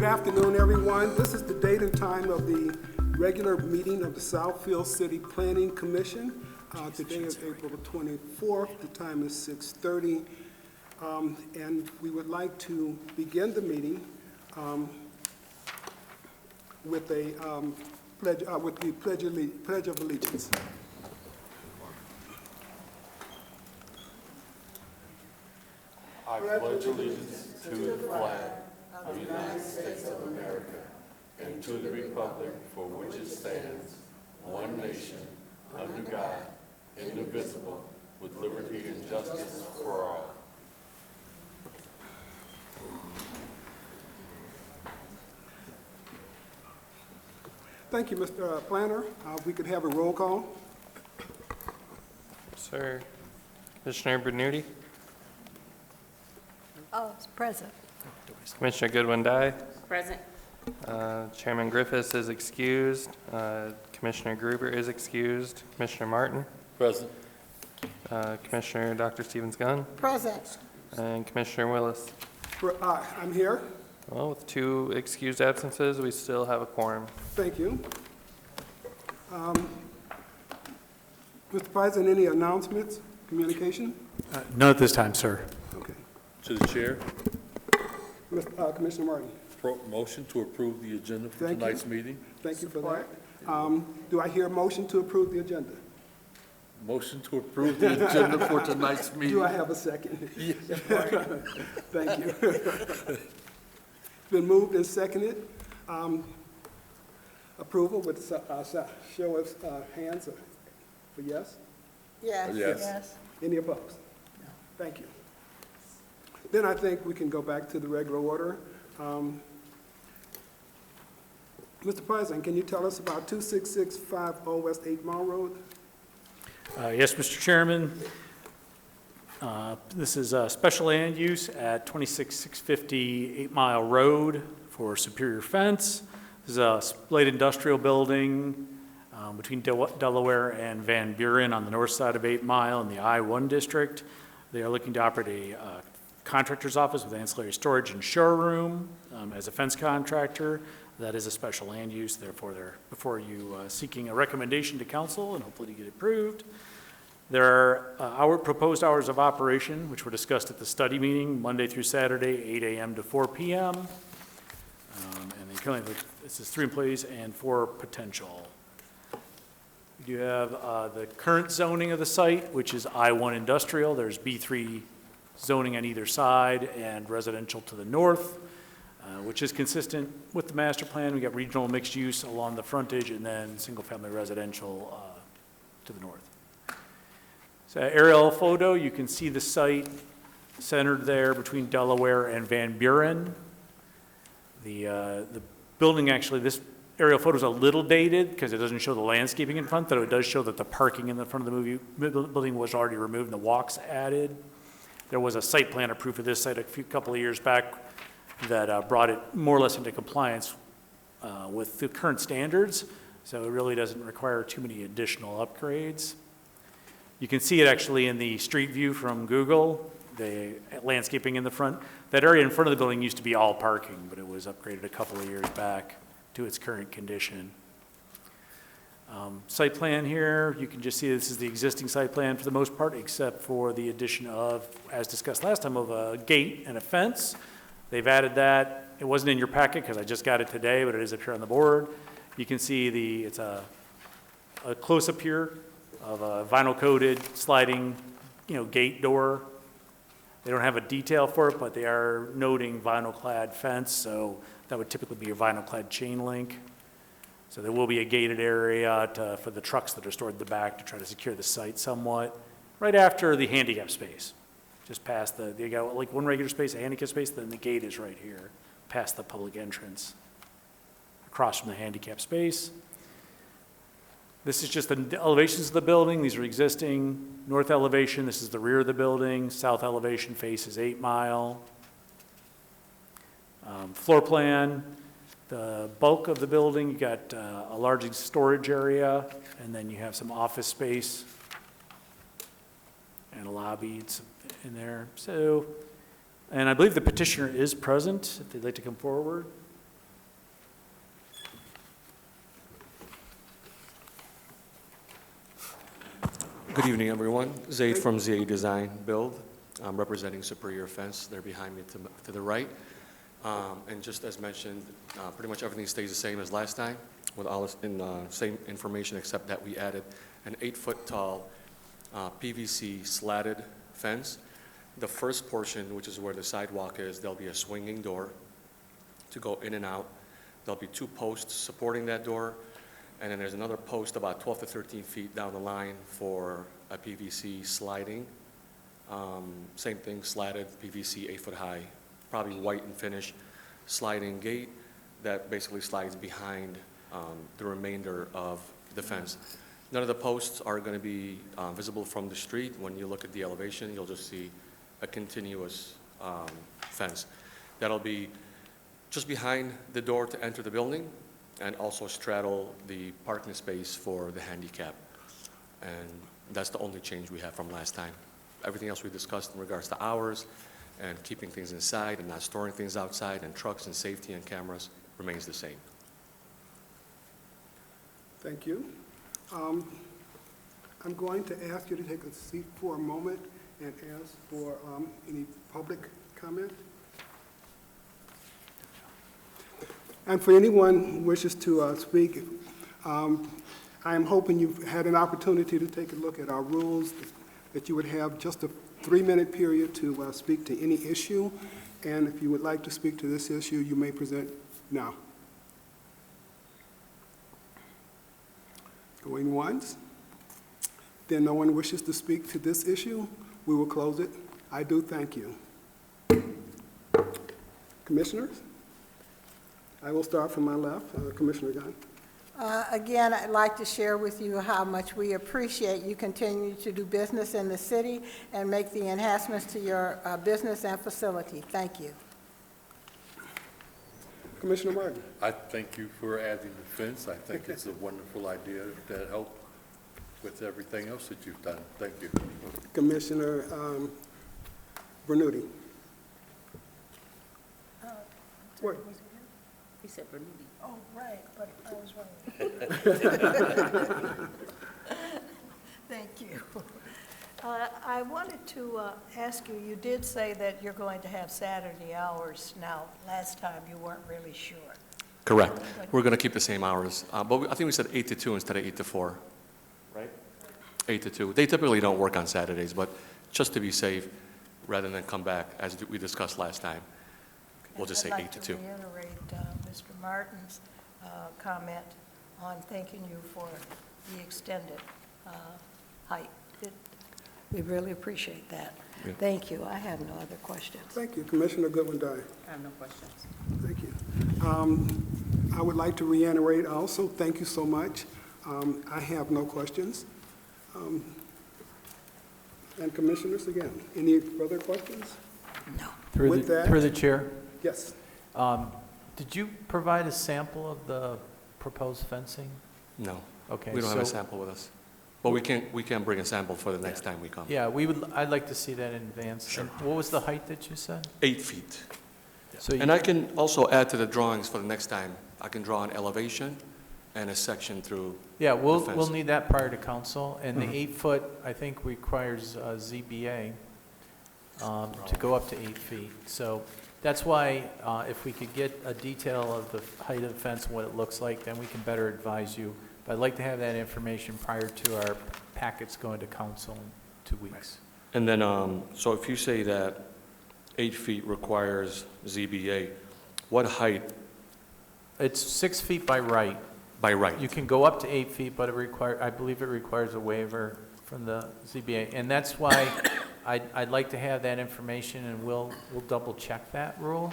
afternoon, everyone. This is the date and time of the regular meeting of the Southfield City Planning Commission. Today is April the 24th. The time is 6:30. And we would like to begin the meeting with the Pledge of Allegiance. I pledge allegiance to the flag of the United States of America and to the republic for which it stands, one nation, under God, indivisible, with liberty and justice for all. Thank you, Mr. Planner. We could have a roll call. Sir, Commissioner Bernuti, Oh, it's present. Commissioner Goodwin-Dye, Present. Chairman Griffiths is excused, Commissioner Gruber is excused, Commissioner Martin, Present. Commissioner Dr. Stevens-Gunn, Present. and Commissioner Willis. I'm here. Well, with 2 excused absences, we still have a quorum. Thank you. Mr. President, any announcements, communication? None at this time, sir. Okay. To the chair, Commissioner Martin, motion to approve the agenda for Thank you. tonight's meeting. thank you for that. Do I hear a motion to approve the agenda? Motion to approve the agenda for tonight's meeting. Do I have a second? Thank you. It's been moved and seconded. Approval with show of hands for yes? Yes. Yes. Any opposed? Thank you. Then I think we can go back to the regular order. Mr. President, can you tell us about 26650 West 8 Mile Road? Yes, Mr. Chairman. This is a special land use at 26650 8 Mile Road for Superior Fence. This is a light industrial building between Delaware and Van Buren on the north side of 8 Mile in the I-1 district. They are looking to operate a contractor's office with ancillary storage and showroom as a fence contractor. That is a special land use, therefore they're before you seeking a recommendation to council and hopefully to get approved. There are our proposed hours of operation, which were discussed at the study meeting, Monday through Saturday, 8 a.m. to 4 p.m. And they currently, this is 3 employees and 4 potential. We do have the current zoning of the site, which is I-1 industrial. There's B3 zoning on either side and residential to the north, which is consistent with the master plan. We got regional mixed use along the frontage and then single-family residential to the north. So aerial photo, you can see the site centered there between Delaware and Van Buren. The building actually, this aerial photo is a little dated because it doesn't show the landscaping in front, though it does show that the parking in the front of the building was already removed and the walks added. There was a site plan approved for this site a couple of years back that brought it more or less into compliance with the current standards, so it really doesn't require too many additional upgrades. You can see it actually in the street view from Google, the landscaping in the front. That area in front of the building used to be all parking, but it was upgraded a couple of years back to its current condition. Site plan here, you can just see this is the existing site plan for the most part, except for the addition of, as discussed last time, of a gate and a fence. They've added that. It wasn't in your packet because I just got it today, but it is up here on the board. You can see it's a close-up here of a vinyl-coated sliding, gate door. They don't have a detail for it, but they are noting vinyl-clad fence, so that would typically be a vinyl-clad chain link. So there will be a gated area for the trucks that are stored in the back to try to secure the site somewhat. Right after the handicap space, just past they got like one regular space, a handicap space, then the gate is right here, past the public entrance, across from the handicap space. This is just the elevations of the building. These are existing. North elevation, this is the rear of the building. South elevation faces 8 Mile. Floor plan, the bulk of the building, you got a large storage area, and then you have some office space and a lobby in there. So, and I believe the petitioner is present, if they'd like to come forward. Good evening, everyone. Zaid from ZA Design Build. I'm representing Superior Fence. They're behind me to the right. And just as mentioned, pretty much everything stays the same as last time with all this same information, except that we added an 8-foot tall PVC slatted fence. The first portion, which is where the sidewalk is, there'll be a swinging door to go in and out. There'll be 2 posts supporting that door. And then there's another post about 12 to 13 feet down the line for a PVC sliding. Same thing, slatted PVC, 8 foot high, probably white and finish, sliding gate that basically slides behind the remainder of the fence. None of the posts are going to be visible from the street. When you look at the elevation, you'll just see a continuous fence. That'll be just behind the door to enter the building, and also straddle the parking space for the handicap. And that's the only change we have from last time. Everything else we discussed in regards to hours and keeping things inside and not storing things outside and trucks and safety and cameras remains the same. Thank you. I'm going to ask you to take a seat for a moment and ask for any public comment. And for anyone who wishes to speak, I am hoping you've had an opportunity to take a look at our rules, that you would have just a 3-minute period to speak to any issue. And if you would like to speak to this issue, you may present now. Going once. Then no one wishes to speak to this issue. We will close it. I do thank you. Commissioners? I will start from my left. Commissioner Gunn. Again, I'd like to share with you how much we appreciate you continue to do business in the city and make the enhancements to your business and facility. Thank you. Commissioner Martin. I thank you for adding the fence. I think it's a wonderful idea that helped with everything else that you've done. Thank you. Commissioner Bernuti. What? He said Bermuda. Oh, right, but I was wrong. Thank you. I wanted to ask you, you did say that you're going to have Saturday hours now. Last time you weren't really sure. Correct. We're going to keep the same hours, but I think we said 8 to 2 instead of 8 to 4. Right? 8 to 2. They typically don't work on Saturdays, but just to be safe, rather than come back, as we discussed last time, we'll just say 8 to 2. I'd like to reiterate Mr. Martin's comment on thanking you for the extended height. We really appreciate that. Yeah. Thank you. I have no other questions. Thank you. Commissioner Goodwin-Dye. I have no questions. Thank you. I would like to reiterate also, thank you so much. I have no questions. And commissioners, again, any further questions? No. With that- Through the chair, Yes. did you provide a sample of the proposed fencing? No. Okay, We don't have a so- sample with us. But we can bring a sample for the next time we come. Yeah, I'd like to see that in advance. Sure. And what was the height that you said? 8 feet. So you- And I can also add to the drawings for the next time. I can draw an elevation and a section through. Yeah, the we'll fence. need that prior to council, and the Mhm. 8-foot, I think, requires ZBA to go up to 8 feet. So that's why if we could get a detail of the height of the fence and what it looks like, then we can better advise you. But I'd like to have that information prior to our packets going to council in 2 weeks. And then, so if you say that 8 feet requires ZBA, what height It's 6 feet by right. by right? You can go up to 8 feet, but I believe it requires a waiver from the ZBA. And that's why I'd like to have that information, and we'll double check that rule.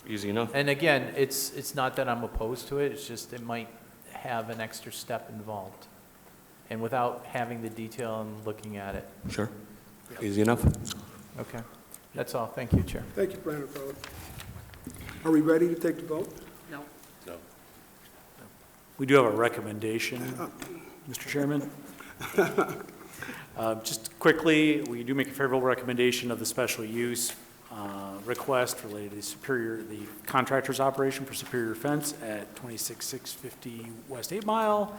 Easy enough. And again, it's not that I'm opposed to it, it's just it might have an extra step involved. And without having the detail and looking at it. Sure. Easy enough. Okay, that's all. Thank you, Chair. Thank you, Brandon Fowler. Are we ready to take the vote? No. No. We do have a recommendation, Mr. Chairman. Just quickly, we do make a favorable recommendation of the special use request related to the contractor's operation for Superior Fence at 26650 West 8 Mile.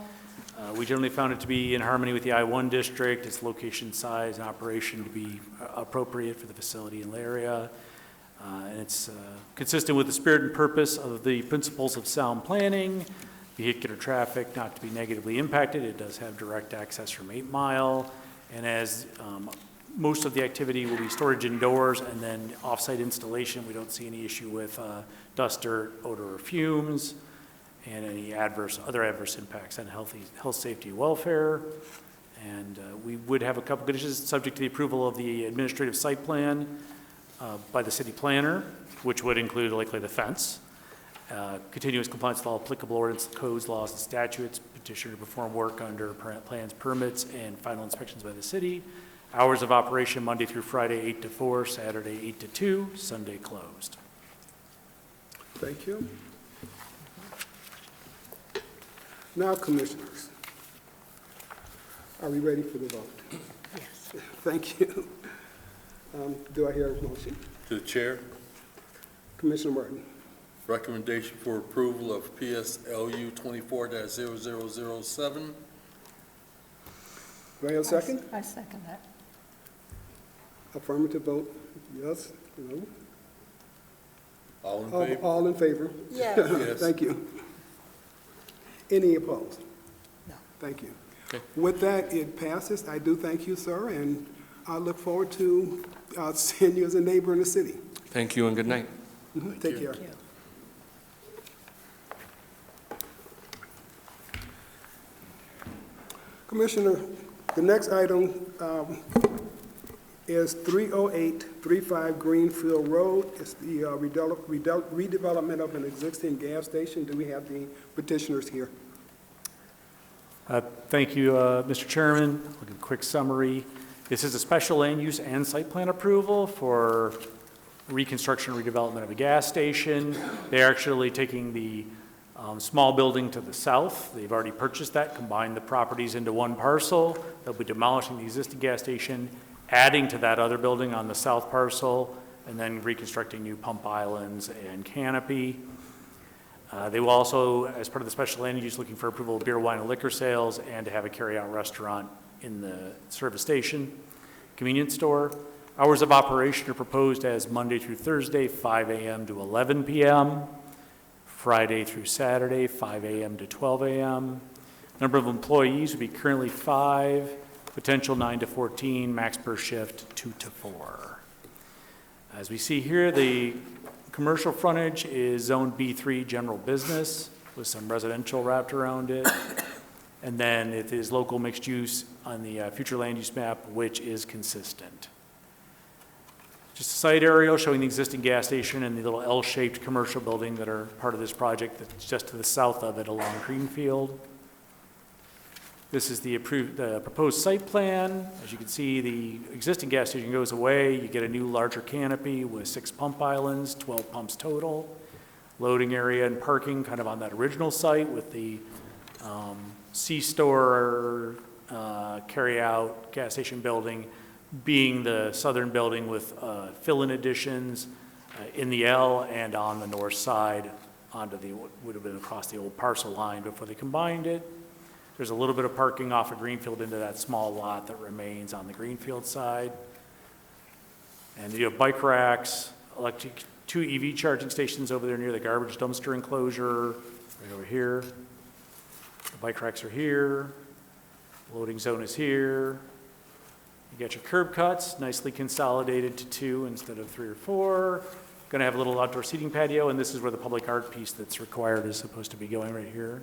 We generally found it to be in harmony with the I-1 district, its location, size, and operation to be appropriate for the facility and area. And it's consistent with the spirit and purpose of the principles of sound planning, vehicular traffic not to be negatively impacted. It does have direct access from 8 Mile. And as most of the activity will be storage indoors and then off-site installation, we don't see any issue with dust, dirt, odor, or fumes, and any other adverse impacts on health, safety, welfare. And we would have a couple conditions subject to the approval of the administrative site plan by the city planner, which would include likely the fence, continuous compliance with all applicable ordinance, codes, laws, and statutes, petitioner to perform work under plans, permits, and final inspections by the city. Hours of operation Monday through Friday, 8 to 4, Saturday, 8 to 2, Sunday closed. Thank you. Now, commissioners, are we ready for the vote? Yes. Thank you. Do I hear a motion? To the chair, Commissioner Martin. recommendation for approval of PSLU 24-0007. Do I have a second? I second that. Affirmative vote, yes, no? All in favor? All in favor? Yes. Yes. Thank you. Any opposed? No. Thank you. Okay. With that, it passes. I do thank you, sir, and I look forward to seeing you as a neighbor in the city. Thank you and good night. Take care. Thank you. Commissioner, the next item is 30835 Greenfield Road. It's the redevelopment of an existing gas station. Do we have the petitioners here? Thank you, Mr. Chairman. I'll give a quick summary. This is a special land use and site plan approval for reconstruction and redevelopment of a gas station. They're actually taking the small building to the south. They've already purchased that, combined the properties into one parcel. They'll be demolishing the existing gas station, adding to that other building on the south parcel, and then reconstructing new pump islands and canopy. They will also, as part of the special land use, looking for approval of beer, wine, and liquor sales, and to have a carry-out restaurant in the service station, convenience store. Hours of operation are proposed as Monday through Thursday, 5 a.m. to 11 p.m., Friday through Saturday, 5 a.m. to 12 a.m. Number of employees would be currently 5, potential 9 to 14, max per shift 2 to 4. As we see here, the commercial frontage is Zone B3 general business with some residential wrapped around it. And then it is local mixed use on the future land use map, which is consistent. Just a site aerial showing the existing gas station and the little L-shaped commercial building that are part of this project that's just to the south of it along Greenfield. This is the proposed site plan. As you can see, the existing gas station goes away. You get a new larger canopy with 6 pump islands, 12 pumps total. Loading area and parking kind of on that original site with the C-store carry-out gas station building being the southern building with fill-in additions in the L and on the north side onto the, would have been across the old parcel line before they combined it. There's a little bit of parking off of Greenfield into that small lot that remains on the Greenfield side. And you have bike racks, 2 EV charging stations over there near the garbage dumpster enclosure, right over here. The bike racks are here. Loading zone is here. You got your curb cuts, nicely consolidated to 2 instead of 3 or 4. Going to have a little outdoor seating patio, and this is where the public art piece that's required is supposed to be going right here.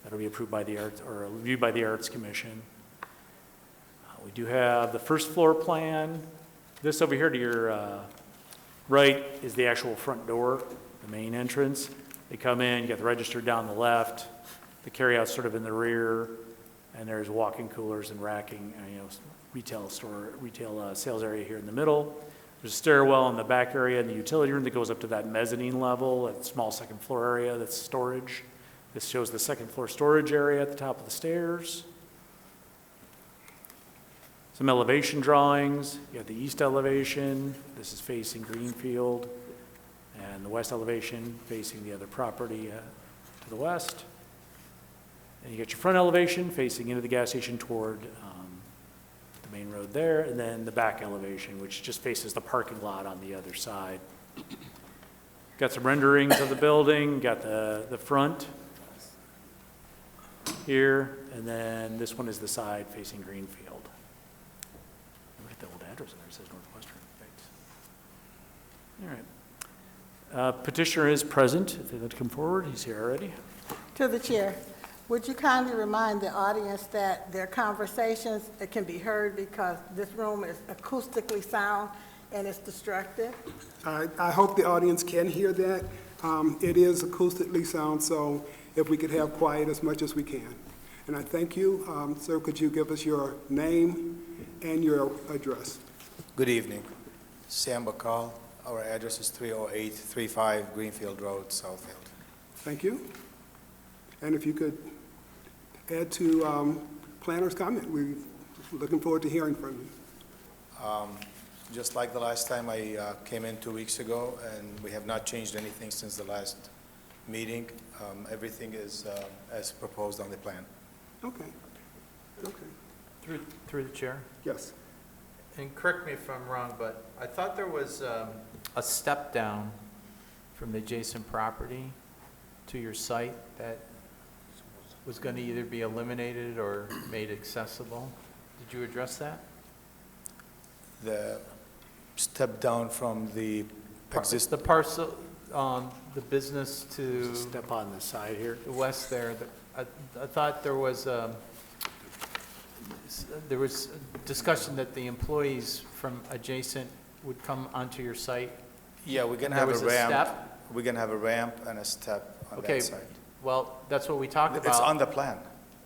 That'll be approved by the Arts, or reviewed by the Arts Commission. We do have the first floor plan. This over here to your right is the actual front door, the main entrance. They come in, you got the register down the left, the carryout sort of in the rear, and there's walk-in coolers and racking, retail sales area here in the middle. There's a stairwell in the back area and the utility room that goes up to that mezzanine level, that small second floor area that's storage. This shows the second floor storage area at the top of the stairs. Some elevation drawings. You got the east elevation. This is facing Greenfield. And the west elevation facing the other property to the west. And you get your front elevation facing into the gas station toward the main road there, and then the back elevation, which just faces the parking lot on the other side. Got some renderings of the building, got the front here, and then this one is the side facing Greenfield. Look at the old address in there, it says Northwestern. Thanks. All right. Petitioner is present, if they'd like to come forward, he's here already. To the chair, would you kindly remind the audience that their conversations can be heard because this room is acoustically sound and it's destructive? I hope the audience can hear that. It is acoustically sound, so if we could have quiet as much as we can. And I thank you. Sir, could you give us your name and your address? Good evening. Sam Bacall. Our address is 30835 Greenfield Road, Southfield. Thank you. And if you could add to planner's comment, we're looking forward to hearing from you. Just like the last time I came in 2 weeks ago, and we have not changed anything since the last meeting. Everything is as proposed on the plan. Okay. Okay. Through the chair. Yes. And correct me if I'm wrong, but I thought there was a step down from the adjacent property to your site that was going to either be eliminated or made accessible. Did you address that? The step down from the The parcel, the business to Step on the side here. the west there, I thought there was discussion that the employees from adjacent would come onto your site. Yeah, we're going to There have a was a ramp. step? We're going to have a ramp and a step on Okay, that side. well, that's what we talked about. It's on the plan.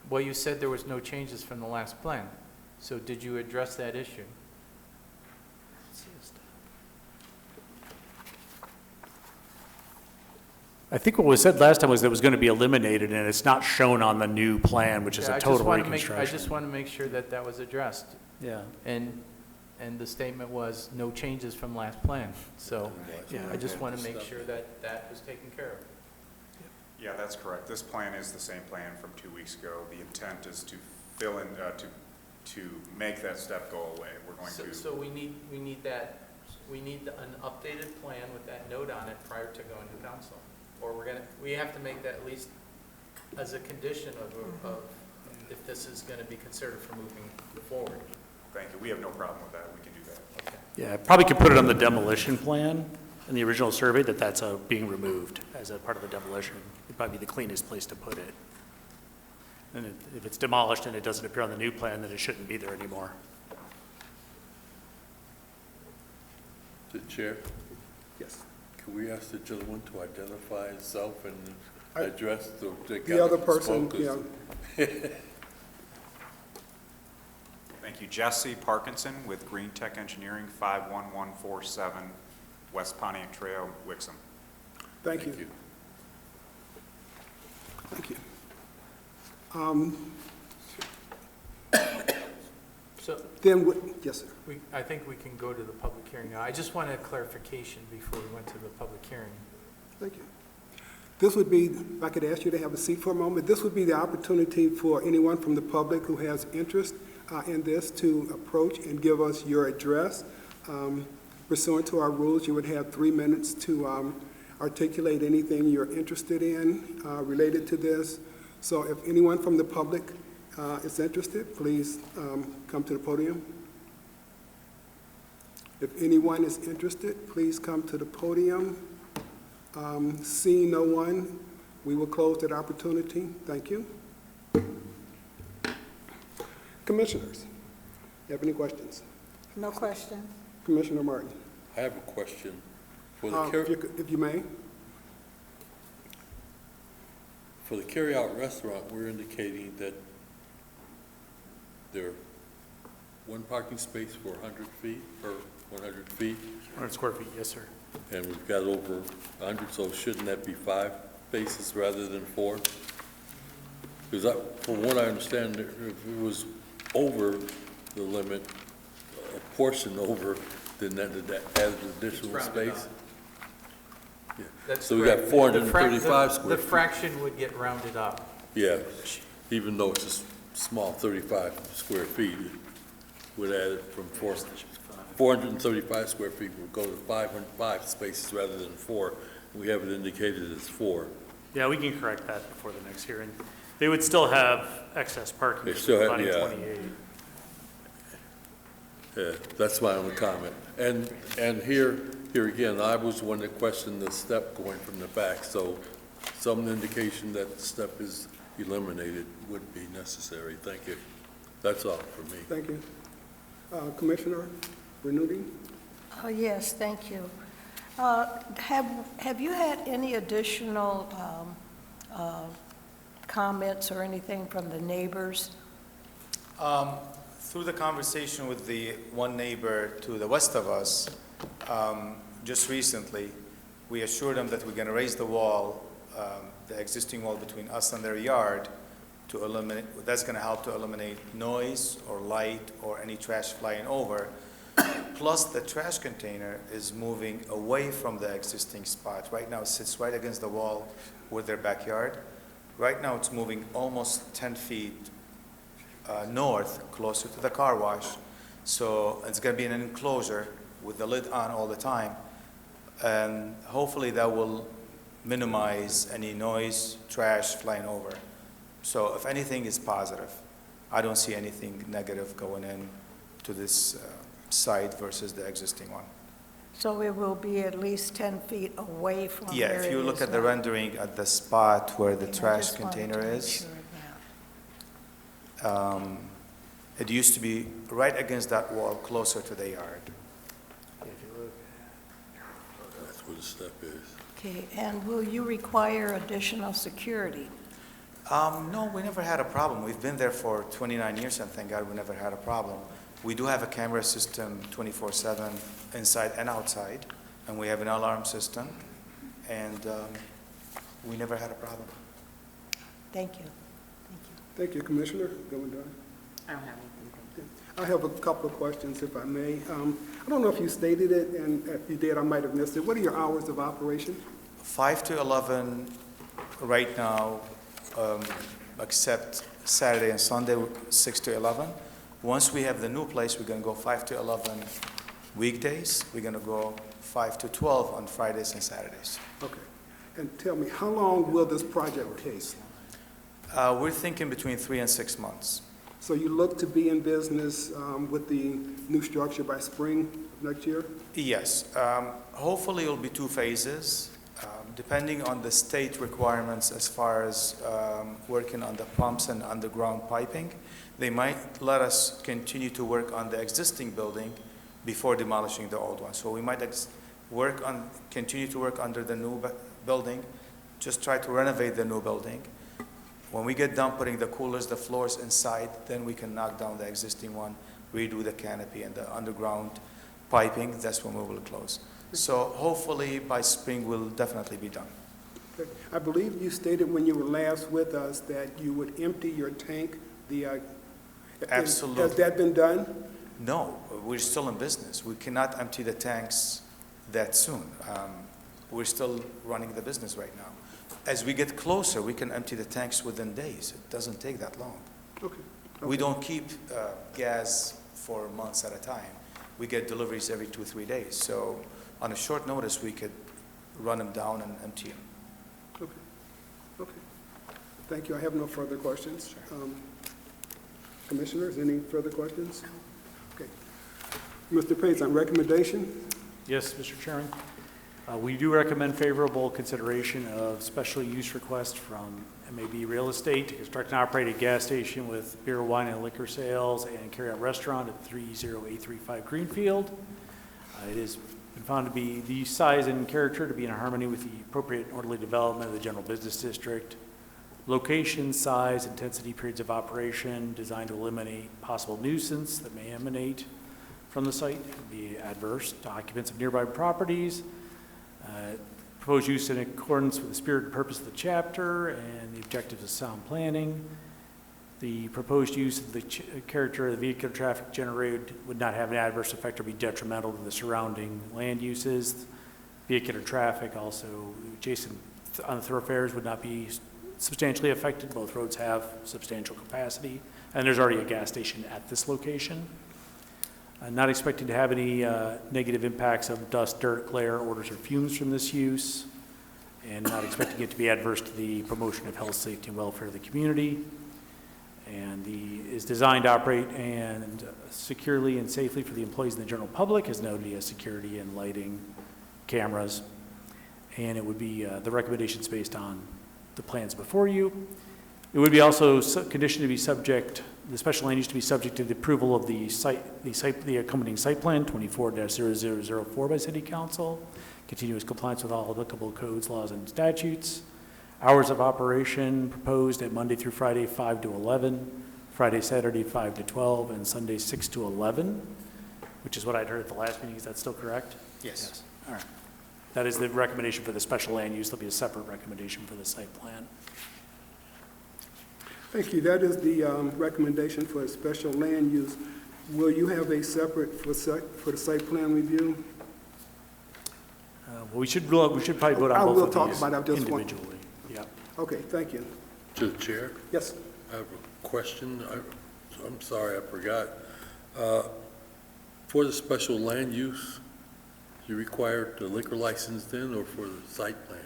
Well, you said there was no changes from the last plan. So did you address that issue? I think what was said last time was that it was going to be eliminated, and it's not shown on the new plan, which is Yeah, a total I reconstruction. just want to make sure that that was addressed. Yeah. And the statement was no changes from last plan. So Yeah. I just want to make sure that that was taken care of. Yeah, that's correct. This plan is the same plan from 2 weeks ago. The intent is to fill in, to make that step go away. We're going to. So we need that, we need an updated plan with that note on it prior to going to council. Or we have to make that at least as a condition of if this is going to be considered for moving forward. Thank you. We have no problem with that. We can do that. Okay. Yeah, probably could put it on the demolition plan in the original survey that that's being removed as a part of the demolition. It'd probably be the cleanest place to put it. And if it's demolished and it doesn't appear on the new plan, then it shouldn't be there anymore. The chair, Yes. can we ask the gentleman to identify himself and I- address the guy The other that person, spoke? yeah. Thank you. Jesse Parkinson with Green Tech Engineering, 51147 West Pontiac Trail, Wixom. Thank you. Thank you. So Yes, sir. I think we can go to the public hearing now. I just wanted clarification before we went to the public hearing. Thank you. This would be, if I could ask you to have a seat for a moment, this would be the opportunity for anyone from the public who has interest in this to approach and give us your address. Pursuant to our rules, you would have 3 minutes to articulate anything you're interested in related to this. So if anyone from the public is interested, please come to the podium. If anyone is interested, please come to the podium. Seeing no one, we will close that opportunity. Thank you. Commissioners, you have any questions? No questions? Commissioner Martin, I have a question. For the if you may. For the carry-out restaurant, we're indicating that there one parking space for 100 feet, per 100 feet, 100 square feet, yes, sir. and we've got over 100, so shouldn't that be 5 spaces rather than 4? Because from what I understand, if it was over the limit, a portion over, then that added additional space. Yeah. That's So we got correct. 435 The square feet. fraction would get rounded up. Yeah, even though it's a small 35 square feet, would add it from 435 square feet, would go to 505 spaces rather than 4. We have it indicated as 4. Yeah, we can correct that before the next hearing. They would still have excess parking. They still have, providing yeah. 28. Yeah, that's my only comment. And here again, I was one that questioned the step going from the back, so some indication that the step is eliminated would be necessary. Thank you. That's all for me. Thank you. Commissioner Bernoulli? Yes, thank you. Have you had any additional comments or anything from the neighbors? Through the conversation with the one neighbor to the west of us, just recently, we assured them that we're going to raise the wall, the existing wall between us and their yard, to eliminate, that's going to help to eliminate noise or light or any trash flying over. Plus, the trash container is moving away from the existing spot. Right now, it sits right against the wall with their backyard. Right now, it's moving almost 10 feet north, closer to the car wash. So it's going to be an enclosure with the lid on all the time. And hopefully that will minimize any noise, trash flying over. So if anything is positive, I don't see anything negative going in to this site versus the existing one. So it will be at least 10 feet away from where Yeah, it is if you look at the now. rendering at the spot where the Okay, I trash just wanted container to make is, sure of that. it used to be right against that wall, closer to the yard. That's where the step is. Okay, and will you require additional security? No, we never had a problem. We've been there for 29 years, and thank God we never had a problem. We do have a camera system 24/7 inside and outside, and we have an alarm system, and we never had a problem. Thank you. Thank you, Commissioner. Going down. I don't have anything. Thank you. I have a couple of questions, if I may. I don't know if you stated it, and if you did, I might have missed it. What are your hours of operation? 5 to 11 right now, except Saturday and Sunday, 6 to 11. Once we have the new place, we're going to go 5 to 11 weekdays. We're going to go 5 to 12 on Fridays and Saturdays. Okay. And tell me, how long will this project take? We're thinking between 3 and 6 months. So you look to be in business with the new structure by spring of next year? Yes. Hopefully, it'll be 2 phases, depending on the state requirements as far as working on the pumps and underground piping. They might let us continue to work on the existing building before demolishing the old one. So we might continue to work under the new building, just try to renovate the new building. When we get done putting the coolers, the floors inside, then we can knock down the existing one, redo the canopy and the underground piping. That's when we will close. So hopefully by spring we'll definitely be done. Okay. I believe you stated when you were last with us that you would empty your tank. Absolutely. Has that been done? No, we're still in business. We cannot empty the tanks that soon. We're still running the business right now. As we get closer, we can empty the tanks within days. It doesn't take that long. Okay. We don't keep gas for months at a time. We get deliveries every 2-3 days. So on a short notice, we could run them down and empty them. Okay. Okay. Thank you. I have no further questions. Commissioners, any further questions? Okay. Mr. Pace, on recommendation? Yes, Mr. Chairman. We do recommend favorable consideration of special use request from MAB Real Estate to construct and operate a gas station with beer, wine, and liquor sales and carry-out restaurant at 30835 Greenfield. It has been found to be the size and character to be in harmony with the appropriate and orderly development of the general business district. Location, size, intensity, periods of operation designed to eliminate possible nuisance that may emanate from the site, be adverse to occupants of nearby properties. Proposed use in accordance with the spirit and purpose of the chapter and the objectives of sound planning. The proposed use of the character of the vehicular traffic generated would not have an adverse effect or be detrimental to the surrounding land uses. Vehicular traffic also adjacent on the thoroughfares would not be substantially affected. Both roads have substantial capacity, and there's already a gas station at this location. Not expecting to have any negative impacts of dust, dirt, glare, odors, or fumes from this use, and not expecting it to be adverse to the promotion of health, safety, and welfare of the community. And is designed to operate and securely and safely for the employees and the general public, as noted, he has security and lighting, cameras, and it would be the recommendations based on the plans before you. It would be also conditioned to be subject, the special land use to be subject to the approval of the accompanying site plan 24-0004 by City Council, continuous compliance with all applicable codes, laws, and statutes. Hours of operation proposed at Monday through Friday 5 to 11, Friday, Saturday 5 to 12, and Sunday 6 to 11, which is what I'd heard at the last meeting. Is that still correct? Yes. All right. That is the recommendation for the special land use. There'll be a separate recommendation for the site plan. Thank you. That is the recommendation for a special land use. Will you have a separate for the site plan review? Well, we should probably vote I on will both of talk these about it. I just want- individually. Yeah. Okay, thank you. To the chair, Yes. I have a question. I'm sorry, I forgot. For the special land use, you require the liquor license then, or for the site plan?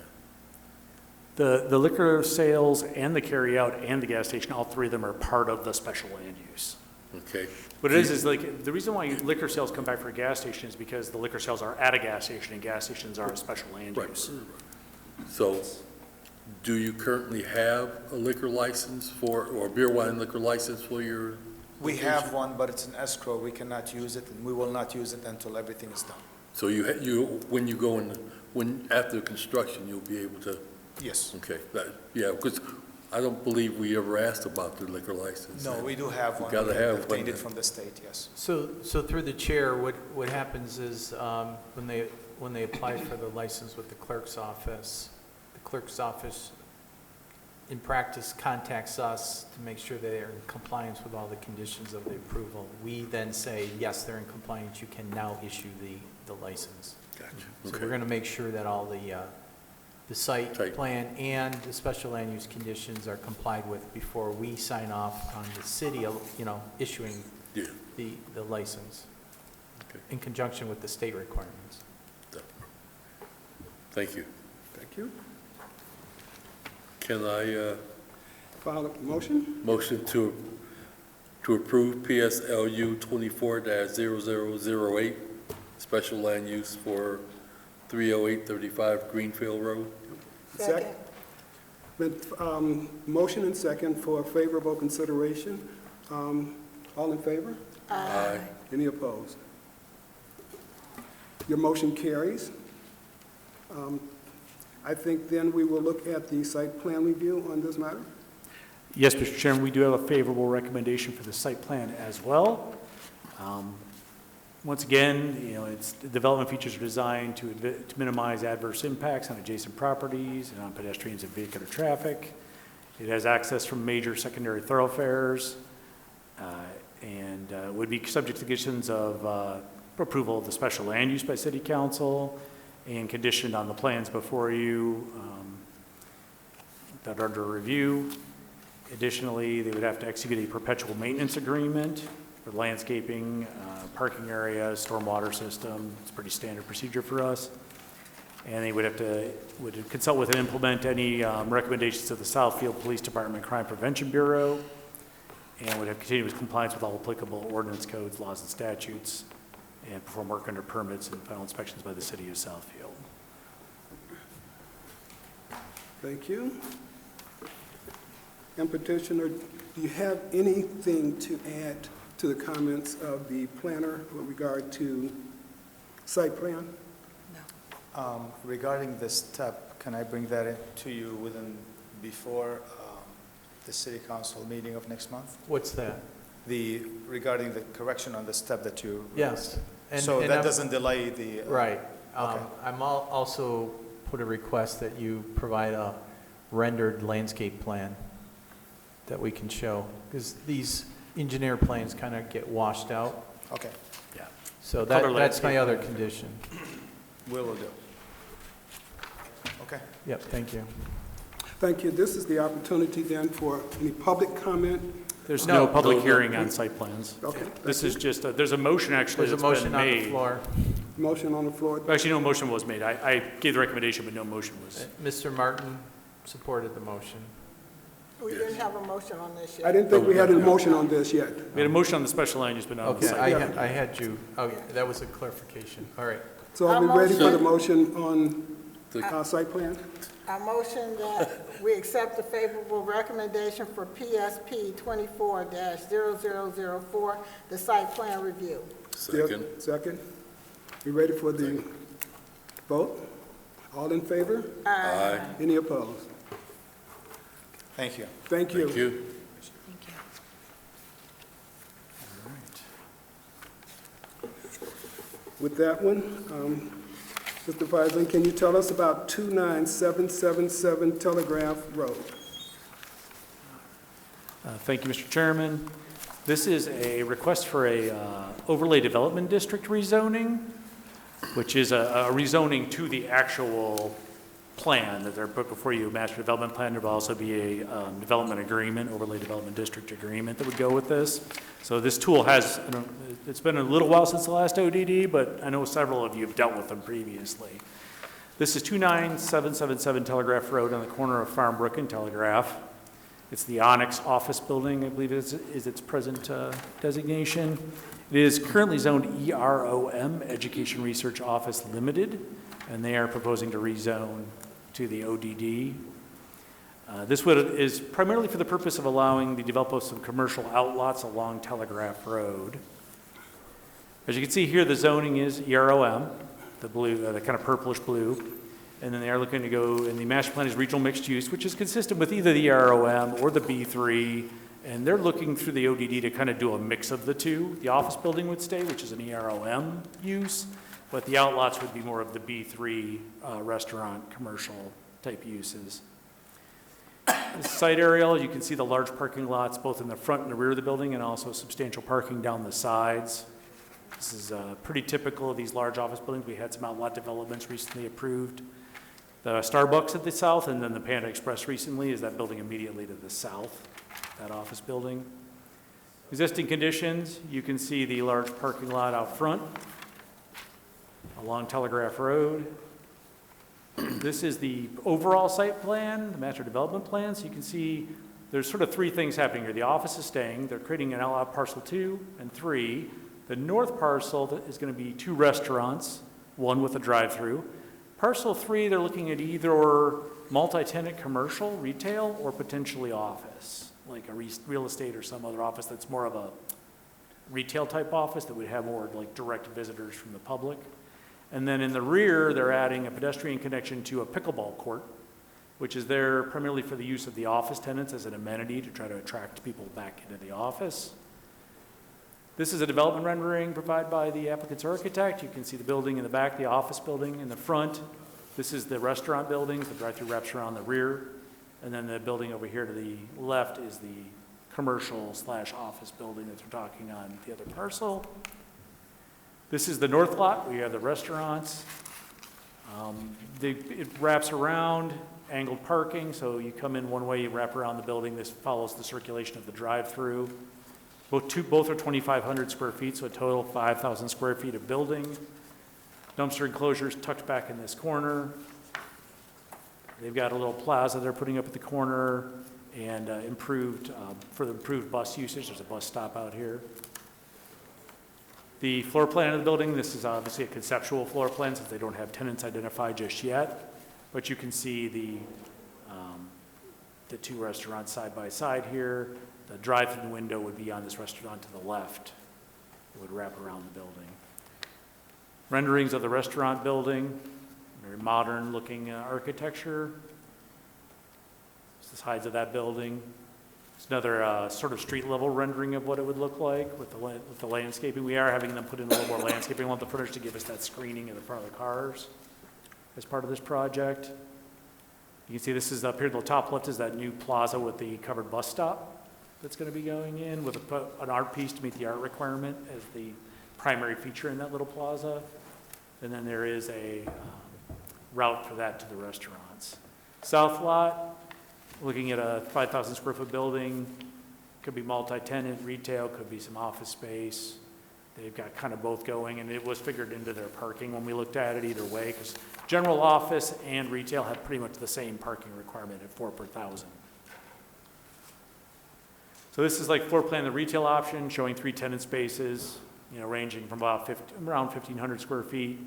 The liquor sales and the carryout and the gas station, all three of them are part of the special land use. Okay. What it is like, the reason why liquor sales come back for a gas station is because the liquor sales are at a gas station, and gas stations are a special land Right. use. So, do you currently have a liquor license or beer wine liquor license for your? We have one, but it's an escrow. We cannot use it, and we will not use it until everything is done. So when you go in, after construction, you'll be able to, Yes. okay, yeah, because I don't believe we ever asked about the liquor license. No, we do have one. gotta We have obtained one. it from the state, yes. So through the chair, what happens is, when they apply for the license with the clerk's office, in practice contacts us to make sure they are in compliance with all the conditions of the approval. We then say, yes, they're in compliance, you can now issue the license. Gotcha. So Okay. we're going to make sure that all the site Site. plan and the special land use conditions are complied with before we sign off on the city, issuing Yeah, the license okay. in conjunction with the state requirements. Thank you. Thank you. Can I, File a motion? motion to approve PSLU 24-0008, special land use for 30835 Greenfield Road? Second. Motion and second for favorable consideration. All in favor? Aye. Any opposed? Your motion carries. I think then we will look at the site plan review on this matter. Yes, Mr. Chairman, we do have a favorable recommendation for the site plan as well. Once again, the development features are designed to minimize adverse impacts on adjacent properties and on pedestrians and vehicular traffic. It has access from major secondary thoroughfares and would be subject to conditions of approval of the special land use by City Council and conditioned on the plans before you that are under review. Additionally, they would have to execute a perpetual maintenance agreement for landscaping, parking areas, stormwater system. It's a pretty standard procedure for us. And they would consult with and implement any recommendations of the Southfield Police Department Crime Prevention Bureau, and would have continuous compliance with all applicable ordinance codes, laws, and statutes, and perform work under permits and final inspections by the City of Southfield. Thank you. And petitioner, do you have anything to add to the comments of the planner with regard to site plan? Regarding the step, can I bring that to you before the city council meeting of next month? What's that? Regarding the correction on the step that you Yes. raised. So that doesn't delay the. Right. Okay. I'm also put a request that you provide a rendered landscape plan that we can show, because these engineer plans kind of get washed out. Okay, Yeah. So Color that's my landscape other plan. we will do. Okay. Yep, thank you. Thank you. This is the opportunity then for any public comment. There's no public no. hearing on site plans. Okay. This is just, there's a motion actually There's a that's been motion on the made. floor. Motion on the floor. Actually, no motion was made. I gave the recommendation, but no motion was. Mr. Martin supported the motion. We didn't have a motion on this I yet. didn't think we had a motion on this yet. We had a motion on the special land use, but not on the Okay, site. I had you, okay, that was a clarification. All right. So are we ready for the motion on site plan? I motion that we accept the favorable recommendation for PSP 24-0004, the site plan review. Second. Second. You ready for the vote? All in favor? Aye. Any opposed? Thank you. Thank you. Thank you. With that one, Mr. Feisling, can you tell us about 29777 Telegraph Road? Thank you, Mr. Chairman. This is a request for a overlay development district rezoning, which is a rezoning to the actual plan that they're put before you, master development plan. There will also be a development agreement, overlay development district agreement that would go with this. So this tool has, it's been a little while since the last ODD, but I know several of you have dealt with them previously. This is 29777 Telegraph Road on the corner of Farm Brook and Telegraph. It's the Onyx office building, I believe is its present designation. It is currently zoned EROM, Education Research Office Limited, and they are proposing to rezone to the ODD. This is primarily for the purpose of allowing the development of some commercial outlots along Telegraph Road. As you can see here, the zoning is EROM, the blue, the kind of purplish blue. And then they are looking to go, and the master plan is regional mixed use, which is consistent with either the EROM or the B3. And they're looking through the ODD to kind of do a mix of the two. The office building would stay, which is an EROM use, but the outlots would be more of the B3 restaurant, commercial type uses. The site aerial, you can see the large parking lots both in the front and the rear of the building, and also substantial parking down the sides. This is pretty typical of these large office buildings. We had some outlot developments recently approved. The Starbucks at the south, and then the Panda Express recently is that building immediately to the south, that office building. Existing conditions, you can see the large parking lot out front along Telegraph Road. This is the overall site plan, the master development plan. So you can see there's sort of three things happening here. The office is staying. They're creating an outlot parcel 2 and 3. The north parcel is going to be 2 restaurants, one with a drive-through. Parcel 3, they're looking at either multi-tenant commercial, retail, or potentially office, like a real estate or some other office that's more of a retail type office that would have more like direct visitors from the public. And then in the rear, they're adding a pedestrian connection to a pickleball court, which is there primarily for the use of the office tenants as an amenity to try to attract people back into the office. This is a development rendering provided by the applicant's architect. You can see the building in the back, the office building in the front. This is the restaurant buildings. The drive-through wraps around the rear. And then the building over here to the left is the commercial/office building that they're talking on the other parcel. This is the north lot. We have the restaurants. It wraps around, angled parking. So you come in one way, you wrap around the building. This follows the circulation of the drive-through. Both are 2,500 square feet, so a total of 5,000 square feet of building. Dumpster enclosures tucked back in this corner. They've got a little plaza they're putting up at the corner, and for the improved bus usage. There's a bus stop out here. The floor plan of the building, this is obviously a conceptual floor plan since they don't have tenants identified just yet, but you can see the 2 restaurants side by side here. The drive-through window would be on this restaurant to the left. It would wrap around the building. Renderings of the restaurant building, very modern looking architecture. This is the sides of that building. It's another sort of street level rendering of what it would look like with the landscaping. We are having them put in a little more landscaping. We want the footage to give us that screening in the front of the cars as part of this project. You can see this is up here, the top left is that new plaza with the covered bus stop that's going to be going in with an art piece to meet the art requirement as the primary feature in that little plaza. And then there is a route for that to the restaurants. South lot, Looking at a 5,000 square foot building, could be multi-tenant, retail, could be some office space. They've got kind of both going, and it was figured into their parking when we looked at it either way, because general office and retail have pretty much the same parking requirement at 4 per 1,000. So this is like floor plan, the retail option, showing 3 tenant spaces, ranging from around 1,500 square feet.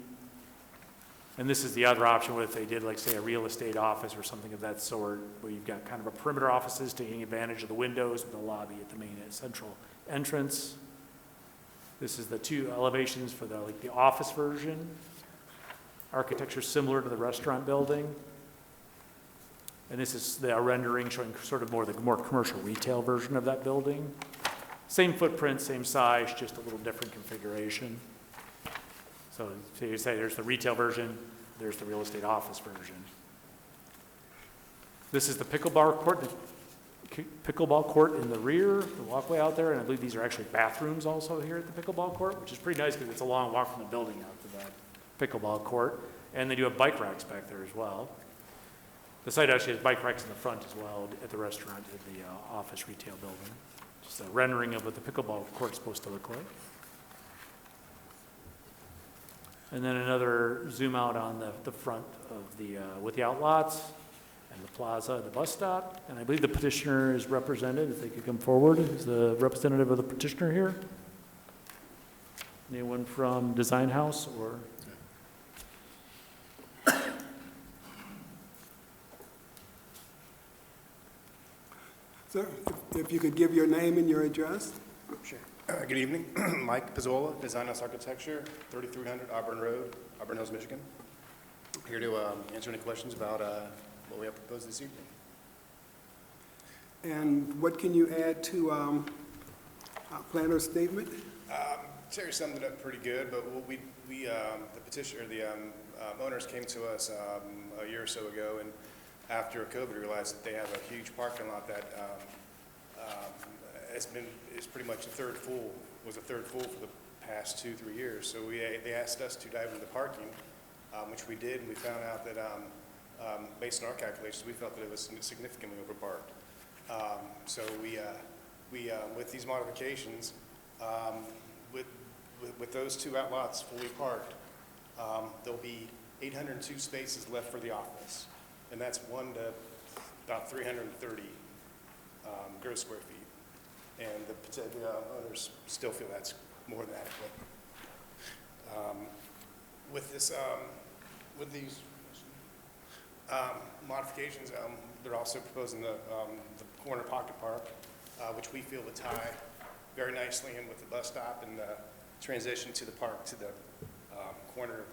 And this is the other option, where if they did, like, say, a real estate office or something of that sort, where you've got kind of a perimeter offices taking advantage of the windows with the lobby at the main central entrance. This is the 2 elevations for the office version. Architecture similar to the restaurant building. And this is the rendering showing sort of the more commercial retail version of that building. Same footprint, same size, just a little different configuration. So you say there's the retail version, there's the real estate office version. This is the pickleball court in the rear, the walkway out there, and I believe these are actually bathrooms also here at the pickleball court, which is pretty nice because it's a long walk from the building out to that pickleball court. And they do have bike racks back there as well. The site actually has bike racks in the front as well at the restaurant in the office retail building. Just a rendering of what the pickleball court is supposed to look like. And then another zoom out on the front of the, with the outlots and the plaza, the bus stop. And I believe the petitioner is represented, if they could come forward. Is the representative of the petitioner here? Anyone from Design House or? Sir, if you could give your name and your address? Sure. Good evening. Mike Pizzola, Design House Architecture, 3300 Auburn Road, Auburn Hills, Michigan. Here to answer any questions about what we have proposed this evening. And what can you add to our planner's statement? Terry summed it up pretty good, but the petitioner, the owners came to us a year or so ago, and after COVID realized that they have a huge parking lot that is pretty much was a third full for the past 2-3 years. So they asked us to dive into the parking, which we did, and we found out that based on our calculations, we felt that it was significantly overparked. So we with these modifications, with those 2 outlots fully parked, there'll be 802 spaces left for the office, and that's 1 to about 330 gross square feet. And the owners still feel that's more than adequate. With these modifications, they're also proposing the corner pocket park, which we feel would tie very nicely in with the bus stop and the transition to the park to the corner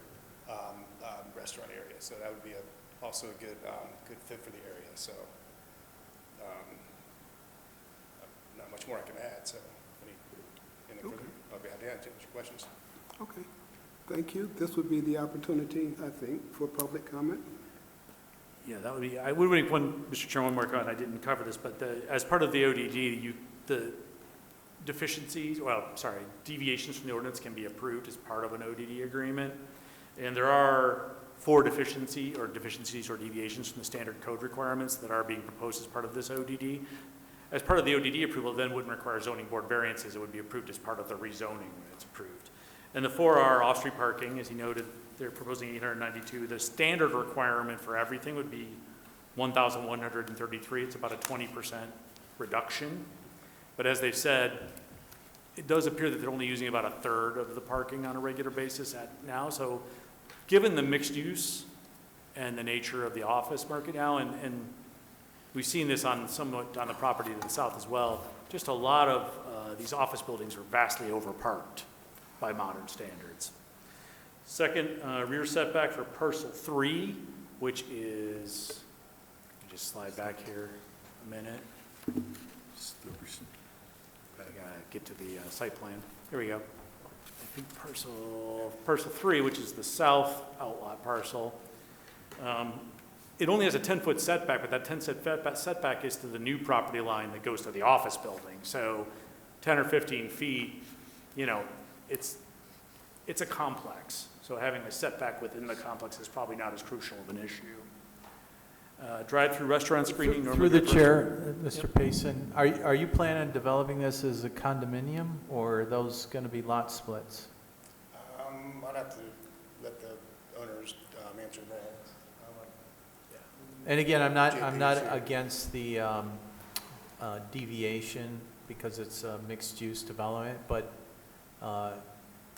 restaurant area. So that would be also a good fit for the area. So not much more I can add. So any further, I'll be happy to answer your questions. Okay, thank you. This would be the opportunity, I think, for public comment. Yeah, that would be, I would make one, Mr. Chairman, one more comment. I didn't cover this, but as part of the ODD, the deficiencies, deviations from the ordinance can be approved as part of an ODD agreement. And there are 4 deficiencies or deviations from the standard code requirements that are being proposed as part of this ODD. As part of the ODD approval, then wouldn't require zoning board variances. It would be approved as part of the rezoning when it's approved. And the 4 are off-street parking, as he noted. They're proposing 892. The standard requirement for everything would be 1,133. It's about a 20% reduction. But as they've said, it does appear that they're only using about a third of the parking on a regular basis now. So given the mixed use and the nature of the office market now, and we've seen this somewhat on the property to the south as well, just a lot of these office buildings are vastly overparked by modern standards. Second, rear setback for parcel 3, which is, let me just slide back here a minute. I gotta get to the site plan. Here we go. I think parcel 3, which is the south outlot parcel, it only has a 10-foot setback, but that 10-foot setback is to the new property line that goes to the office building. So 10 or 15 feet, it's a complex. So having a setback within the complex is probably not as crucial of an issue. Drive-through restaurant screening. Through normally the good for- chair, Mr. Payson, are you planning on developing this as a condominium, or are those going to be lot splits? I'd have to let the owners answer that. And again, I'm not JP's here. against the deviation because it's a mixed-use development, but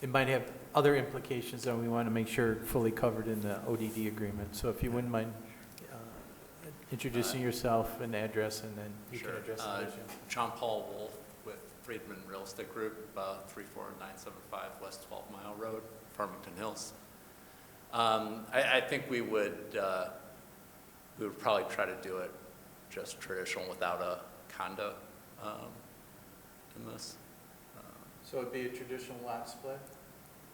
it might have other implications that we want to make sure fully covered in the ODD agreement. So if you wouldn't mind introducing yourself and address, and then you can address the issue. John Paul Wolf with Friedman Real Estate Group, 34975 West 12 Mile Road, Farmington Hills. I think we would probably try to do it just traditional without a condo in this. So it'd be a traditional lot split?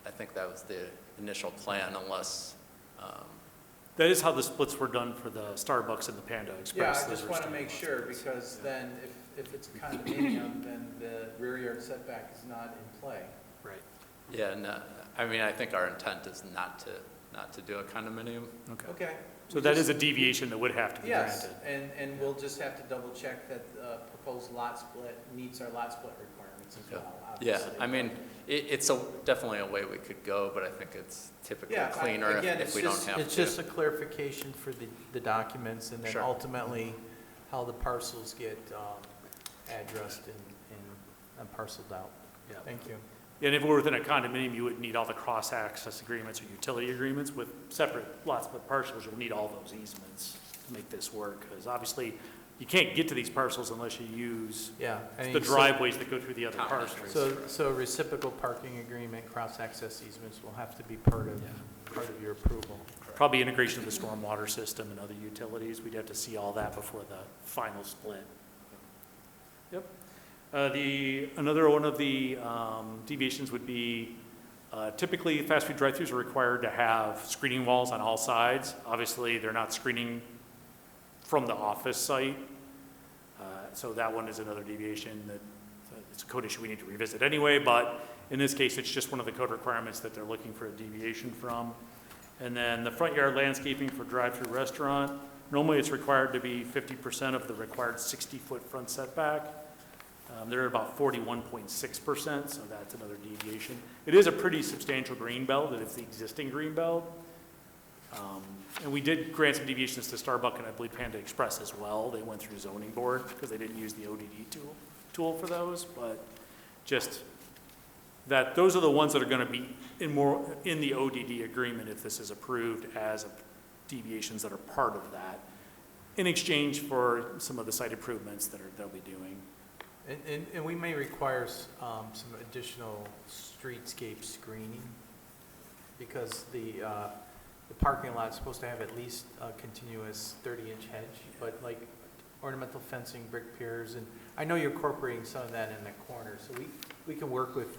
I think that was the initial plan, unless, That is how the splits were done for the Starbucks and the Panda Yeah, Express. I Those just were want to make standalone sure, splits. because then if it's a condominium, then the rear yard setback is not in play. Right. yeah, no, I mean, I think our intent is not to do a condominium. Okay. Okay. So that is a deviation that would have to be Yes, granted. and we'll just have to double check that the proposed lot split meets our lot split requirements as Okay. well, Yeah, obviously. I mean, it's definitely a way we could go, but I think it's typically Yeah, cleaner again, if it's we don't just- have to. It's just a clarification for the documents, and then Sure. ultimately how the parcels get addressed and parceled out. Yeah. Thank you. And if we're within a condominium, you would need all the cross-access agreements or utility agreements. With separate lot split parcels, you'll need all those easements to make this work, because obviously, you can't get to these parcels unless you use Yeah. I mean, the so- driveways that go through the other parcels. So reciprocal parking agreement, cross-access easements will have to be part of your approval. Probably integration of the stormwater system and other utilities. We'd have to see all that before the final split. Yep. Another one of the deviations would be typically fast food drive-thrus are required to have screening walls on all sides. Obviously, they're not screening from the office site. So that one is another deviation that it's a code issue we need to revisit anyway, but in this case, it's just one of the code requirements that they're looking for a deviation from. And then the front yard landscaping for drive-through restaurant, normally it's required to be 50% of the required 60-foot front setback. They're at about 41.6%, so that's another deviation. It is a pretty substantial green belt, and it's the existing green belt. And we did grant some deviations to Starbucks and I believe Panda Express as well. They went through zoning board because they didn't use the ODD tool for those, but just that those are the ones that are going to be in the ODD agreement if this is approved as deviations that are part of that in exchange for some of the site improvements that they'll be doing. And we may require some additional streetscape screening, because the parking lot's supposed to have at least a continuous 30-inch hedge, but like ornamental fencing, brick piers, and I know you're incorporating some of that in the corner, so we can work with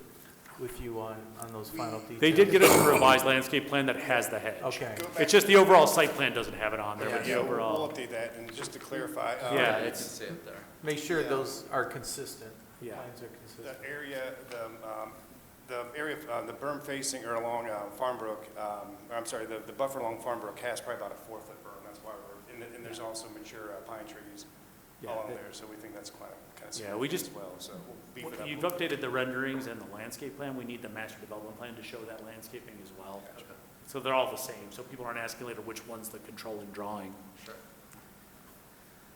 you on those final details. They did get us a revised landscape plan that has the hedge. Okay. It's just the overall site plan doesn't have it on there, but the Yeah, overall. we'll update that, and just to clarify. Yeah, You can it's, see it there. Make sure those are consistent. Yeah. Plans are The consistent. area, the berm facing or along Farmbrook, the buffer along Farmbrook has probably about a 4-foot berm, that's why and there's also mature pine trees Yeah, along it- there, so we think that's kind of Yeah, we just- as well, so we'll beef it up. you've updated the renderings and the landscape plan. We need the master development plan to show that landscaping as well. So they're all the same, so people aren't asking later which one's the controlling drawing. Sure.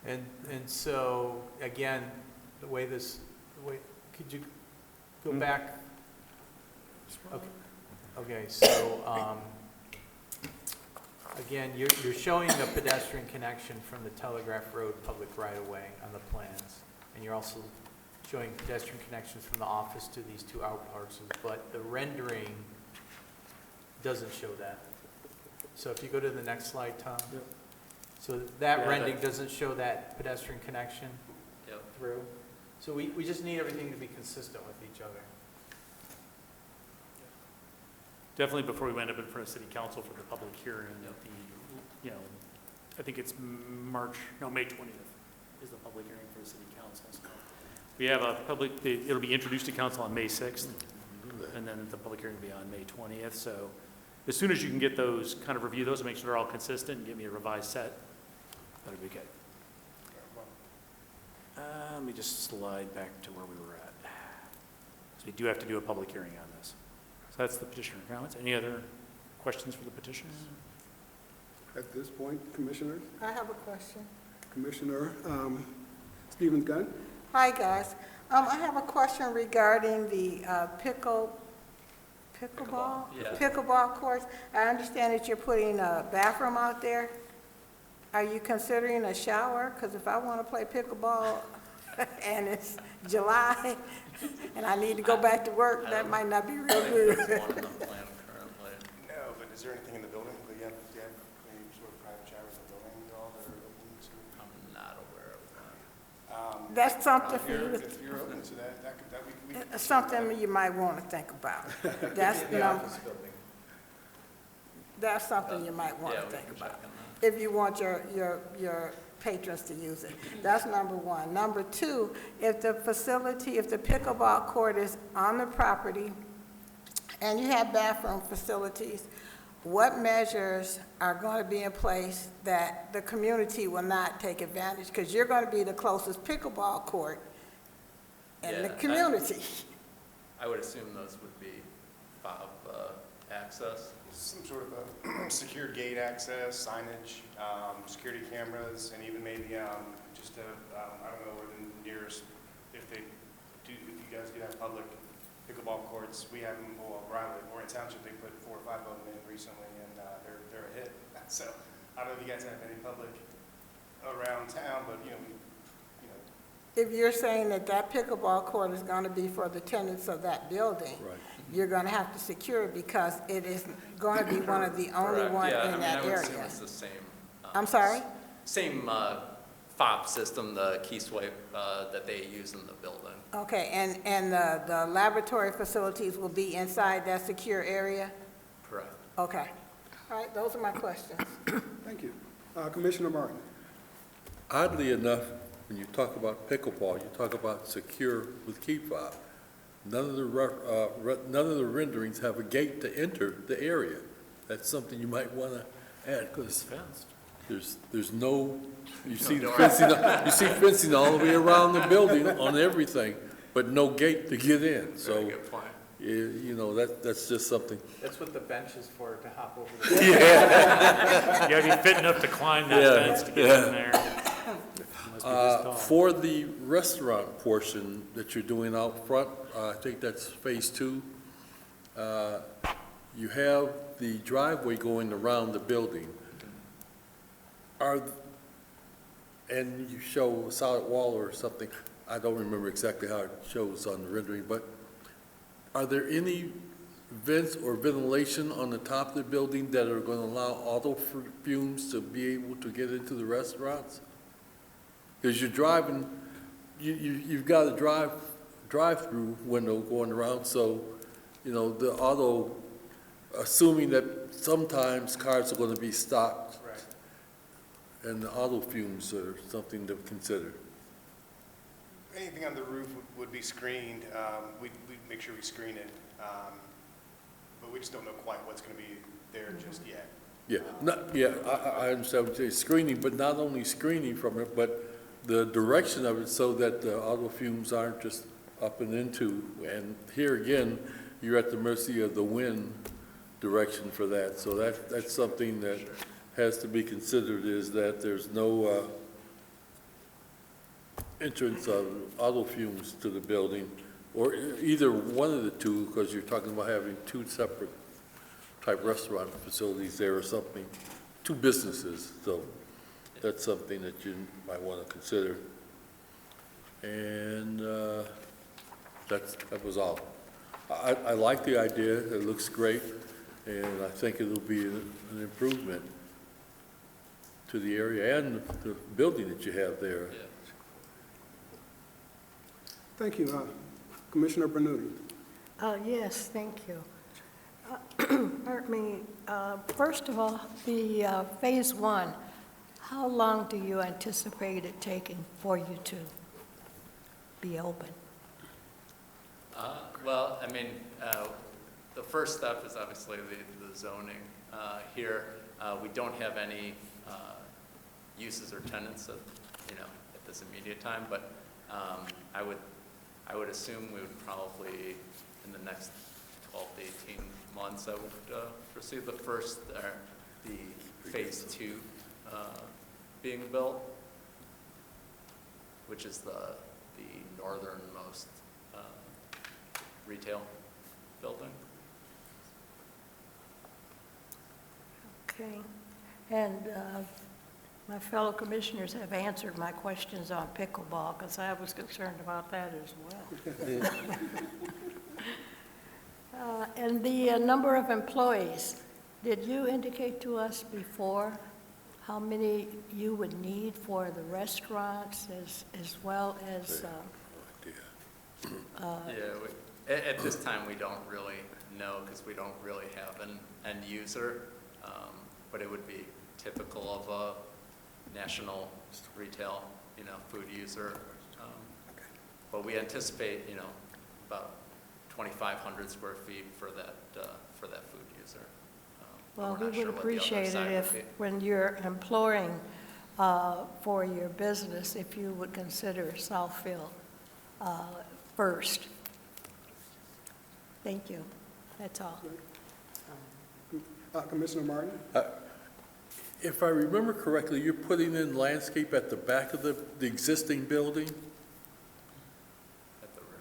And so, again, could you go back? Okay, so, again, you're showing the pedestrian connection from the Telegraph Road public right-of-way on the plans, and you're also showing pedestrian connections from the office to these two out parcels, but the rendering doesn't show that. So if you go to the next slide, Tom. Yep. So that Yeah, rendering doesn't show that pedestrian connection Yep. through. So we just need everything to be consistent with each other. Definitely before we went up in front of city council for the public hearing, I think it's May 20th is the public hearing for the city council. So we have it'll be introduced to council on May 6th, and then the public hearing will be on May 20th. So as soon as you can get those, kind of review those and make sure they're all consistent and give me a revised set, that'd be good. Let me just slide back to where we were at. So we do have to do a public hearing on this. So that's the petitioner comments. Any other questions for the petitioner? At this point, Commissioners, I have a question. Commissioner Stephen Gunn? Hi, guys. I have a question regarding the pickleball? Yeah. Pickleball courts. I understand that you're putting a bathroom out there. Are you considering a shower? Because if I want to play pickleball and it's July and I need to go back to work, that might not be real good. There's one in the plan currently. No, but is there anything in the building? Do you have any sort of private showers in the building at all that are open to? I'm not aware of that. That's something for you If you're open to that, we could. something you might want to think about. That's, that's something you might want Yeah, to we think can about, check on that. if you want your patrons to use it. That's number one. Number two, if the facility, if the pickleball court is on the property and you have bathroom facilities, what measures are going to be in place that the community will not take advantage? Because you're going to be the closest pickleball court in the Yeah, community. I would assume those would be fob access. Some sort of a secure gate access, signage, security cameras, and even maybe just a, I don't know where the nearest, if you guys do have public pickleball courts, we have them, well, we're in Township, they put 4 or 5 of them in recently, and they're a hit. So I don't know if you guys have any public around town, but, If you're saying that that pickleball court is going to be for the tenants of that building, Right. you're going to have to secure it because it is going to be one of the only Correct. one Yeah, I in mean, that I would assume area. it's the same. I'm sorry? Same fob system, the key swipe that they use in the building. Okay, and the laboratory facilities will be inside that secure area? Correct. Okay. All right, those are my questions. Thank you. Commissioner Martin? Oddly enough, when you talk about pickleball, you talk about secure with key fob. None of the renderings have a gate to enter the area. That's something you might want to add, because there's no, you see fencing all the way around the building on everything, but no gate to get in. Very So, good point. that's just something. That's what the bench is for, to hop over the. You gotta be fit enough to climb that fence to get in there. Must be this tall. For the restaurant portion that you're doing out front, I think that's phase 2. You have the driveway going around the building. And you show a solid wall or something. I don't remember exactly how it shows on the rendering, but are there any vents or ventilation on the top of the building that are going to allow auto fumes to be able to get into the restaurants? Because you're driving, you've got a drive-through window going around, so, the auto, assuming that sometimes cars are going to be stopped. Right. And the auto fumes are something to consider. Anything on the roof would be screened. We'd make sure we screen it, but we just don't know quite what's going to be there just yet. Yeah, I understand what you're saying, screening, but not only screening from it, but the direction of it so that the auto fumes aren't just up and into. And here again, you're at the mercy of the wind direction for that. So that's something that has to be considered, is that there's no entrance of auto fumes to the building, or either one of the two, because you're talking about having 2 separate type restaurant facilities there or something, 2 businesses. So that's something that you might want to consider. And that was all. I like the idea. It looks great, and I think it'll be an improvement to the area and the building that you have there. Yeah. Thank you. Commissioner Bernuti? Yes, thank you. Pardon me. First of all, the Phase 1, how long do you anticipate it taking for you to be open? Well, I mean, the first step is obviously the zoning. Here, we don't have any uses or tenants at, at this immediate time, but I would assume we would probably, in the next 12 to 18 months, I would proceed the phase 2 being built, which is the northernmost retail building. Okay. And my fellow commissioners have answered my questions on pickleball, because I was concerned about that as well. And the number of employees, did you indicate to us before how many you would need for the restaurants as well as? At this time, we don't really know because we don't really have an end user, but it would be typical of a national retail, food user. But we anticipate, about 2,500 square feet for that food user. Well, We're we not sure would what the other appreciate it side if, would be. when you're employing for your business, if you would consider Southfield first. Thank you. That's all. Commissioner Martin? If I remember correctly, you're putting in landscape at the back of the existing building? At the rear.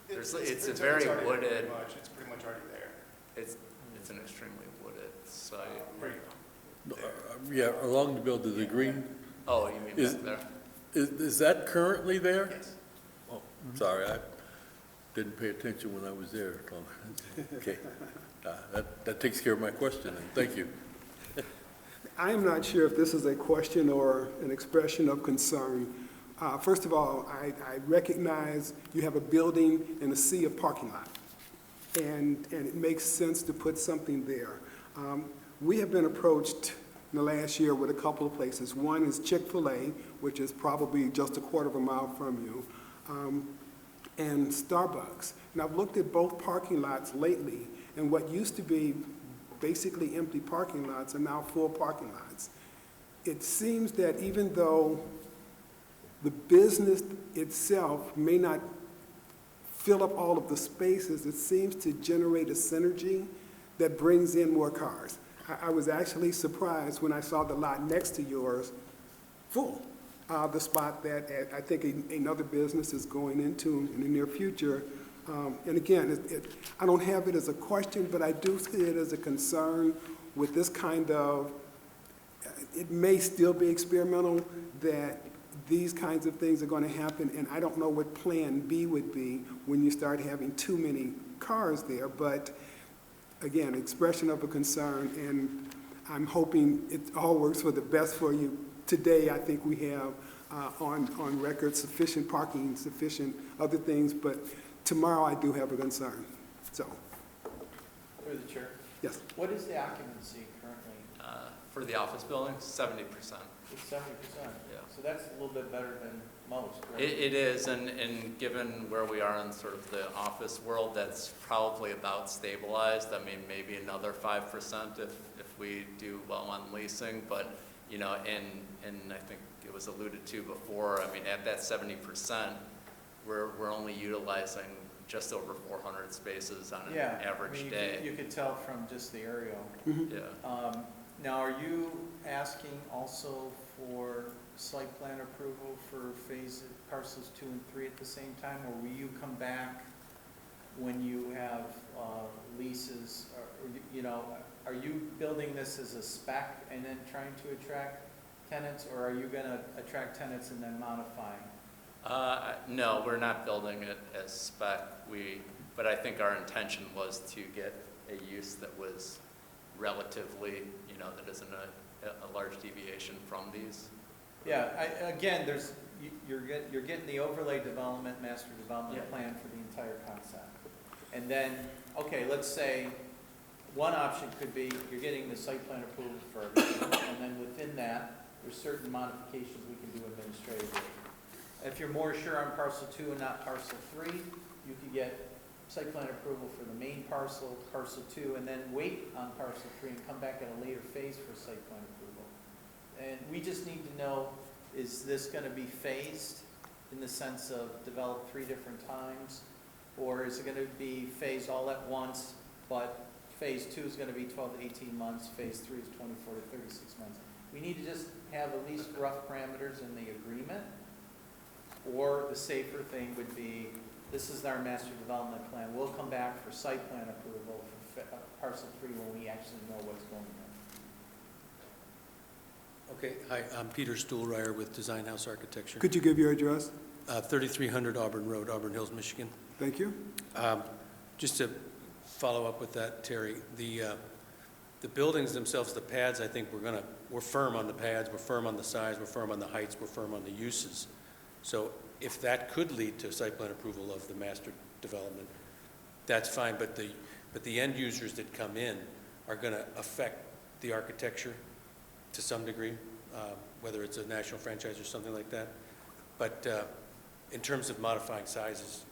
It's It's a it's very already wooded- pretty much- It's pretty much already there. It's an extremely wooded site. Yeah, along the building, the green, Oh, you mean Is- back there? is that currently there? Yes. Oh, sorry, I didn't pay attention when I was there. Okay, that takes care of my question, then. Thank you. I am not sure if this is a question or an expression of concern. First of all, I recognize you have a building and a sea of parking lot, and it makes sense to put something there. We have been approached in the last year with a couple of places. One is Chick-fil-A, which is probably just a quarter of a mile from you, and Starbucks. And I've looked at both parking lots lately, and what used to be basically empty parking lots are now full parking lots. It seems that even though the business itself may not fill up all of the spaces, it seems to generate a synergy that brings in more cars. I was actually surprised when I saw the lot next to yours full. The spot that I think another business is going into in the near future. And again, I don't have it as a question, but I do see it as a concern with this kind of, it may still be experimental, that these kinds of things are going to happen, and I don't know what plan B would be when you start having too many cars there, but again, expression of a concern, and I'm hoping it all works for the best for you. Today, I think we have on record sufficient parking, sufficient other things, but tomorrow I do have a concern, so, Through the chair. yes. What is the occupancy currently? For the office building, 70%. It's 70%. Yeah. So that's a little bit better than most, right? It is, and given where we are in sort of the office world, that's probably about stabilized. I mean, maybe another 5% if we do well on leasing, but, and I think it was alluded to before, I mean, at that 70%, we're only utilizing just over 400 spaces on an average day. You could tell from just the aerial. Yeah. Now, are you asking also for site plan approval for parcels 2 and 3 at the same time, or will you come back when you have leases, or, are you building this as a spec and then trying to attract tenants, or are you going to attract tenants and then modifying? No, we're not building it as spec. But I think our intention was to get a use that was relatively, that isn't a large deviation from these. Yeah, again, you're getting the overlay development, master development plan for the entire concept. And then, okay, let's say one option could be you're getting the site plan approval for everything, and then within that, there's certain modifications we can do administratively. If you're more sure on parcel 2 and not parcel 3, you could get site plan approval for the main parcel, parcel 2, and then wait on parcel 3 and come back at a later phase for site plan approval. And we just need to know, is this gonna be phased in the sense of developed 3 different times? Or is it gonna be phased all at once, but phase 2 is gonna be 12 to 18 months, phase 3 is 24 to 36 months? We need to just have at least rough parameters in the agreement. Or the safer thing would be, this is our master development plan. We'll come back for site plan approval for parcel 3 when we actually know what's going on. Okay, hi, I'm Peter Stuhlreier with Design House Architecture. Could you give your address? 3300 Auburn Road, Auburn Hills, Michigan. Thank you. Just to follow up with that, Terry, the buildings themselves, the pads, I think we're firm on the pads, we're firm on the size, we're firm on the heights, we're firm on the uses. So if that could lead to site plan approval of the master development, that's fine, but the end users that come in are going to affect the architecture to some degree, whether it's a national franchise or something like that. But in terms of modifying sizes,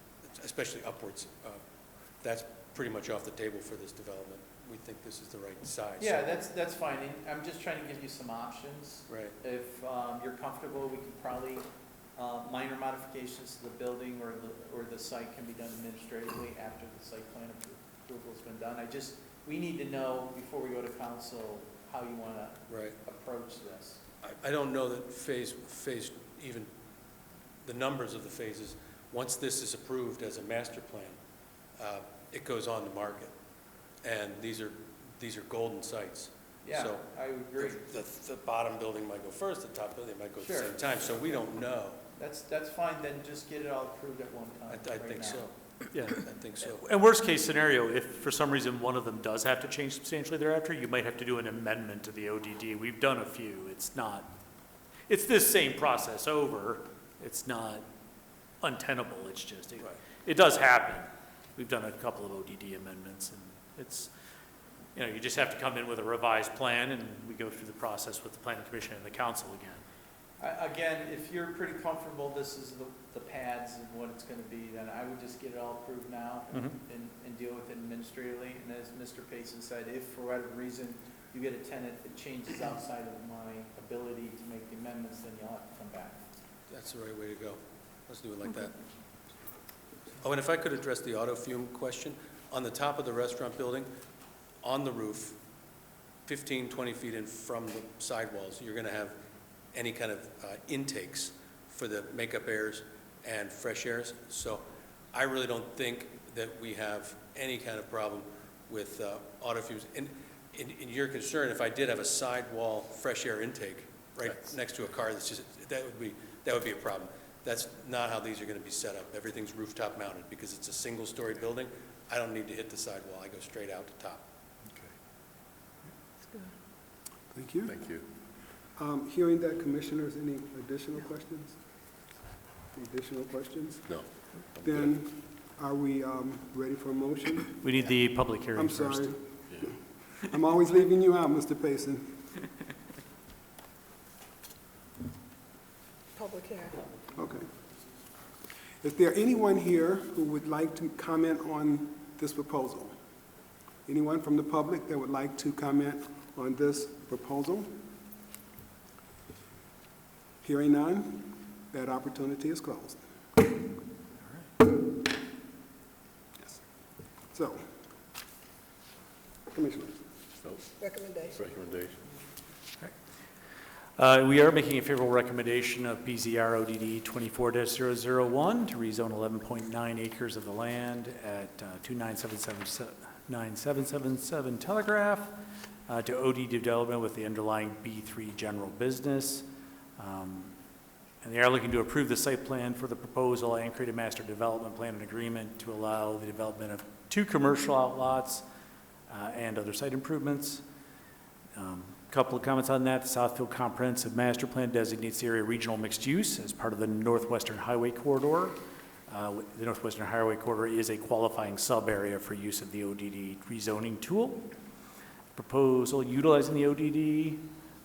especially upwards, that's pretty much off the table for this development. We think this is the right size. Yeah, that's fine. And I'm just trying to give you some options. Right. If you're comfortable, we can probably, minor modifications to the building or the site can be done administratively after the site plan approval's been done. We need to know before we go to council how you want to approach this. I don't know that phase, even the numbers of the phases, once this is approved as a master plan, it goes on the market. And these are golden sites. Yeah, So I agree. the bottom building might go first, the top building might go at the Sure. same time, so we don't know. That's fine, then just get it all approved at one time. I right think now. so. Yeah. I think so. And worst case scenario, if for some reason one of them does have to change substantially thereafter, you might have to do an amendment to the ODD. We've done a few. It's this same process over. It's not untenable. It's just, it does happen. We've done a couple of ODD amendments, and it's, you just have to come in with a revised plan, and we go through the process with the planning commission and the council again. Again, if you're pretty comfortable, this is the pads and what it's gonna be, then I would just get it all approved now and deal with it administratively. And as Mr. Payson said, if for whatever reason you get a tenant that changes outside of my ability to make the amendments, then you'll have to come back. That's the right way to go. Let's do it like that. Oh, and if I could address the auto fume question, on the top of the restaurant building, on the roof, 15, 20 feet in from the sidewalls, you're going to have any kind of intakes for the makeup airs and fresh airs. So I really don't think that we have any kind of problem with auto fumes. In your concern, if I did have a sidewall fresh air intake next to a car, that would be a problem. That's not how these are going to be set up. Everything's rooftop mounted because it's a single-story building. I don't need to hit the sidewall. I go straight out to top. Thank you. Thank you. Hearing that, commissioners, any additional questions? Any additional questions? No. Then, are we ready for a motion? We need the public hearing I'm first. sorry. I'm always leaving you out, Mr. Payson. Public hearing. Okay. Is there anyone here who would like to comment on this proposal? Anyone from the public that would like to comment on this proposal? Hearing none, that opportunity is closed. Yes. So, Commissioner. Recommendation. Recommendation. We are making a favorable recommendation of BZR ODD 24-001 to rezone 11.9 acres of the land at 29777 Telegraph to OD development with the underlying B3 general business. And they are looking to approve the site plan for the proposal and create a master development plan and agreement to allow the development of 2 commercial outlots and other site improvements. Couple of comments on that. The Southfield Comprehensive Master Plan designates the area regional mixed use as part of the Northwestern Highway Corridor. The Northwestern Highway Corridor is a qualifying sub-area for use of the ODD rezoning tool. Proposal utilizing the ODD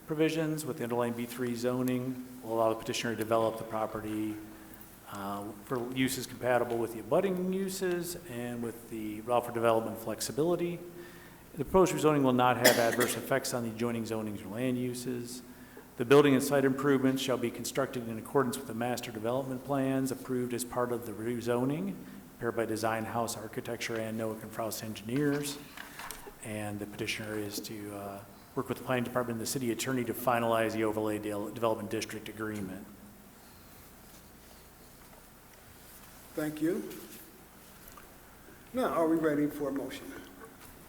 provisions with the underlying B3 zoning will allow the petitioner to develop the property for uses compatible with the abutting uses and with the allow for development flexibility. The proposed rezoning will not have adverse effects on the adjoining zonings or land uses. The building and site improvements shall be constructed in accordance with the master development plans approved as part of the rezoning, prepared by Design House Architecture and Noack and Frost Engineers. And the petitioner is to work with the planning department and the city attorney to finalize the overlay development district agreement. Thank you. Now, are we ready for a motion?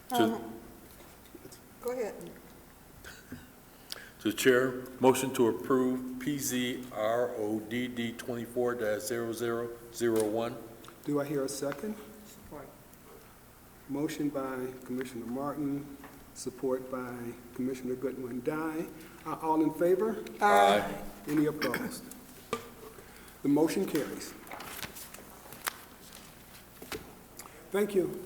To Go ahead. the chair, motion to approve PZRODD 24-0001. Do I hear a second? Support. Motion by Commissioner Martin, support by Commissioner Goodwin Dye. All in favor? Aye. Any opposed? The motion carries. Thank you.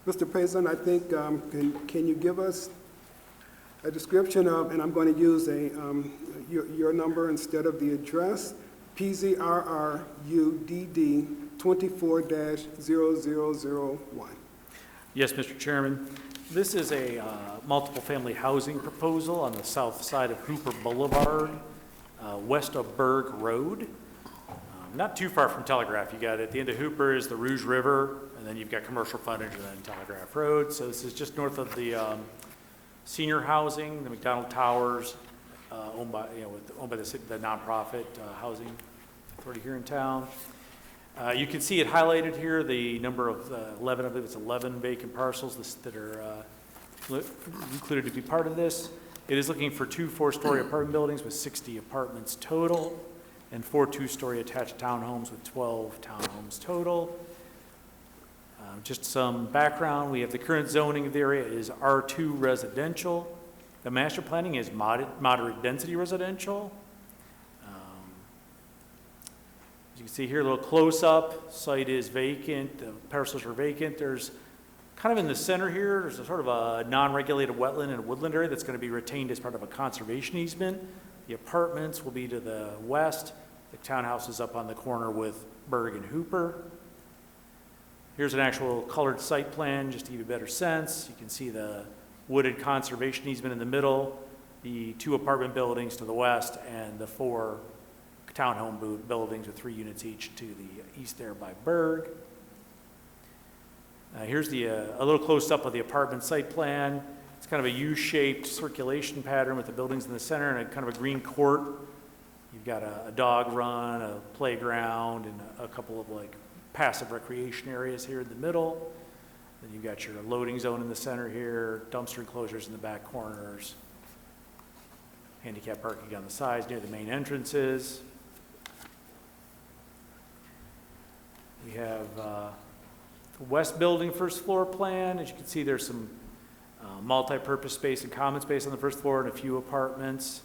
Mr. President, I think, can you give us a description of, and I'm going to use your number instead of the address, PZRRUDD 24-0001. Yes, Mr. Chairman. This is a multiple family housing proposal on the south side of Hooper Boulevard, west of Berg Road. Not too far from Telegraph. You got at the end of Hooper is the Rouge River, and then you've got commercial frontage and then Telegraph Road. So this is just north of the senior housing, the McDonald Towers, owned by the city, the nonprofit housing authority here in town. You can see it highlighted here, the number of 11, I believe it's 11 vacant parcels that are included to be part of this. It is looking for 2 4-story apartment buildings with 60 apartments total, and 4 2-story attached townhomes with 12 townhomes total. Just some background, we have the current zoning of the area is R2 residential. The master planning is moderate density residential. As you can see here, a little close-up, site is vacant, the parcels are vacant. There's kind of in the center here, there's a sort of a non-regulated wetland and woodland area that's going to be retained as part of a conservation easement. The apartments will be to the west. The townhouse is up on the corner with Berg and Hooper. Here's an actual colored site plan, just to give you a better sense. You can see the wooded conservation easement in the middle, the 2 apartment buildings to the west, and the 4 townhome buildings with 3 units each to the east there by Berg. Here's a little close-up of the apartment site plan. It's kind of a U-shaped circulation pattern with the buildings in the center and a kind of a green court. You've got a dog run, a playground, and a couple of like passive recreation areas here in the middle. Then you've got your loading zone in the center here, dumpster enclosures in the back corners, handicap parking on the sides near the main entrances. We have the west building first floor plan. As you can see, there's some multi-purpose space and common space on the first floor and a few apartments.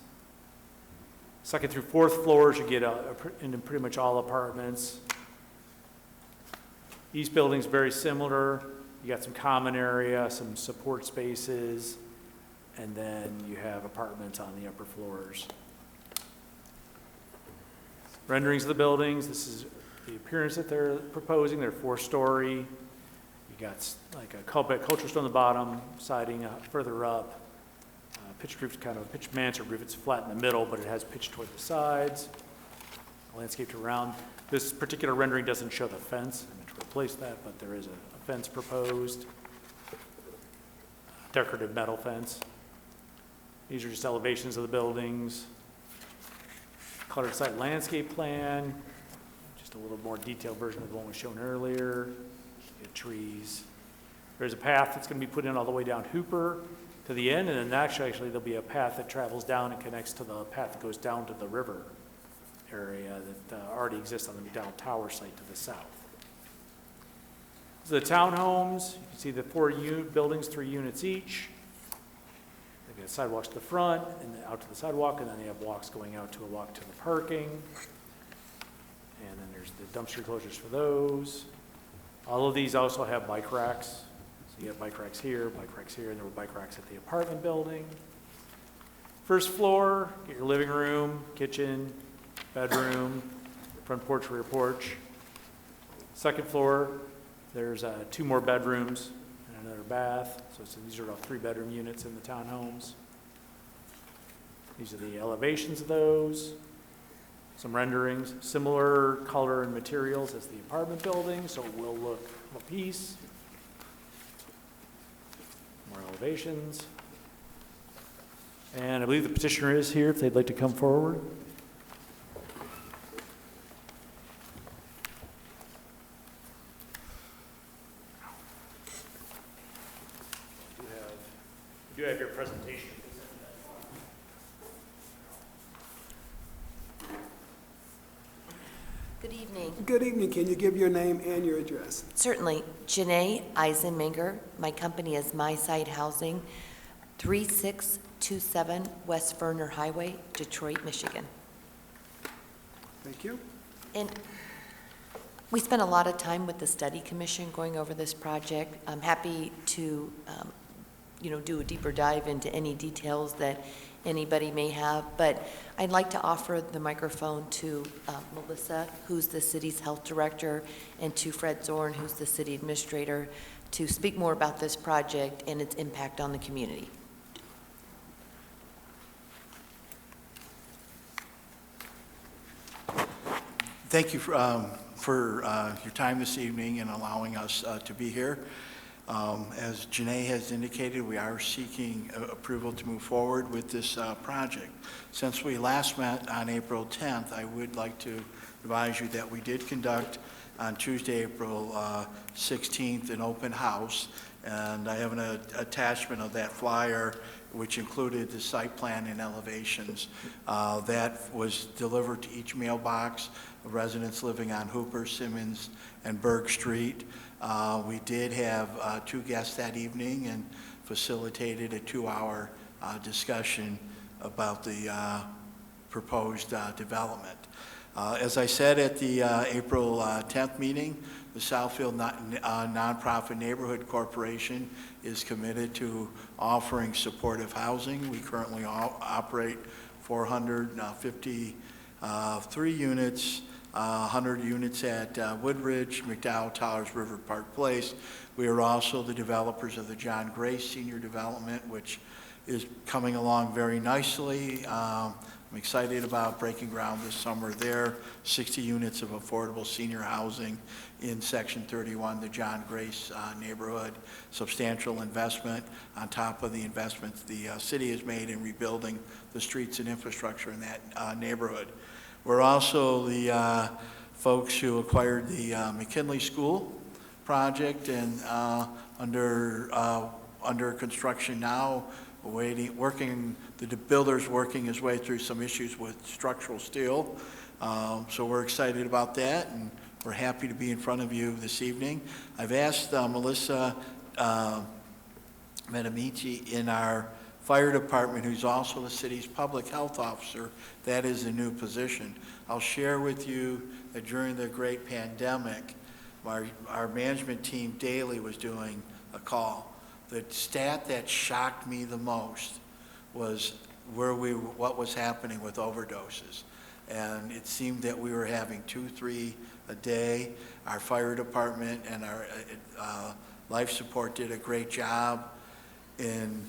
Second through 4th floors, you get into pretty much all apartments. East building's very similar. You got some common area, some support spaces, and then you have apartments on the upper floors. Renderings of the buildings, this is the appearance that they're proposing. They're 4-story. You got like a culture stone on the bottom, siding further up. Pitched roof's kind of a pitched mansard roof. It's flat in the middle, but it has pitch toward the sides. Landscaped around. This particular rendering doesn't show the fence. I meant to replace that, but there is a fence proposed. Decorative metal fence. These are just elevations of the buildings. Colored site landscape plan. Just a little more detailed version of the one we shown earlier. You get trees. There's a path that's going to be put in all the way down Hooper to the end, and then actually there'll be a path that travels down and connects to the path that goes down to the river area that already exists on the McDonald Tower site to the south. So the townhomes, you can see the 4 buildings, 3 units each. They've got sidewalks to the front and out to the sidewalk, and then they have walks going out to a walk to the parking. And then there's the dumpster closures for those. All of these also have bike racks. So you have bike racks here, and there were bike racks at the apartment building. First floor, get your living room, kitchen, bedroom, front porch, rear porch. Second floor, there's 2 more bedrooms and another bath. These are all 3-bedroom units in the townhomes. These are the elevations of those. Some renderings, similar color and materials as the apartment building, so it will look a piece. More elevations. And I believe the petitioner is here if they'd like to come forward. You do have your presentation. Good evening. Good evening. Can you give your name and your address? Certainly. Janae Eisenmenger. My company is My Side Housing, 3627 West Verner Highway, Detroit, Michigan. Thank you. And we spent a lot of time with the study commission going over this project. I'm happy to, do a deeper dive into any details that anybody may have, but I'd like to offer the microphone to Melissa, who's the city's health director, and to Fred Zorn, who's the city administrator, to speak more about this project and its impact on the community. Thank you for your time this evening and allowing us to be here. As Janae has indicated, we are seeking approval to move forward with this project. Since we last met on April 10th, I would like to advise you that we did conduct on Tuesday, April 16th, an open house, and I have an attachment of that flyer which included the site plan and elevations. That was delivered to each mailbox of residents living on Hooper, Simmons, and Berg Street. We did have 2 guests that evening and facilitated a 2-hour discussion about the proposed development. As I said at the April 10th meeting, the Southfield Nonprofit Neighborhood Corporation is committed to offering supportive housing. We currently operate 453 units, 100 units at Woodridge, McDowell Towers, River Park Place. We are also the developers of the John Grace Senior Development, which is coming along very nicely. I'm excited about breaking ground this summer there. 60 units of affordable senior housing in Section 31, the John Grace neighborhood. Substantial investment on top of the investments the city has made in rebuilding the streets and infrastructure in that neighborhood. We're also the folks who acquired the McKinley School project and under construction now, the builder's working his way through some issues with structural steel. So we're excited about that, and we're happy to be in front of you this evening. I've asked Melissa Medamici in our fire department, who's also the city's public health officer. That is a new position. I'll share with you that during the great pandemic, our management team daily was doing a call. The stat that shocked me the most was what was happening with overdoses. And it seemed that we were having 2, 3 a day. Our fire department and our life support did a great job in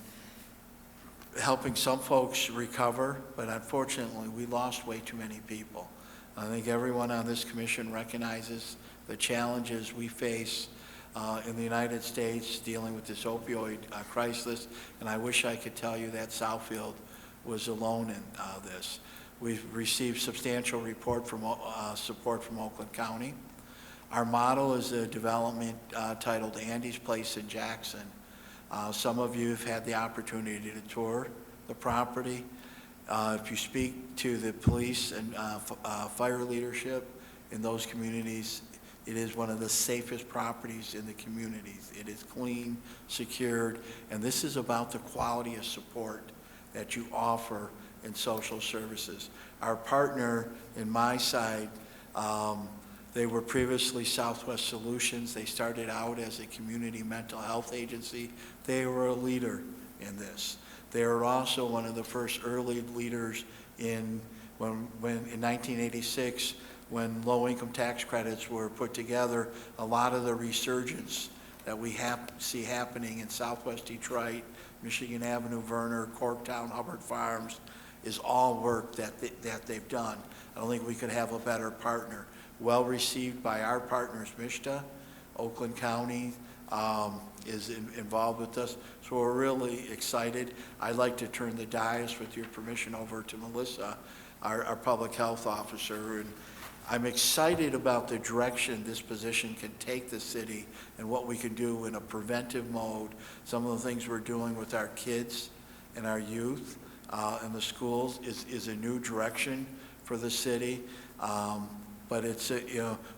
helping some folks recover, but unfortunately, we lost way too many people. I think everyone on this commission recognizes the challenges we face in the United States dealing with this opioid crisis, and I wish I could tell you that Southfield was alone in this. We've received substantial support from Oakland County. Our model is a development titled Andy's Place in Jackson. Some of you have had the opportunity to tour the property. If you speak to the police and fire leadership in those communities, it is one of the safest properties in the communities. It is clean, secured, and this is about the quality of support that you offer in social services. Our partner in My Side, they were previously Southwest Solutions. They started out as a community mental health agency. They were a leader in this. They were also one of the first early leaders in 1986, when low-income tax credits were put together. A lot of the resurgence that we see happening in Southwest Detroit, Michigan Avenue, Verner, Corktown, Hubbard Farms, is all work that they've done. I don't think we could have a better partner. Well received by our partners, MISTA, Oakland County is involved with us, so we're really excited. I'd like to turn the dais, with your permission, over to Melissa, our public health officer, and I'm excited about the direction this position can take the city and what we can do in a preventive mode. Some of the things we're doing with our kids and our youth in the schools is a new direction for the city. But it's,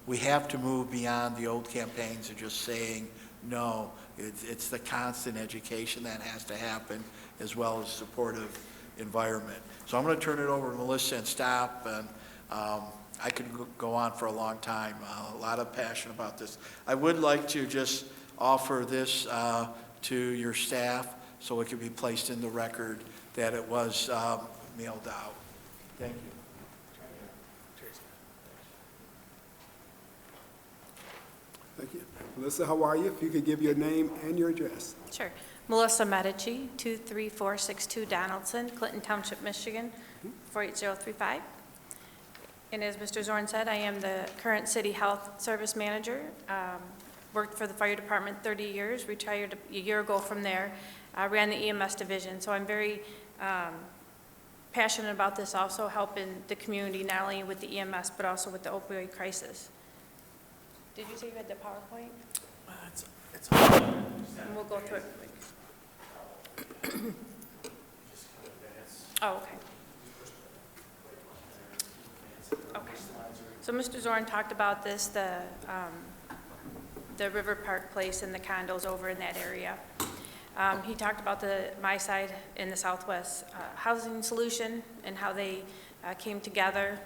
we have to move beyond the old campaigns of just saying no. It's the constant education that has to happen, as well as supportive environment. So I'm going to turn it over to Melissa and stop, and I could go on for a long time. A lot of passion about this. I would like to just offer this to your staff so it can be placed in the record that it was mailed out. Thank you. Thank you. Melissa, how are you? If you could give your name and your address. Sure. Melissa Medici, 23462 Donaldson, Clinton Township, Michigan, 48035. And as Mr. Zorn said, I am the current City Health Service Manager. Worked for the Fire Department 30 years, retired a year ago from there, ran the EMS division. So I'm very passionate about this, also helping the community, not only with the EMS, but also with the opioid crisis. Did you say you had the PowerPoint? It's And we'll go through it quick. Oh, okay. Okay. So Mr. Zorn talked about this, the River Park Place and the condos over in that area. He talked about my side in the Southwest housing solution and how they came together.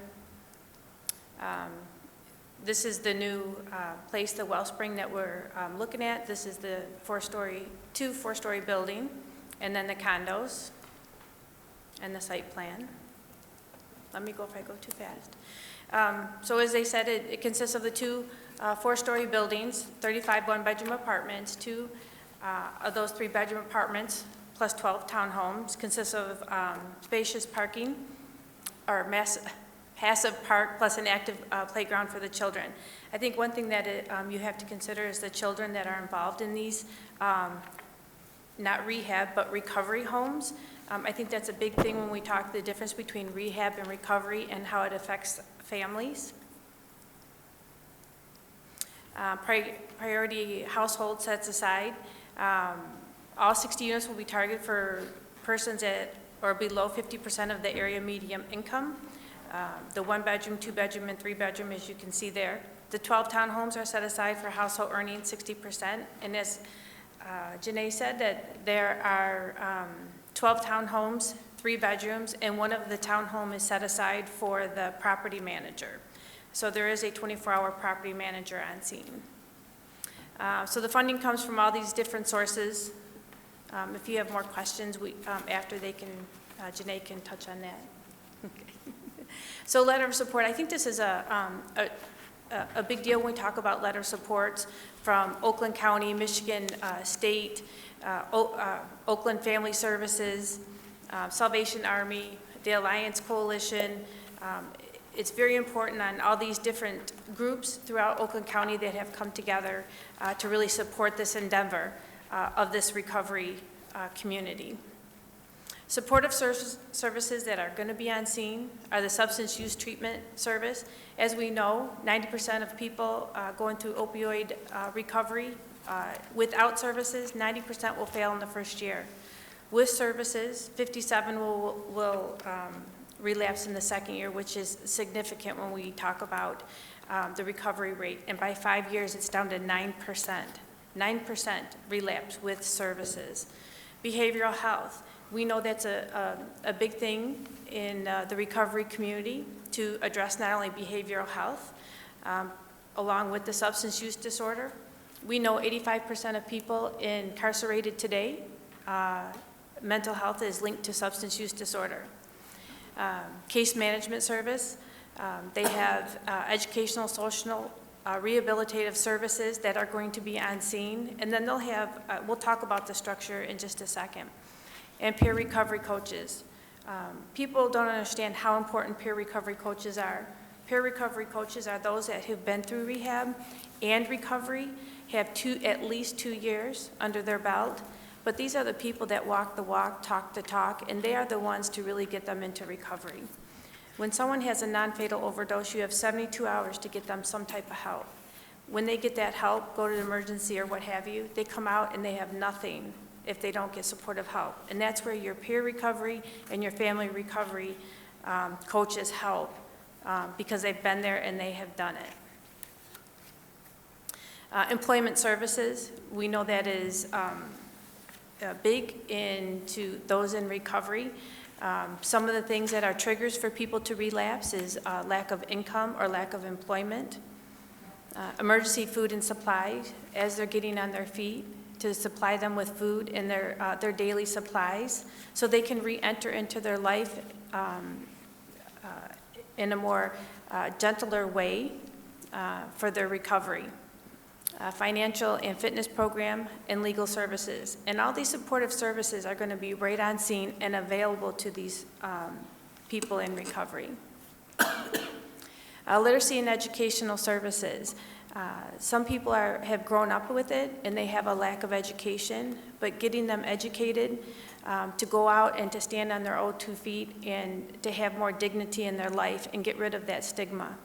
This is the new place, the Wellspring, that we're looking at. This is the two four-story building, and then the condos and the site plan. Let me go if I go too fast. So as they said, it consists of the two four-story buildings, 35 one-bedroom apartments. Two of those three-bedroom apartments plus 12 townhomes consists of spacious parking, or passive park plus an active playground for the children. I think one thing that you have to consider is the children that are involved in these, not rehab, but recovery homes. I think that's a big thing when we talk the difference between rehab and recovery and how it affects families. Priority household sets aside. All 60 units will be targeted for persons at or below 50% of the area median income. The one-bedroom, two-bedroom, and three-bedroom, as you can see there. The 12 townhomes are set aside for household earning 60%. And as Janae said, that there are 12 townhomes, 3 bedrooms, and one of the townhome is set aside for the property manager. So there is a 24-hour property manager on scene. So the funding comes from all these different sources. If you have more questions, after Janae can touch on that. Okay. So letter of support, I think this is a big deal when we talk about letter of support from Oakland County, Michigan State, Oakland Family Services, Salvation Army, the Alliance Coalition. It's very important on all these different groups throughout Oakland County that have come together to really support this endeavor of this recovery community. Supportive services that are going to be on scene are the substance use treatment service. As we know, 90% of people going through opioid recovery, without services, 90% will fail in the first year. With services, 57 will relapse in the second year, which is significant when we talk about the recovery rate. And by 5 years, it's down to 9%. 9% relapse with services. Behavioral health. We know that's a big thing in the recovery community to address not only behavioral health, along with the substance use disorder. We know 85% of people incarcerated today, mental health is linked to substance use disorder. Case management service, they have educational, rehabilitative services that are going to be on scene, and then they'll have, we'll talk about the structure in just a second, and peer recovery coaches. People don't understand how important peer recovery coaches are. Peer recovery coaches are those that have been through rehab and recovery, have at least 2 years under their belt, but these are the people that walk the walk, talk the talk, and they are the ones to really get them into recovery. When someone has a non-fatal overdose, you have 72 hours to get them some type of help. When they get that help, go to the emergency or what have you, they come out and they have nothing if they don't get supportive help. And that's where your peer recovery and your family recovery coaches help because they've been there and they have done it. Employment services, we know that is big into those in recovery. Some of the things that are triggers for people to relapse is lack of income or lack of employment. Emergency food and supplies, as they're getting on their feet, to supply them with food and their daily supplies so they can re-enter into their life in a more gentler way for their recovery. Financial and fitness program, and legal services. And all these supportive services are going to be right on scene and available to these people in recovery. Literacy and educational services. Some people have grown up with it and they have a lack of education, but getting them educated to go out and to stand on their own 2 feet and to have more dignity in their life and get rid of that stigma.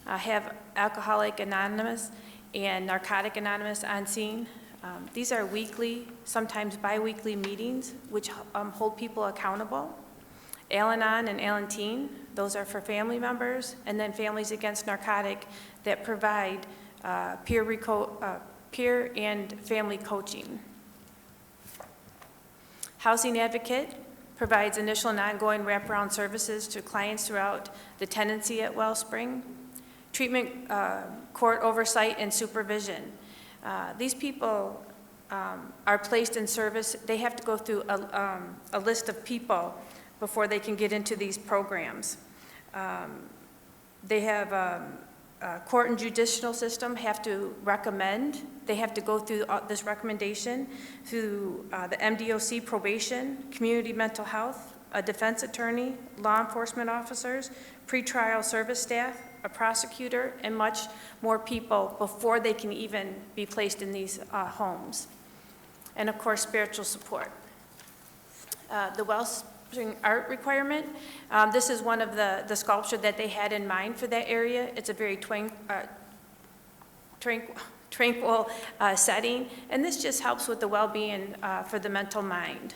Have Alcoholic Anonymous and Narcotic Anonymous on scene. These are weekly, sometimes bi-weekly meetings which hold people accountable. Al-Anon and Al-Teen, those are for family members, and then Families Against Narcotic that provide peer and family coaching. Housing Advocate provides initial and ongoing wraparound services to clients throughout the tenancy at Wellspring. Treatment court oversight and supervision. These people are placed in service. They have to go through a list of people before they can get into these programs. They have court and judicial system have to recommend. They have to go through this recommendation through the MDOC probation, community mental health, a defense attorney, law enforcement officers, pretrial service staff, a prosecutor, and much more people before they can even be placed in these homes. And of course, spiritual support. The Wellspring art requirement, this is one of the sculpture that they had in mind for that area. It's a very tranquil setting, and this just helps with the well-being for the mental mind.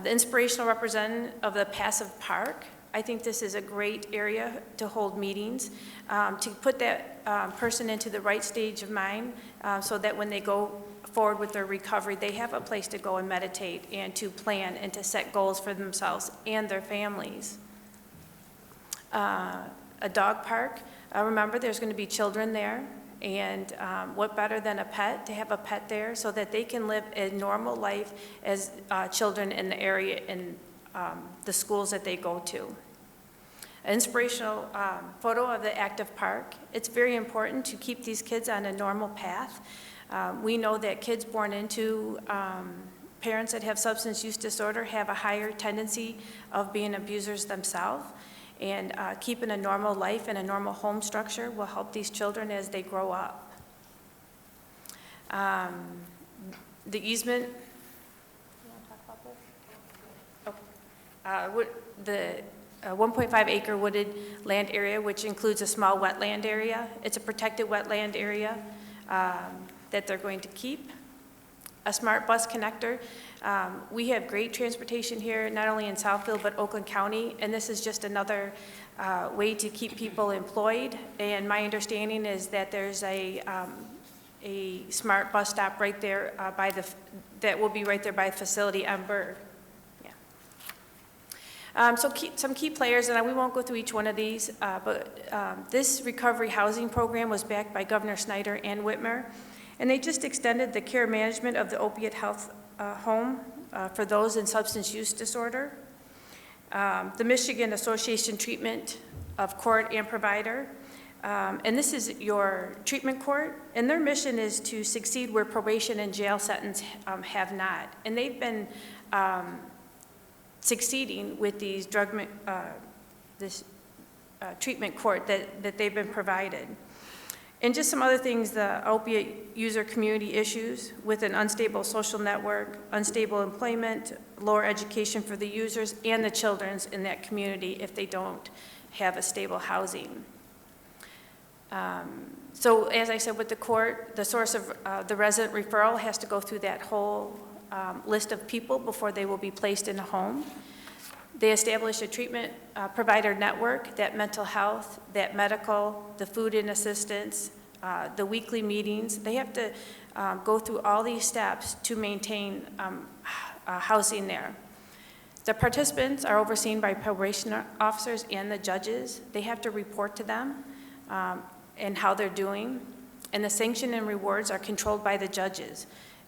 The inspirational representative of the passive park. I think this is a great area to hold meetings, to put that person into the right stage of mind so that when they go forward with their recovery, they have a place to go and meditate and to plan and to set goals for themselves and their families. A dog park. Remember, there's going to be children there, and what better than a pet, to have a pet there so that they can live a normal life as children in the area and the schools that they go to. An inspirational photo of the active park. It's very important to keep these kids on a normal path. We know that kids born into parents that have substance use disorder have a higher tendency of being abusers themselves, and keeping a normal life and a normal home structure will help these children as they grow up. The easement, you want to talk about this? The 1.5 acre wooded land area, which includes a small wetland area. It's a protected wetland area that they're going to keep. A smart bus connector. We have great transportation here, not only in Southfield, but Oakland County, and this is just another way to keep people employed. And my understanding is that there's a smart bus stop right there that will be right there by the facility on Berg. So some key players, and we won't go through each one of these, but this recovery housing program was backed by Governor Snyder and Whitmer, and they just extended the care management of the opiate health home for those in substance use disorder. The Michigan Association treatment of court and provider. And this is your treatment court, and their mission is to succeed where probation and jail sentence have not. And they've been succeeding with these treatment court that they've been provided. And just some other things, the opiate user community issues with an unstable social network, unstable employment, lower education for the users and the children in that community if they don't have a stable housing. So as I said with the court, the source of the resident referral has to go through that whole list of people before they will be placed in a home. They establish a treatment provider network, that mental health, that medical, the food and assistance, the weekly meetings. They have to go through all these steps to maintain housing there. The participants are overseen by probation officers and the judges. They have to report to them and how they're doing. And the sanction and rewards are controlled by the judges.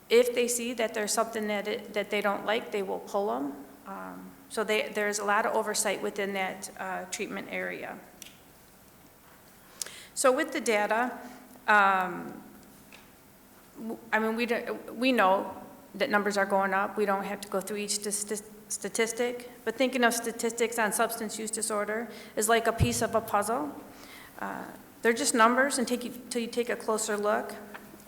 If they see that there's something that they don't like, they will pull them. So there's a lot of oversight within that treatment area. So with the data, I mean, we know that numbers are going up. We don't have to go through each statistic, but thinking of statistics on substance use disorder is like a piece of a puzzle. They're just numbers until you take a closer look.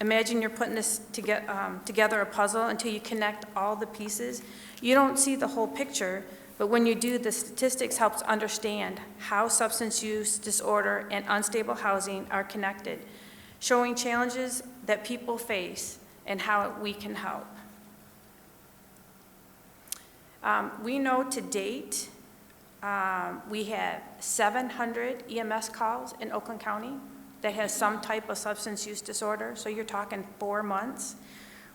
Imagine you're putting this together a puzzle until you connect all the pieces. You don't see the whole picture, but when you do, the statistics helps understand how substance use disorder and unstable housing are connected, showing challenges that people face and how we can help. We know to date, we have 700 EMS calls in Oakland County that has some type of substance use disorder, so you're talking 4 months.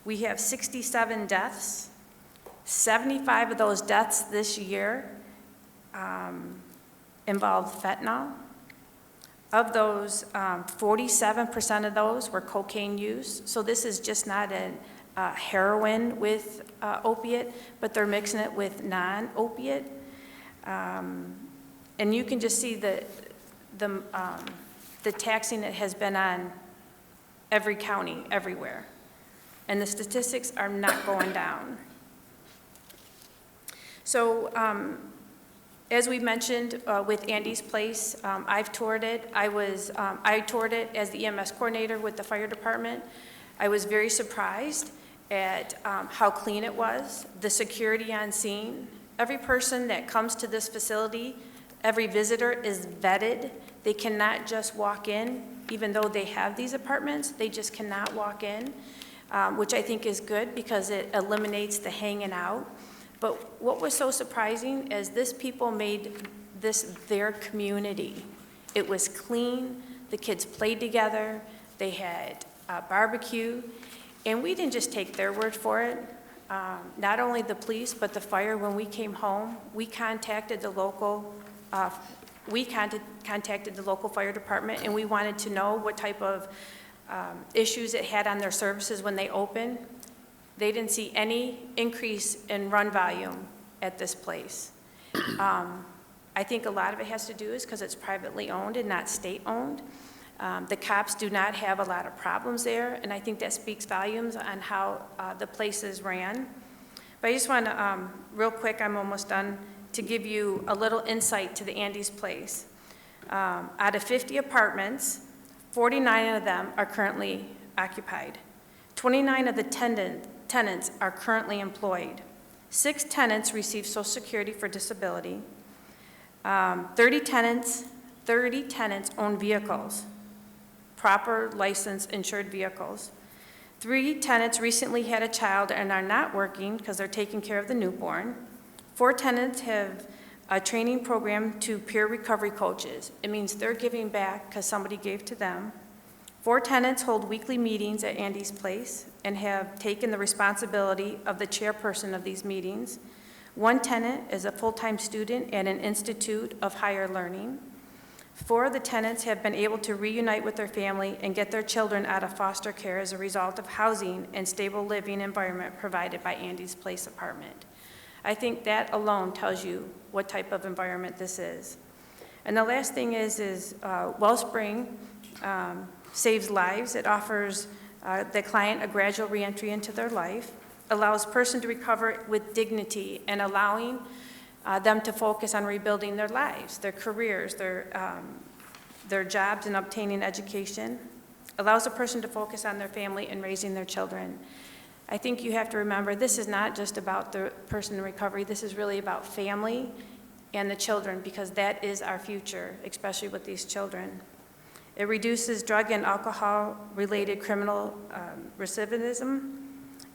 We have 67 deaths. 75 of those deaths this year involved fentanyl. Of those, 47% of those were cocaine use. So this is just not a heroin with opiate, but they're mixing it with non-opiate. And you can just see the taxing that has been on every county, everywhere. And the statistics are not going down. So as we mentioned with Andy's Place, I've toured it. I toured it as the EMS coordinator with the fire department. I was very surprised at how clean it was, the security on scene. Every person that comes to this facility, every visitor is vetted. They cannot just walk in, even though they have these apartments, they just cannot walk in, which I think is good because it eliminates the hanging out. But what was so surprising is this people made this their community. It was clean, the kids played together, they had barbecue, and we didn't just take their word for it. Not only the police, but the fire, when we came home, we contacted the local contacted the local fire department, and we wanted to know what type of issues it had on their services when they opened. They didn't see any increase in run volume at this place. I think a lot of it has to do is because it's privately owned and not state-owned. The cops do not have a lot of problems there, and I think that speaks volumes on how the place is ran. But I just want to, real quick, I'm almost done, to give you a little insight to the Andy's Place. Out of 50 apartments, 49 of them are currently occupied. 29 of the tenants are currently employed. 6 tenants receive Social Security for disability. 30 tenants own vehicles, proper licensed insured vehicles. 3 tenants recently had a child and are not working because they're taking care of the newborn. 4 tenants have a training program to peer recovery coaches. It means they're giving back because somebody gave to them. 4 tenants hold weekly meetings at Andy's Place and have taken the responsibility of the chairperson of these meetings. 1 tenant is a full-time student at an institute of higher learning. 4 of the tenants have been able to reunite with their family and get their children out of foster care as a result of housing and stable living environment provided by Andy's Place apartment. I think that alone tells you what type of environment this is. And the last thing is Wellspring saves lives. It offers the client a gradual reentry into their life, allows person to recover with dignity, and allowing them to focus on rebuilding their lives, their careers, their jobs, and obtaining education, allows a person to focus on their family and raising their children. I think you have to remember, this is not just about the person in recovery, this is really about family and the children, because that is our future, especially with these children. It reduces drug and alcohol-related criminal recidivism,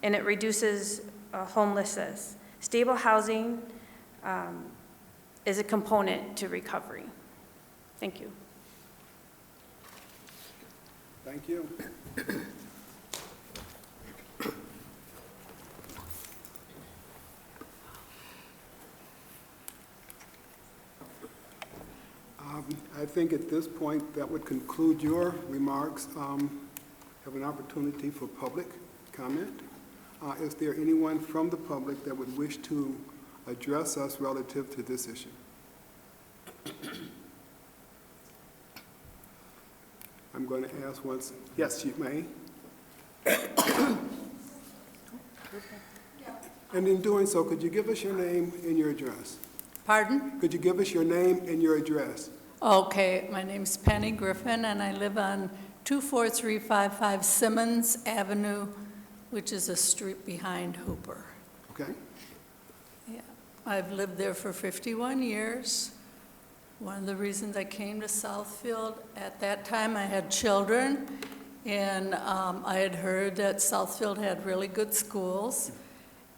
and it reduces homelessness. Stable housing is a component to recovery. Thank you. Thank you. I think at this point, that would conclude your remarks. Have an opportunity for public comment. Is there anyone from the public that would wish to address us relative to this issue? I'm going to ask once. Yes, you may. And in doing so, could you give us your name and your address? Pardon? Could you give us your name and your address? Okay, my name's Penny Griffin, and I live on 24355 Simmons Avenue, which is a street behind Hooper. Okay. Yeah, I've lived there for 51 years. One of the reasons I came to Southfield, at that time I had children, and I had heard that Southfield had really good schools,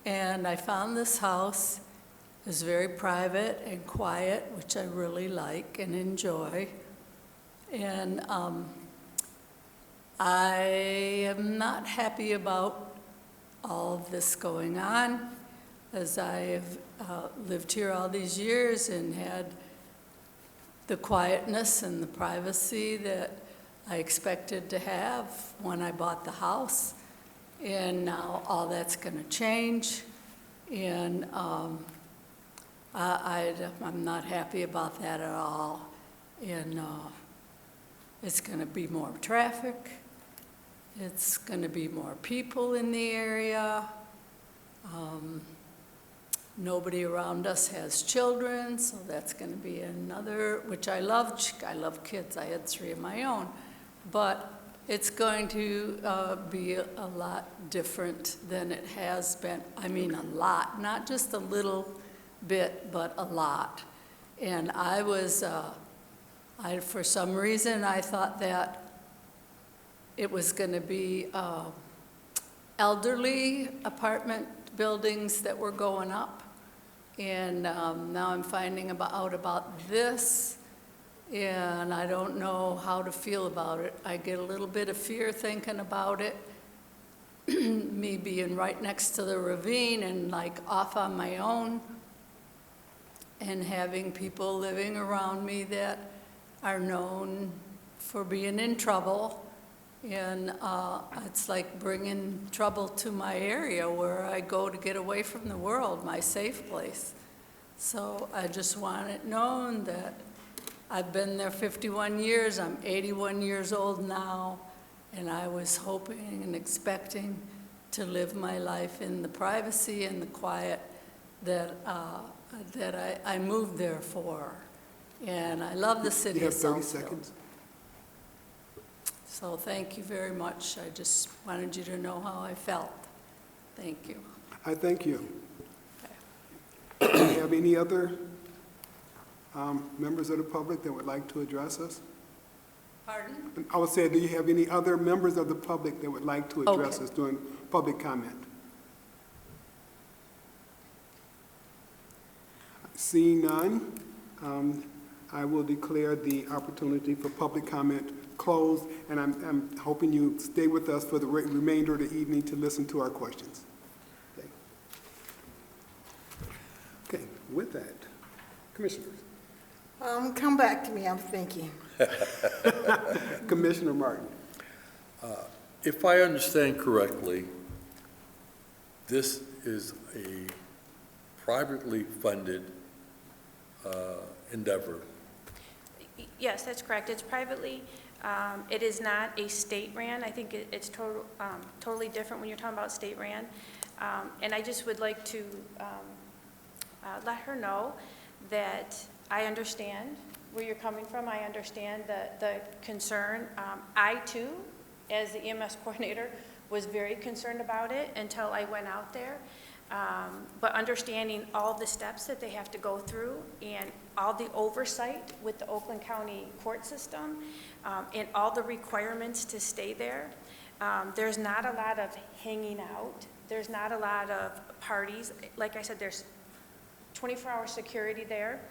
and I found this house. It was very private and quiet, which I really like and enjoy. And I am not happy about all of this going on, as I have lived here all these years and had the quietness and the privacy that I expected to have when I bought the house. And now all that's going to change. And I'm not happy about that at all. And it's going to be more traffic. It's going to be more people in the area. Nobody around us has children, so that's going to be another, which I love. I love kids. I had 3 of my own. But it's going to be a lot different than it has been. I mean, a lot, not just a little bit, but a lot. And I was, for some reason, I thought that it was going to be elderly apartment buildings that were going up. And now I'm finding out about this, and I don't know how to feel about it. I get a little bit of fear thinking about it, me being right next to the ravine and like off on my own, and having people living around me that are known for being in trouble. And it's like bringing trouble to my area where I go to get away from the world, my safe place. So I just want it known that I've been there 51 years. I'm 81 years old now, and I was hoping and expecting to live my life in the privacy and the quiet that I moved there for. And I love the city of Southfield. You have 30 seconds. So thank you very much. I just wanted you to know how I felt. Thank you. I thank you. Do you have any other members of the public that would like to address us? Pardon? I would say, do you have any other members of the public that would like to address us during public comment? Seeing none, I will declare the opportunity for public comment closed, and I'm hoping you stay with us for the remainder of the evening to listen to our questions. Okay, with that, commissioners. Come back to me, I'm thinking. Commissioner Martin. If I understand correctly, this is a privately funded endeavor. Yes, that's correct. It's privately. It is not a state-ran. I think it's totally different when you're talking about state-ran. And I just would like to let her know that I understand where you're coming from. I understand the concern. I, too, as the EMS coordinator, was very concerned about it until I went out there. But understanding all the steps that they have to go through and all the oversight with the Oakland County court system and all the requirements to stay there, there's not a lot of hanging out. There's not a lot of parties. Like I said, there's 24-hour security there.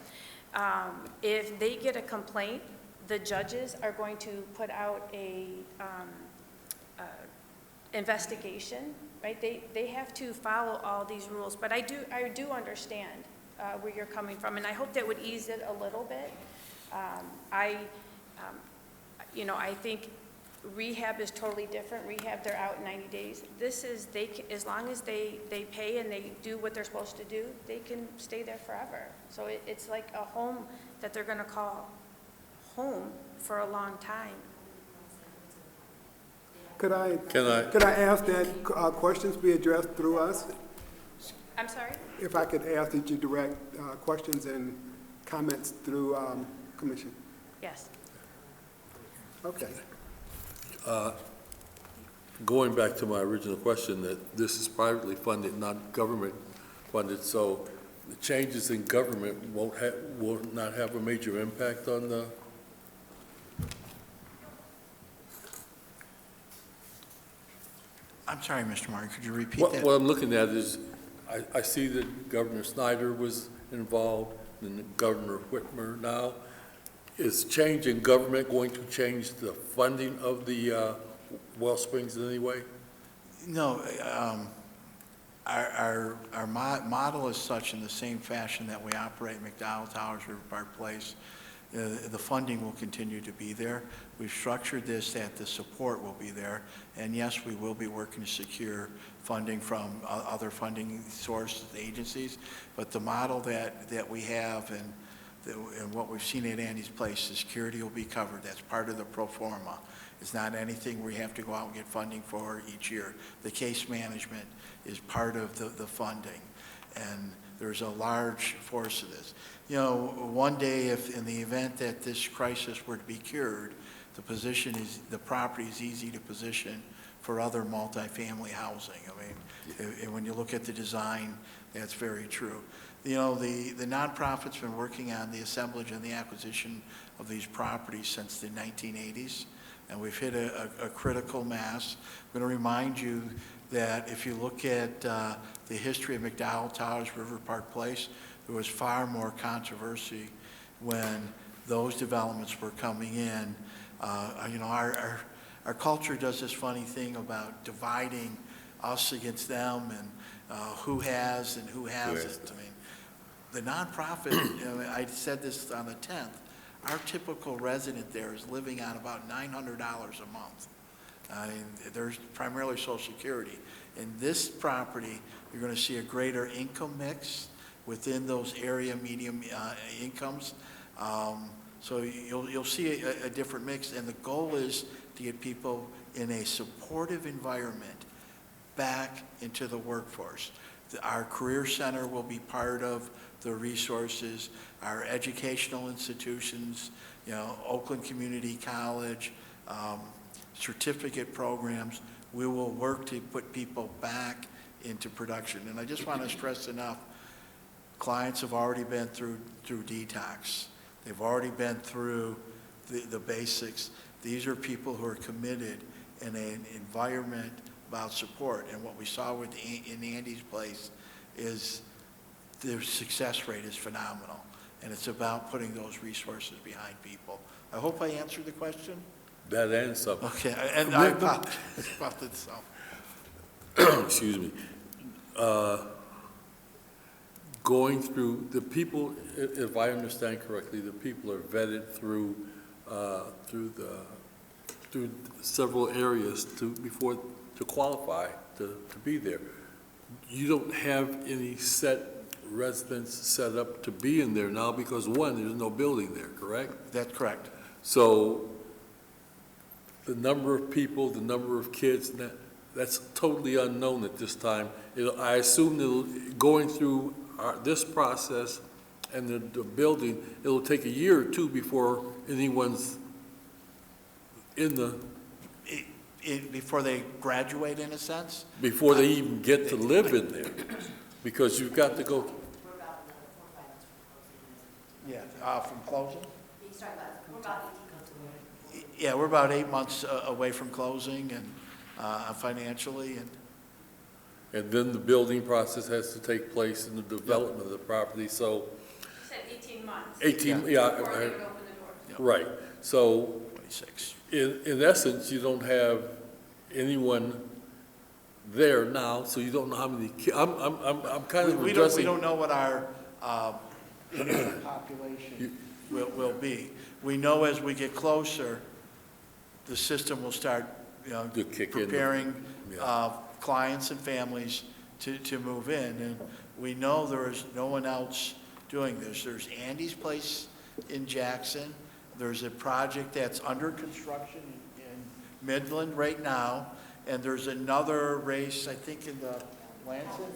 If they get a complaint, the judges are going to put out a investigation, right? They have to follow all these rules, but I do understand where you're coming from, and I hope that would ease it a little bit. I think rehab is totally different. Rehab, they're out in 90 days. This is, as long as they pay and they do what they're supposed to do, they can stay there forever. So it's like a home that they're gonna call home for a long time. Could I ask that questions be addressed through us? I'm sorry? If I could ask that you direct questions and comments through commission. Yes. Okay. Going back to my original question, that this is privately funded, not government funded, so the changes in government will not have a major impact on the. I'm sorry, Mr. Martin, could you repeat that? What I'm looking at is, I see that Governor Snyder was involved, and Governor Whitmer now. Is change in government going to change the funding of the well springs in any way? No, our model is such in the same fashion that we operate McDowell Towers, River Park Place. The funding will continue to be there. We've structured this that the support will be there. And yes, we will be working to secure funding from other funding sources, agencies. But the model that we have and what we've seen at Andy's Place, the security will be covered. That's part of the pro forma. It's not anything we have to go out and get funding for each year. The case management is part of the funding. And there's a large force of this. You know, one day, if in the event that this crisis were to be cured, the property is easy to position for other multifamily housing. I mean, and when you look at the design, that's very true. You know, the nonprofit's been working on the assemblage and the acquisition of these properties since the 1980s, and we've hit a critical mass. I'm going to remind you that if you look at the history of McDowell Towers, River Park Place, there was far more controversy when those developments were coming in. You know, our culture does this funny thing about dividing us against them and who has and who hasn't. I mean, the nonprofit, you know, I said this on the 10th, our typical resident there is living on about $900 a month. There's primarily Social Security. In this property, you're going to see a greater income mix within those area medium incomes. So you'll see a different mix, and the goal is to get people in a supportive environment back into the workforce. Our career center will be part of the resources, our educational institutions, you know, Oakland Community College, certificate programs. We will work to put people back into production. And I just want to stress enough, clients have already been through detox. They've already been through the basics. These are people who are committed in an environment about support. And what we saw in Andy's Place is their success rate is phenomenal. And it's about putting those resources behind people. I hope I answered the question. That and something. Okay, and I apologize about that. So. Excuse me. Going through, the people, if I understand correctly, the people are vetted through several areas to qualify to be there. You don't have any set residents set up to be in there now because, one, there's no building there, correct? That's correct. So the number of people, the number of kids, that's totally unknown at this time. I assume going through this process and the building, it'll take a year or two before anyone's in the, Before they graduate, in a sense? before they even get to live in there. Because you've got to go, Yeah, from closing? Yeah, we're about 8 months away from closing and financially, and then the building process has to take place in the development of the property, so. Said 18 months. 18, Before yeah. they would open the doors. Right, so 26. in essence, you don't have anyone there now, so you don't know how many kids, I'm kind of We addressing. don't know what our population will be. We know as we get closer, the system will start, To kick in. preparing Yeah. clients and families to move in. And we know there is no one else doing this. There's Andy's Place in Jackson. There's a project that's under construction in Midland right now. And there's another race, I think, in the Lansing?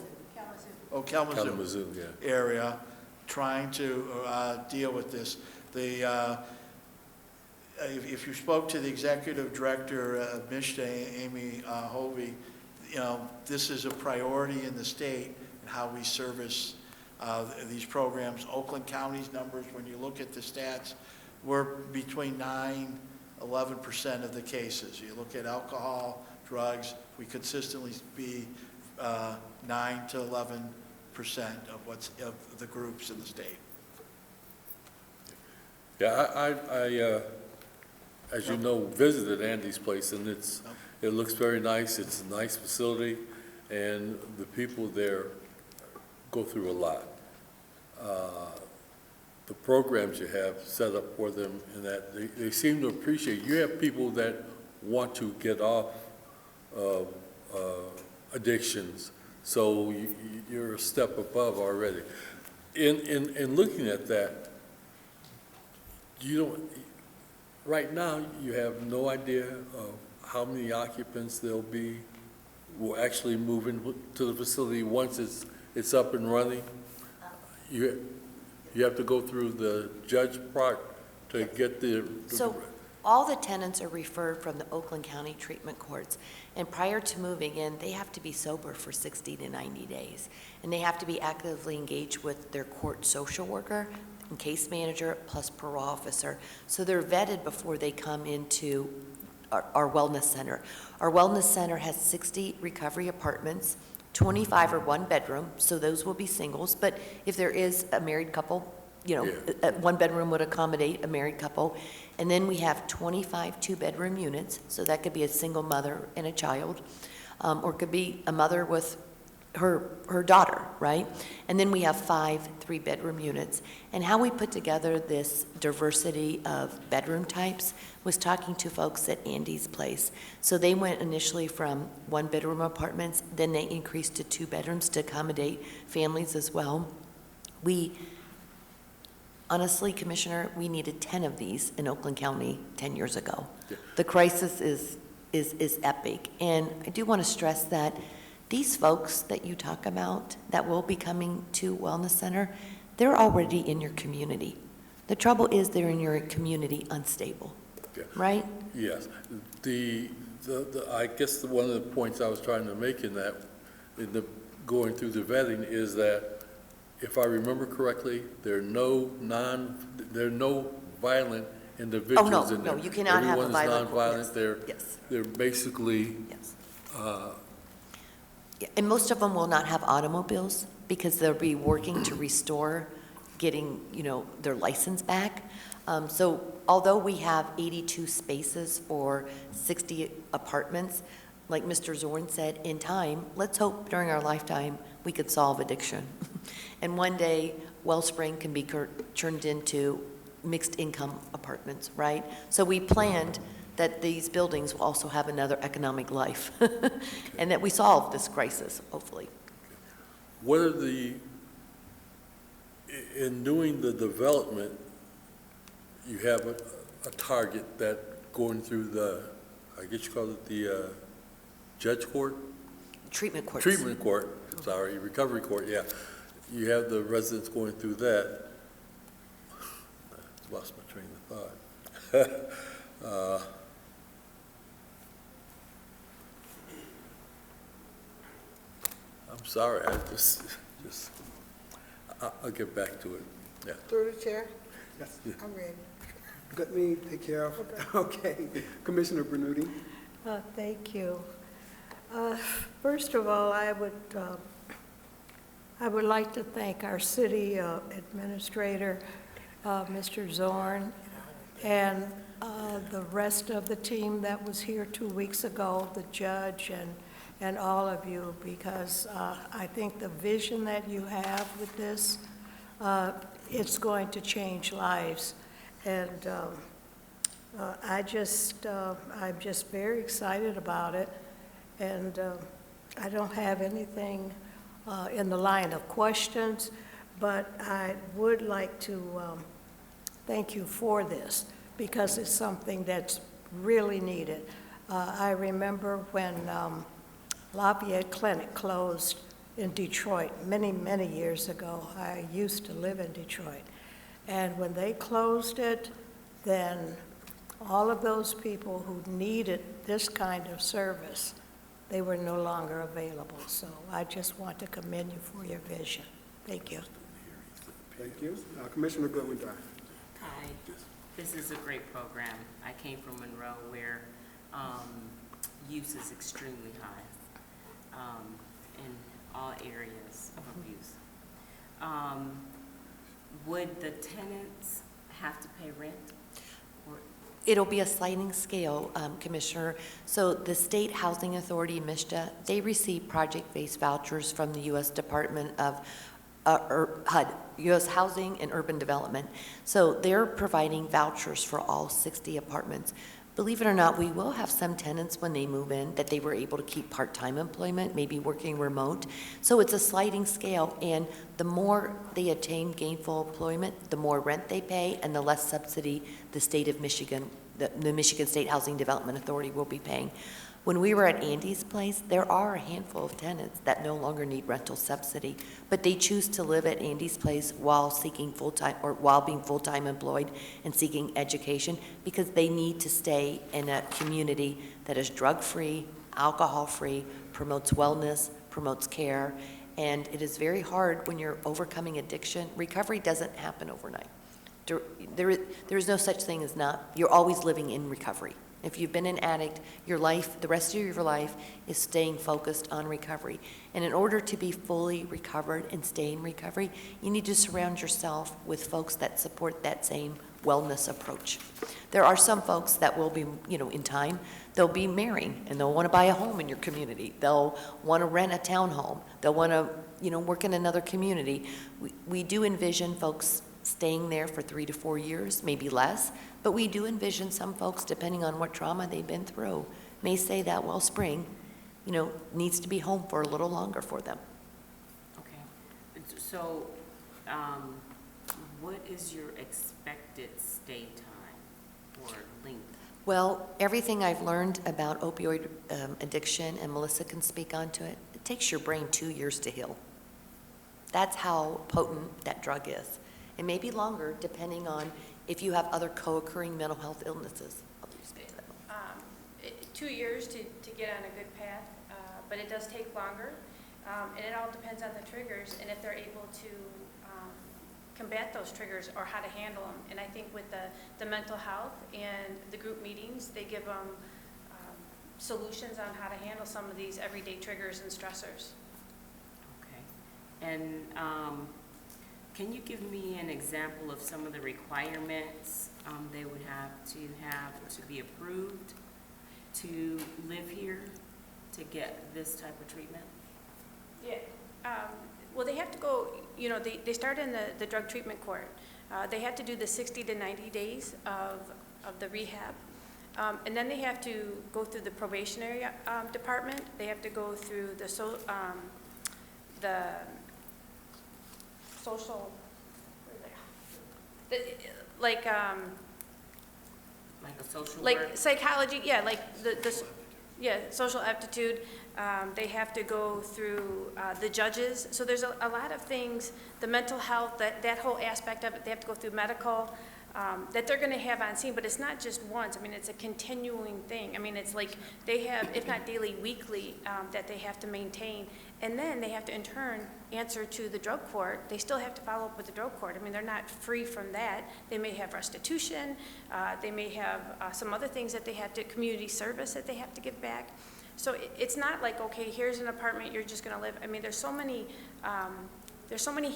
Kalamazoo Yeah. area, trying to deal with this. If you spoke to the executive director of MISHDA, Amy Hovey, this is a priority in the state and how we service these programs. Oakland County's numbers, when you look at the stats, we're between 9-11% of the cases. You look at alcohol, drugs, we consistently be 9 to 11% of the groups in the state. Yeah, I as you know, visited Andy's Place, and it looks very nice. It's a nice facility, and the people there go through a lot. The programs you have set up for them, and that they seem to appreciate. You have people that want to get off of addictions, so you're a step above already. In looking at that, right now, you have no idea of how many occupants will actually move into the facility once it's up and running. You have to go through the judge part to get So all the tenants are referred from the Oakland County treatment courts. And prior to moving in, they have to be sober for 60 to 90 days. And they have to be actively engaged with their court social worker and case manager plus parole officer. So they're vetted before they come into our wellness center. Our wellness center has 60 recovery apartments. 25 are one bedroom, so those will be singles. But if there is a married couple, one bedroom would accommodate a married couple. And then we have 25 two-bedroom units, so that could be a single mother and a child, or it could be a mother with her daughter, right? And then we have 5 three-bedroom units. And how we put together this diversity of bedroom types was talking to folks at Andy's Place. So they went initially from one-bedroom apartments, then they increased to 2 bedrooms to accommodate families as well. Honestly, Commissioner, we needed 10 of these in Oakland County 10 years ago. Yeah. The crisis is epic. And I do want to stress that these folks that you talk about that will be coming to Wellness Center, they're already in your community. The trouble is they're in your community unstable, right? Yes. I guess one of the points I was trying to make going through the vetting is that, if I remember correctly, there are no violent individuals in there. Oh, no, you cannot have a violent. Everyone is nonviolent. Yes. They're basically. Yes. And most of them will not have automobiles because they'll be working to restore getting, their license back. So although we have 82 spaces for 60 apartments, like Mr. Zorn said, in time, let's hope during our lifetime we could solve addiction. And one day, Wellspring can be turned into mixed income apartments, right? So we planned that these buildings will also have another economic life and that we solve this crisis, hopefully. What are the in doing the development, you have a target that going through the, I guess you call it the judge court? Treatment courts. Treatment court, sorry, recovery court, yeah. You have the residents going through that. I lost my train of thought. I'm sorry, I'll get back to it, yeah. Through the chair? Yes. I'm ready. Let me take care of, okay. Commissioner Bernuti? Thank you. First of all, I would like to thank our city administrator, Mr. Zorn, and the rest of the team that was here 2 weeks ago, the judge and all of you, because I think the vision that you have with this, it's going to change lives. And I'm just very excited about it. And I don't have anything in the line of questions, but I would like to thank you for this, because it's something that's really needed. I remember when Lafayette Clinic closed in Detroit many, many years ago. I used to live in Detroit. And when they closed it, then all of those people who needed this kind of service, they were no longer available. So I just want to commend you for your vision. Thank you. Thank you. Commissioner Goodwin. Hi, this is a great program. I came from Monroe where use is extremely high in all areas of abuse. Would the tenants have to pay rent? It'll be a sliding scale, Commissioner. So the State Housing Authority, MISTA, they receive project-based vouchers from the U.S. Department of HUD, U.S. Housing and Urban Development. So they're providing vouchers for all 60 apartments. Believe it or not, we will have some tenants when they move in that they were able to keep part-time employment, maybe working remote. So it's a sliding scale, and the more they attain gainful employment, the more rent they pay, and the less subsidy the state of Michigan, the Michigan State Housing Development Authority will be paying. When we were at Andy's place, there are a handful of tenants that no longer need rental subsidy, but they choose to live at Andy's place while seeking full-time, or while being full-time employed and seeking education, because they need to stay in a community that is drug-free, alcohol-free, promotes wellness, promotes care, and it is very hard when you're overcoming addiction. Recovery doesn't happen overnight. There is no such thing as not, you're always living in recovery. If you've been an addict, your life, the rest of your life is staying focused on recovery. And in order to be fully recovered and stay in recovery, you need to surround yourself with folks that support that same wellness approach. There are some folks that will be, in time, they'll be marrying and they'll want to buy a home in your community. They'll want to rent a townhome. They'll want to, work in another community. We do envision folks staying there for 3 to 4 years, maybe less, but we do envision some folks, depending on what trauma they've been through, may say that Wellspring, needs to be home for a little longer for them. Okay. So, what is your expected stay time or length? Well, everything I've learned about opioid addiction, and Melissa can speak onto it, it takes your brain 2 years to heal. That's how potent that drug is. It may be longer depending on if you have other co-occurring mental health illnesses. 2 years to get on a good path, but it does take longer. And it all depends on the triggers and if they're able to combat those triggers or how to handle them. And I think with the mental health and the group meetings, they give them solutions on how to handle some of these everyday triggers and stressors. Okay. And can you give me an example of some of the requirements they would have to be approved to live here to get this type of treatment? Yeah. Well, they have to go, they start in the drug treatment court. They have to do the 60 to 90 days of the rehab. And then they have to go through the probationary department. They have to go through the social Like, Like a social work? like psychology, yeah, like yeah, social aptitude. They have to go through the judges. So there's a lot of things, the mental health, that whole aspect of it. They have to go through medical, that they're going to have on scene, but it's not just once. I mean, it's a continuing thing. I mean, it's like they have, if not daily, weekly, that they have to maintain. And then they have to, in turn, answer to the drug court. They still have to follow up with the drug court. I mean, they're not free from that. They may have restitution. They may have some other things that they have to, community service that they have to give back. So it's not like, okay, here's an apartment, you're just going to live. I mean, there's so many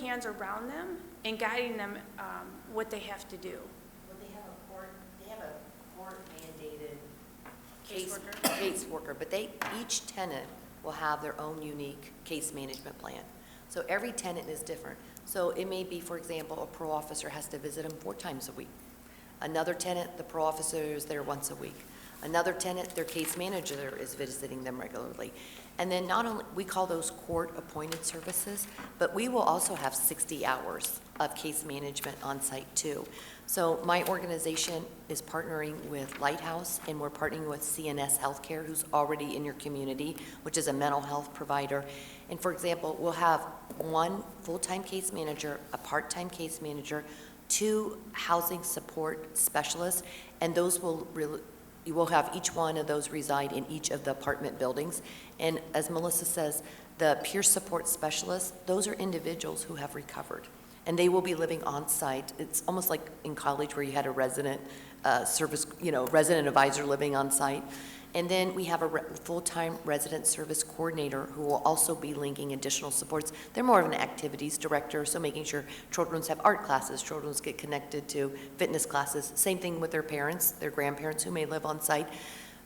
hands around them and guiding them what they have to do. Well, they have a court mandated Caseworker? caseworker, but each tenant will have their own unique case management plan. So every tenant is different. So it may be, for example, a parole officer has to visit them 4 times a week. Another tenant, the parole officer is there once a week. Another tenant, their case manager is visiting them regularly. And then not only, we call those court-appointed services, but we will also have 60 hours of case management on site too. So my organization is partnering with Lighthouse, and we're partnering with CNS Healthcare, who's already in your community, which is a mental health provider. And for example, we'll have 1 full-time case manager, a part-time case manager, 2 housing support specialists, and those will really, you will have each one of those reside in each of the apartment buildings. And as Melissa says, the peer support specialists, those are individuals who have recovered. And they will be living on site. It's almost like in college where you had a resident resident advisor living on site. And then we have a full-time resident service coordinator who will also be linking additional supports. They're more of an activities director, so making sure children have art classes, children get connected to fitness classes. Same thing with their parents, their grandparents who may live on site.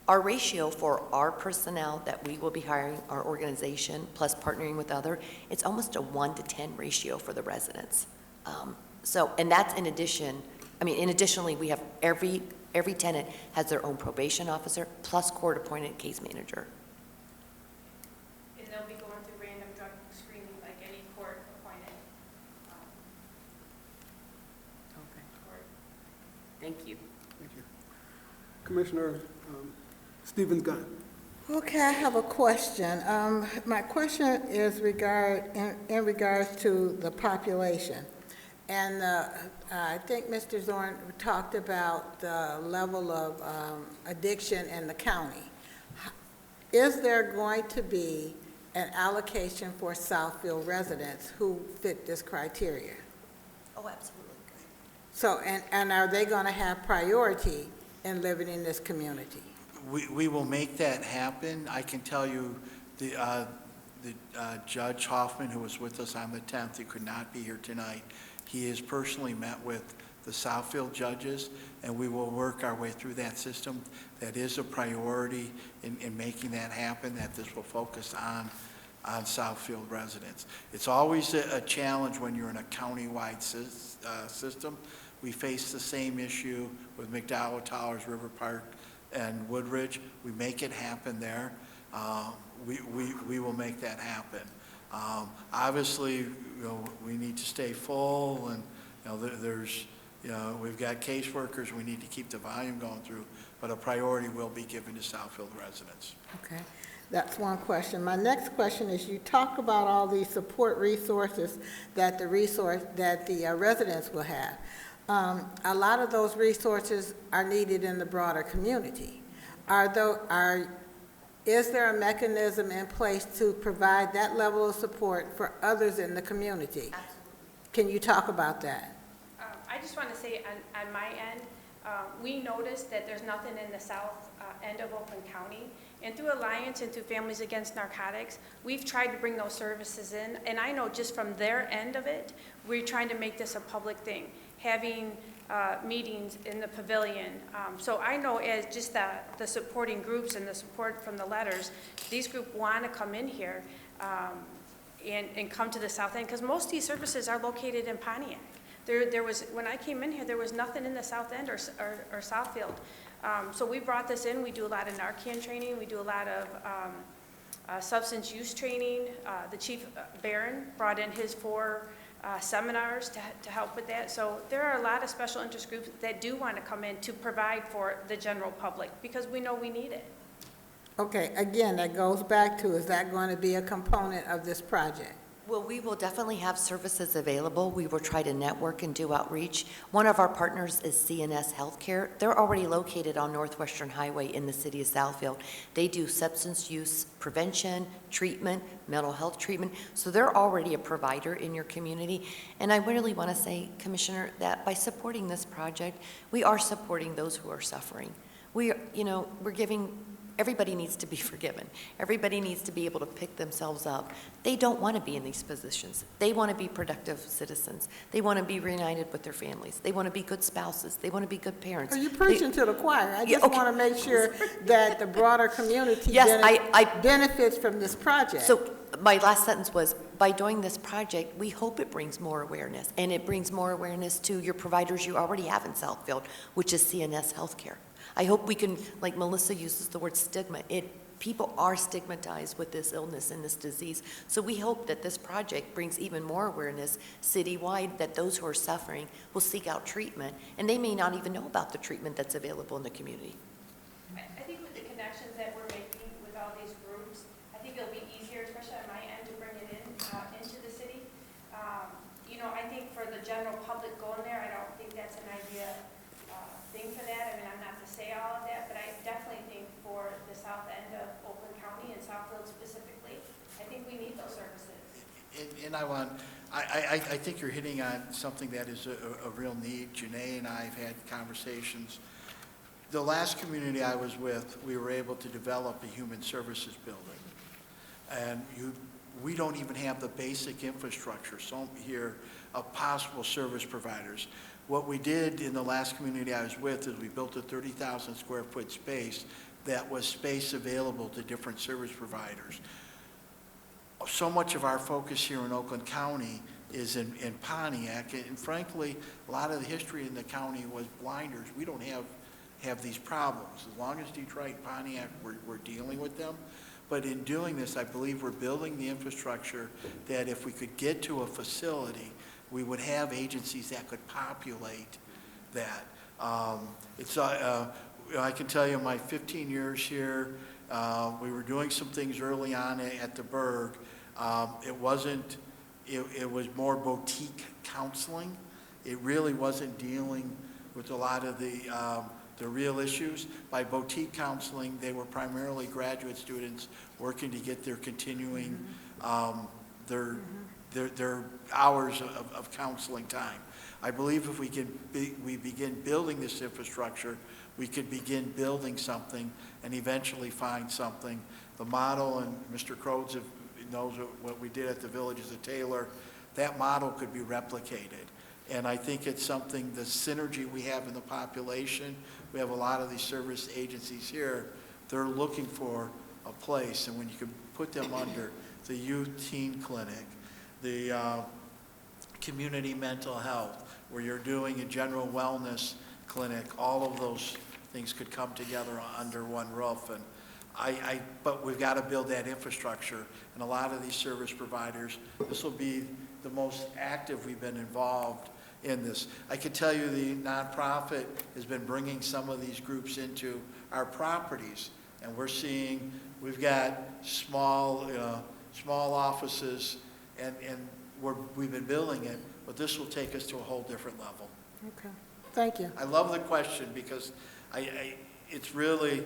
Our ratio for our personnel that we will be hiring, our organization, plus partnering with other, it's almost a 1-to-10 ratio for the residents. And that's in addition, additionally, we have every tenant has their own probation officer plus court-appointed case manager. And they'll be going through random drug screening like any court-appointed. Okay. Thank you. Thank you. Commissioner Stevens Gunn. Okay, I have a question. My question is in regards to the population. And I think Mr. Zorn talked about the level of addiction in the county. Is there going to be an allocation for Southfield residents who fit this criteria? Oh, absolutely. So, and are they going to have priority in living in this community? We will make that happen. I can tell you the Judge Hoffman, who was with us on the 10th, he could not be here tonight. He has personally met with the Southfield judges, and we will work our way through that system. That is a priority in making that happen, that this will focus on Southfield residents. It's always a challenge when you're in a county-wide system. We face the same issue with McDowell Towers, River Park, and Woodridge. We make it happen there. We will make that happen. Obviously, we need to stay full, and we've got caseworkers. We need to keep the volume going through, but a priority will be given to Southfield residents. Okay, that's one question. My next question is: you talk about all these support resources that the residents will have. A lot of those resources are needed in the broader community. Is there a mechanism in place to provide that level of support for others in the community? Absolutely. Can you talk about that? I just want to say on my end, we noticed that there's nothing in the south end of Oakland County. And through Alliance and through Families Against Narcotics, we've tried to bring those services in. And I know just from their end of it, we're trying to make this a public thing, having meetings in the pavilion. So I know as just the supporting groups and the support from the letters, these groups want to come in here and come to the south end, because most of these services are located in Pontiac. There was, when I came in here, there was nothing in the south end or Southfield. So we brought this in. We do a lot of Narcan training. We do a lot of substance use training. The Chief Barron brought in his 4 seminars to help with that. So there are a lot of special interest groups that do want to come in to provide for the general public because we know we need it. Okay, again, that goes back to, is that going to be a component of this project? Well, we will definitely have services available. We will try to network and do outreach. One of our partners is CNS Healthcare. They're already located on Northwestern Highway in the city of Southfield. They do substance use prevention, treatment, mental health treatment. So they're already a provider in your community. And I really want to say, Commissioner, that by supporting this project, we are supporting those who are suffering. We're giving. Everybody needs to be forgiven. Everybody needs to be able to pick themselves up. They don't want to be in these positions. They want to be productive citizens. They want to be reunited with their families. They want to be good spouses. They want to be good parents. Are you preaching to the choir? I just okay. want to make sure that the broader community benefits from this project. So my last sentence was, by doing this project, we hope it brings more awareness, and it brings more awareness to your providers you already have in Southfield, which is CNS Healthcare. I hope we can, like Melissa uses the word stigma, people are stigmatized with this illness and this disease. So we hope that this project brings even more awareness citywide, that those who are suffering will seek out treatment, and they may not even know about the treatment that's available in the community. I think with the connections that we're making with all these groups, I think it'll be easier, especially on my end, to bring it into the city. I think for the general public going there, I don't think that's an idea thing for that. I mean, I'm not to say all of that, but I definitely think for the south end of Oakland County and Southfield specifically, I think we need those services. And I think you're hitting on something that is a real need. Janae and I have had conversations. The last community I was with, we were able to develop a human services building. And we don't even have the basic infrastructure here of possible service providers. What we did in the last community I was with is we built a 30,000 square foot space that was space available to different service providers. So much of our focus here in Oakland County is in Pontiac, and frankly, a lot of the history in the county was blinders. We don't have these problems. As long as Detroit and Pontiac, we're dealing with them. But in doing this, I believe we're building the infrastructure that if we could get to a facility, we would have agencies that could populate that. I can tell you my 15 years here, we were doing some things early on at the Berg. It was more boutique counseling. It really wasn't dealing with a lot of the real issues. By boutique counseling, they were primarily graduate students working to get their continuing, their hours of counseling time. I believe if we begin building this infrastructure, we could begin building something and eventually find something. The model, and Mr. Crodes knows what we did at the Villages of Taylor, that model could be replicated. And I think it's something, the synergy we have in the population, we have a lot of these service agencies here, they're looking for a place, and when you can put them under the youth teen clinic, the community mental health, where you're doing a general wellness clinic, all of those things could come together under one roof. And but we've got to build that infrastructure, and a lot of these service providers, this will be the most active we've been involved in this. I can tell you the nonprofit has been bringing some of these groups into our properties, and we've got small offices, and we've been building it, but this will take us to a whole different level. Okay, thank you. I love the question because it's really,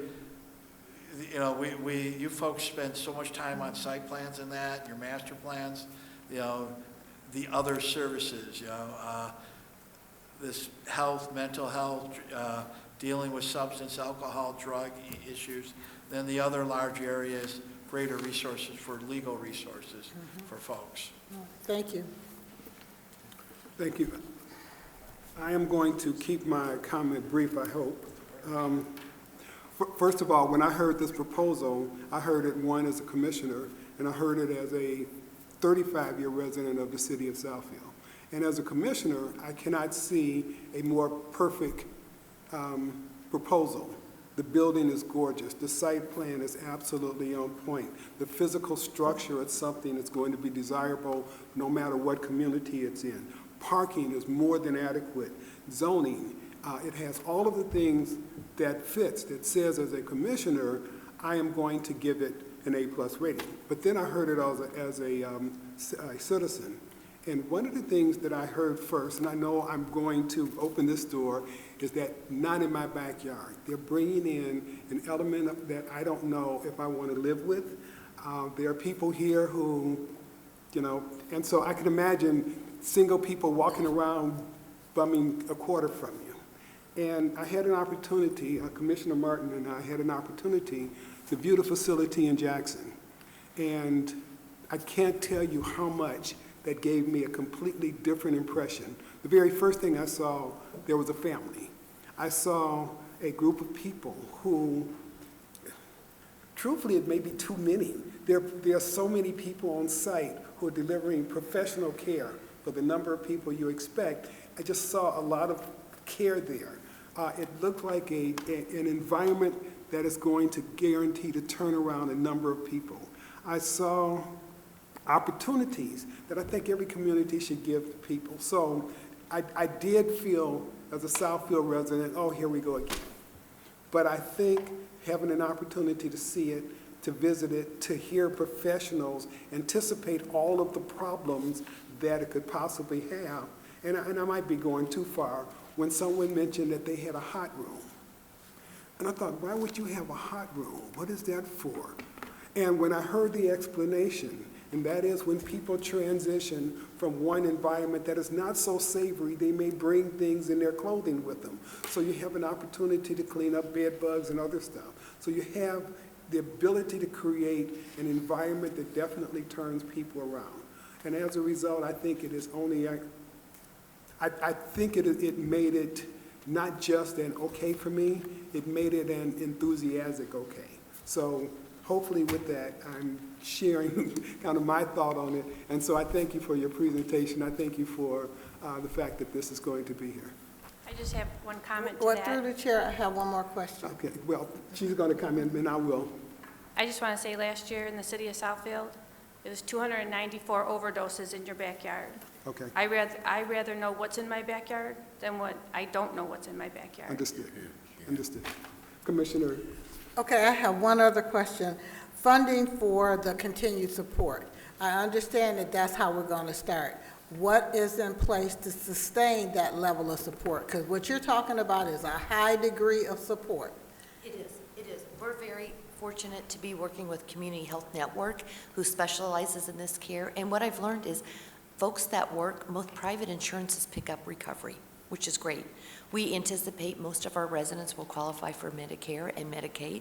you folks spend so much time on site plans and that, your master plans, the other services, this health, mental health, dealing with substance, alcohol, drug issues. Then the other large area is greater resources for legal resources for folks. Thank you. Thank you. I am going to keep my comment brief, I hope. First of all, when I heard this proposal, I heard it, one, as a commissioner, and I heard it as a 35-year resident of the city of Southfield. And as a commissioner, I cannot see a more perfect proposal The building is gorgeous. The site plan is absolutely on point. The physical structure is something that's going to be desirable no matter what community it's in. Parking is more than adequate. Zoning, it has all of the things that fits, that says as a commissioner, I am going to give it an A+ rating. But then I heard it as a citizen. And one of the things that I heard first, and I know I'm going to open this door, is that not in my backyard. They're bringing in an element that I don't know if I want to live with. There are people here who, you know, and so I can imagine single people walking around bumming a quarter from you. And I had an opportunity, Commissioner Martin and I had an opportunity to view the facility in Jackson. And I can't tell you how much that gave me a completely different impression. The very first thing I saw, there was a family. I saw a group of people who, truthfully, it may be too many. There are so many people on site who are delivering professional care for the number of people you expect. I just saw a lot of care there. It looked like an environment that is going to guarantee to turn around a number of people. I saw opportunities that I think every community should give to people. So I did feel, as a Southfield resident, oh, here we go again. But I think having an opportunity to see it, to visit it, to hear professionals anticipate all of the problems that it could possibly have, and I might be going too far, when someone mentioned that they had a hot room. And I thought, why would you have a hot room? What is that for? And when I heard the explanation, and that is when people transition from one environment that is not so savory, they may bring things in their clothing with them. So you have an opportunity to clean up bed bugs and other stuff. So you have the ability to create an environment that definitely turns people around. And as a result, I think it is only, I think it made it not just an okay for me, it made it an enthusiastic okay. So hopefully with that, I'm sharing kind of my thought on it. And so I thank you for your presentation. I thank you for the fact that this is going to be here. I just have one comment to Well, that. through the chair, I have one more question. Okay, well, she's going to comment, and I will. I just want to say last year in the city of Southfield, it was 294 overdoses in your backyard. Okay, I rather know what's in my backyard than what I don't know what's in my backyard. understood, understood. Commissioner, Okay, I have one other question. Funding for the continued support. I understand that that's how we're going to start. What is in place to sustain that level of support? Because what you're talking about is a high degree of support. It is. We're very fortunate to be working with Community Health Network, who specializes in this care. And what I've learned is folks that work, most private insurances pick up recovery, which is great. We anticipate most of our residents will qualify for Medicare and Medicaid.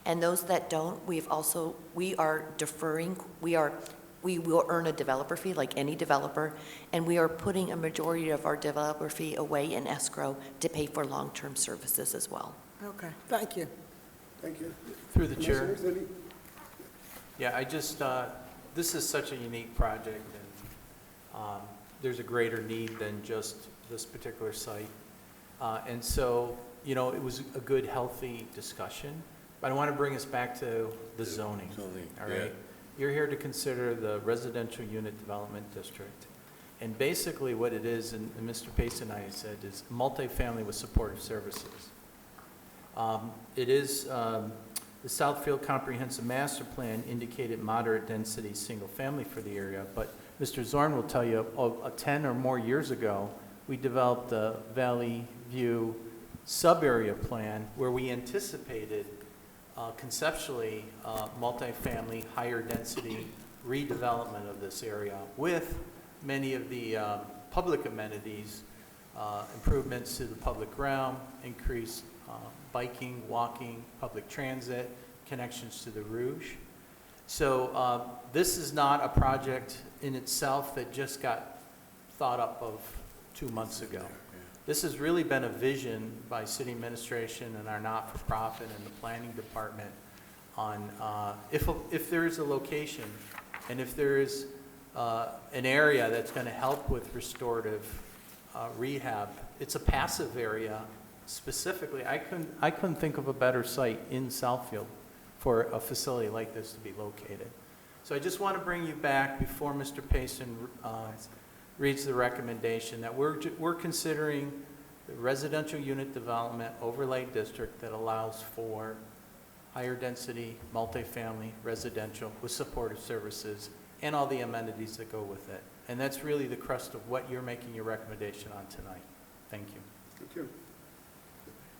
And those that don't, we are deferring, we will earn a developer fee like any developer, and we are putting a majority of our developer fee away in escrow to pay for long-term services as well. Okay, thank you. thank you. Through the chair. Commissioners, any? Yeah, I just, this is such a unique project, and there's a greater need than just this particular site. And so, you know, it was a good, healthy discussion, but I want to bring us back to the zoning. All right? You're here to consider the residential unit development district. And basically what it is, and Mr. Pace and I said, is multifamily with supportive services. It is, the Southfield Comprehensive Master Plan indicated moderate density single family for the area, but Mr. Zorn will tell you, 10 or more years ago, we developed the Valley View sub-area plan where we anticipated conceptually multifamily, higher density redevelopment of this area with many of the public amenities, improvements to the public realm, increased biking, walking, public transit, connections to the Rouge. So this is not a project in itself that just got thought up of 2 months ago. This has really been a vision by city administration and our not-for-profit and the planning department on if there is a location and if there is an area that's going to help with restorative rehab. It's a passive area specifically, I couldn't think of a better site in Southfield for a facility like this to be located. So I just want to bring you back before Mr. Payson reads the recommendation that we're considering the residential unit development overlay district that allows for higher density, multifamily, residential with supportive services and all the amenities that go with it. And that's really the crust of what you're making your recommendation on tonight. Thank you. Thank you.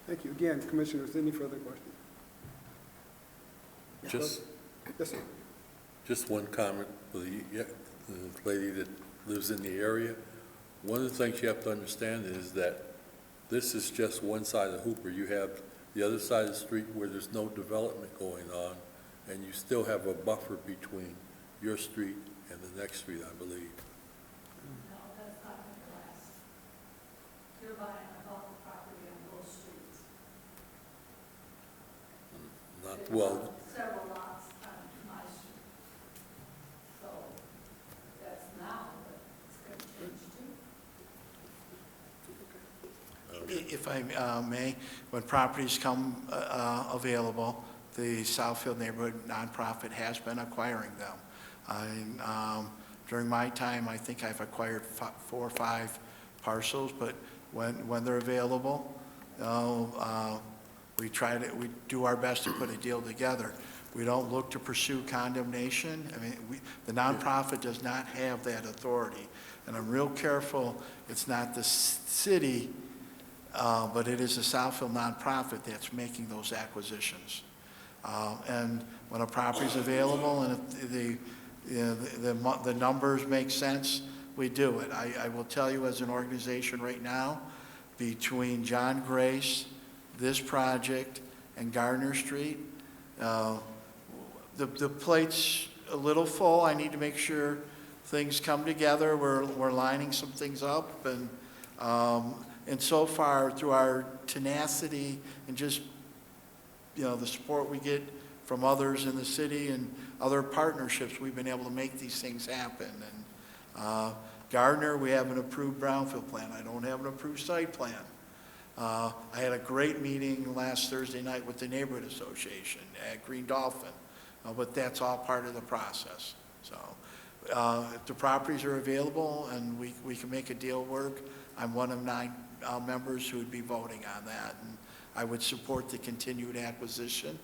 Thank you. Again, Commissioners, any further questions? Yes, sir. Just one comment for the lady that lives in the area. One of the things you have to understand is that this is just one side of Hooper. You have the other side of the street where there's no development going on, and you still have a buffer between your street and the next street, I believe. No, that's not going to last. You're buying a bulk property on both streets. Not well. Several lots on my street. So that's now, but it's going to change too. If I may, when properties come available, the Southfield Neighborhood Nonprofit has been acquiring them. During my time, I think I've acquired 4 or 5 parcels, but when they're available, we do our best to put a deal together. We don't look to pursue condemnation. I mean, the nonprofit does not have that authority. And I'm real careful, it's not the city, but it is a Southfield nonprofit that's making those acquisitions. And when a property's available and if the numbers make sense, we do it. I will tell you, as an organization right now, between John Grace, this project, and Gardner Street, the plate's a little full. I need to make sure things come together. We're lining some things up, and so far, through our tenacity and just, the support we get from others in the city and other partnerships, we've been able to make these things happen. And Gardner, we have an approved brownfield plan. I don't have an approved site plan. I had a great meeting last Thursday night with the Neighborhood Association at Green Dolphin, but that's all part of the process. So if the properties are available and we can make a deal work, I'm one of 9 members who would be voting on that. And I would support the continued acquisition.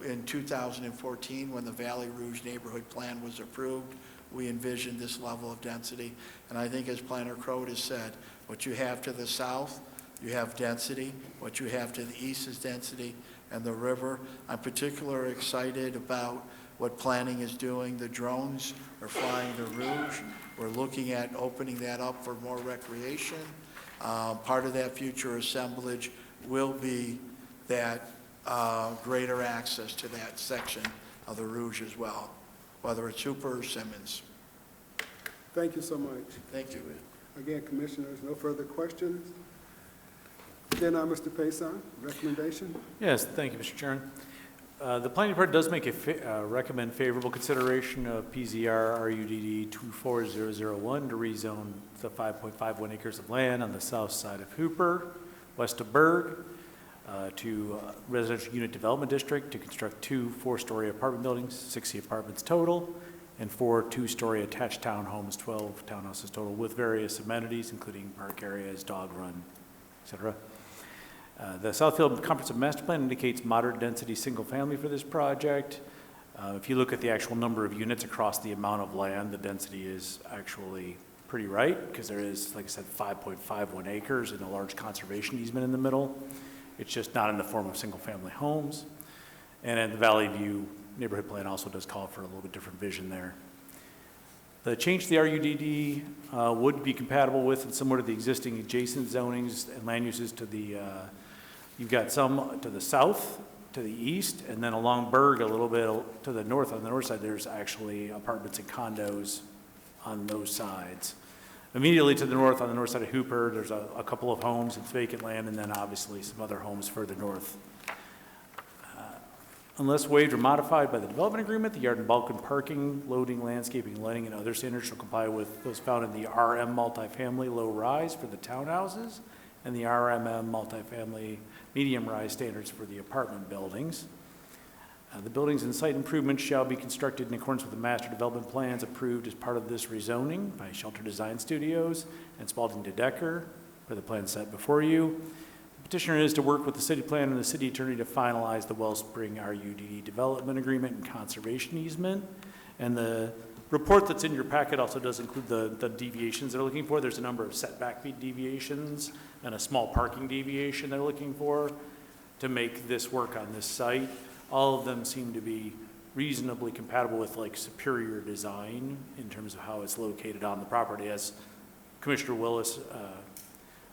In 2014, when the Valley Rouge Neighborhood Plan was approved, we envisioned this level of density. And I think, as Planner Crode has said, what you have to the south, you have density. What you have to the east is density, and the river. I'm particularly excited about what planning is doing. The drones are flying the Rouge. We're looking at opening that up for more recreation. Part of that future assemblage will be that greater access to that section of the Rouge as well, whether it's Hooper or Simmons. Thank you so much. Thank you. Again, Commissioners, no further questions? Then, Mr. Payson, recommendation? Yes, thank you, Mr. Chairman. The planning department does make recommend favorable consideration of PZR RUDD 24001 to rezone the 5.51 acres of land on the south side of Hooper, west of Berg, to residential unit development district to construct 2 4-story apartment buildings, 60 apartments total, and 4 2-story attached townhomes, 12 townhouses total, with various amenities, including park areas, dog run, et cetera. The Southfield Comprehensive Master Plan indicates moderate density single family for this project. If you look at the actual number of units across the amount of land, the density is actually pretty right, because there is, like I said, 5.51 acres and a large conservation easement in the middle. It's just not in the form of single family homes. And in the Valley View neighborhood plan also does call for a little bit different vision there. The change to the RUDD would be compatible with and similar to the existing adjacent zonings and land uses to the, you've got some to the south, to the east, and then along Berg a little bit to the north. On the north side, there's actually apartments and condos on those sides. Immediately to the north, on the north side of Hooper, there's a couple of homes, it's vacant land, and then obviously some other homes further north. Unless waived or modified by the development agreement, the yard and bulk and parking, loading, landscaping, lighting, and other standards shall comply with those found in the RM multifamily low rise for the townhouses and the RMM multifamily medium-rise standards for the apartment buildings. The buildings and site improvements shall be constructed in accordance with the master development plans approved as part of this rezoning by Shelter Design Studios and Spalding de Decker for the plan set before you. The petitioner is to work with the city planner and the city attorney to finalize the Wellspring RUDD development agreement and conservation easement. And the report that's in your packet also does include the deviations they're looking for. There's a number of setback deviations and a small parking deviation they're looking for to make this work on this site. All of them seem to be reasonably compatible with like superior design in terms of how it's located on the property. As Commissioner Willis,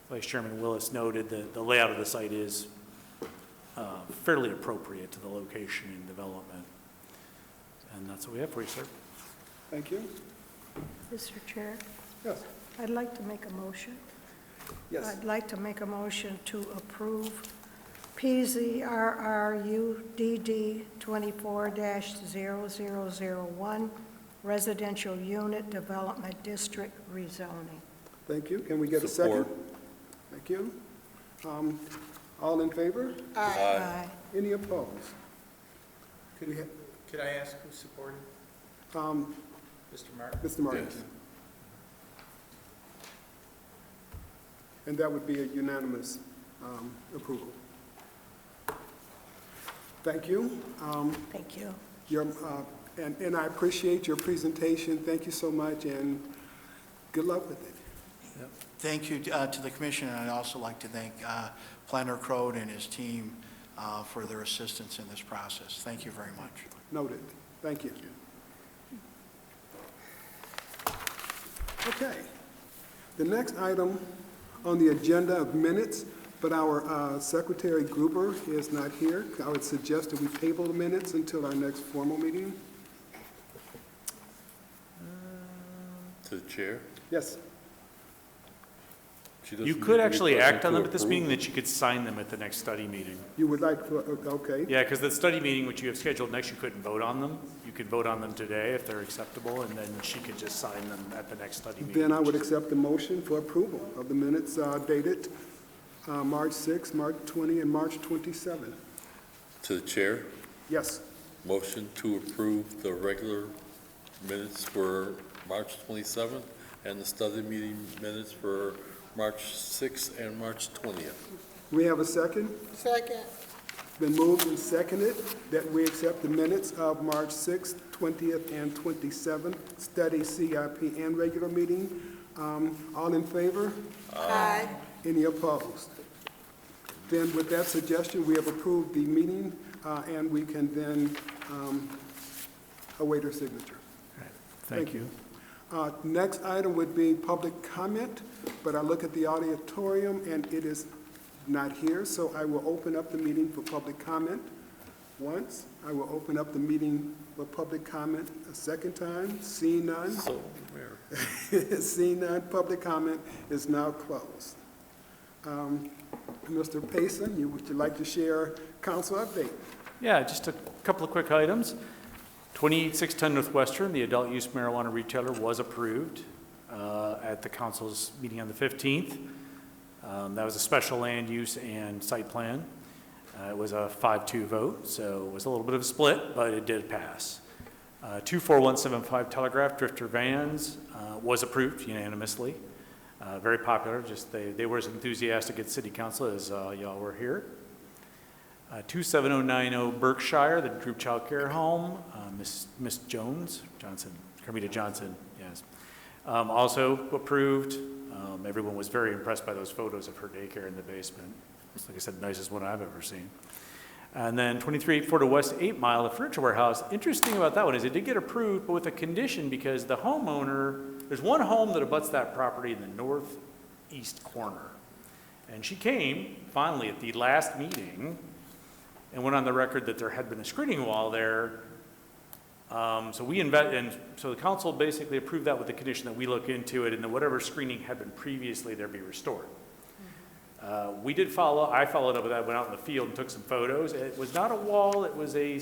Vice Chairman Willis noted, the layout of the site is fairly appropriate to the location and development. And that's what we have for you, sir. Thank you. Mr. Chair, Yes. I'd like to make a motion. Yes. I'd like to make a motion to approve PZRRUDD 24-0001 Residential Unit Development District Rezoning. Thank you. Can we get a second? Thank you. All in favor? Aye. Any opposed? Could I ask who supported? Mr. Martin? Mr. Martin. Yes. And that would be a unanimous approval. Thank you. Thank you. And I appreciate your presentation. Thank you so much, and good luck with it. Thank you to the commission, and I'd also like to thank Planner Crode and his team for their assistance in this process. Thank you very much. Noted. Thank you. Okay. The next item on the agenda of minutes, but our Secretary Gruber is not here. I would suggest that we table the minutes until our next formal meeting. To the chair? Yes. You could actually act on them at this meeting, that you could sign them at the next study meeting. You would like for, okay. Yeah, because the study meeting, which you have scheduled next, you couldn't vote on them. You could vote on them today if they're acceptable, and then she could just sign them at the next study meeting. Then I would accept the motion for approval of the minutes dated March 6, March 20, and March 27. To the chair? Yes. Motion to approve the regular minutes for March 27th and the study meeting minutes for March 6th and March 20th. We have a second? Second. Been moved and seconded that we accept the minutes of March 6th, 20th, and 27th, study, CIP, and regular meeting. All in favor? Aye. Any opposed? Then with that suggestion, we have approved the meeting, and we can then await her signature. Thank you. Next item would be public comment, but I look at the auditorium and it is not here, so I will open up the meeting for public comment once. I will open up the meeting for public comment a second time. Seeing none. So, Mayor. Seeing none, public comment is now closed. Mr. Payson, would you like to share council update? Yeah, just a couple of quick items. 28610 Northwestern, the adult use marijuana retailer, was approved at the council's meeting on the 15th. That was a special land use and site plan. It was a 5-2 vote, so it was a little bit of a split, but it did pass. 24175 Telegraph Drifter Vans was approved unanimously. Very popular, just they were as enthusiastic at City Council as y'all were here. 27090 Berkshire, the Group Child Care Home, Miss Johnson, Carmita Johnson, yes. Also approved. Everyone was very impressed by those photos of her daycare in the basement. It's, like I said, the nicest one I've ever seen. And then 23840 West 8 Mile, the furniture warehouse. Interesting about that one is it did get approved, but with a condition, because the homeowner, there's one home that abuts that property in the northeast corner. And she came finally at the last meeting and went on the record that there had been a screening wall there. So the council basically approved that with the condition that we look into it and that whatever screening had been previously there be restored. I followed up with that, went out in the field and took some photos. It was not a wall, it was a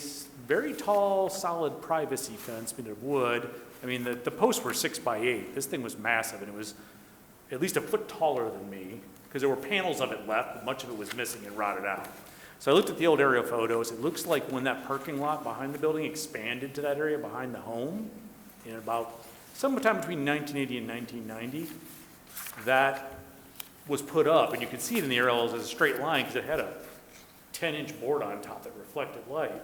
very tall, solid privacy fence made of wood. I mean, the posts were 6 by 8. This thing was massive, and it was at least a foot taller than me, because there were panels of it left, but much of it was missing and rotted out. So I looked at the old aerial photos. It looks like when that parking lot behind the building expanded to that area behind the home in about sometime between 1980 and 1990, that was put up, and you could see it in the aerials as a straight line because it had a 10-inch board on top that reflected light.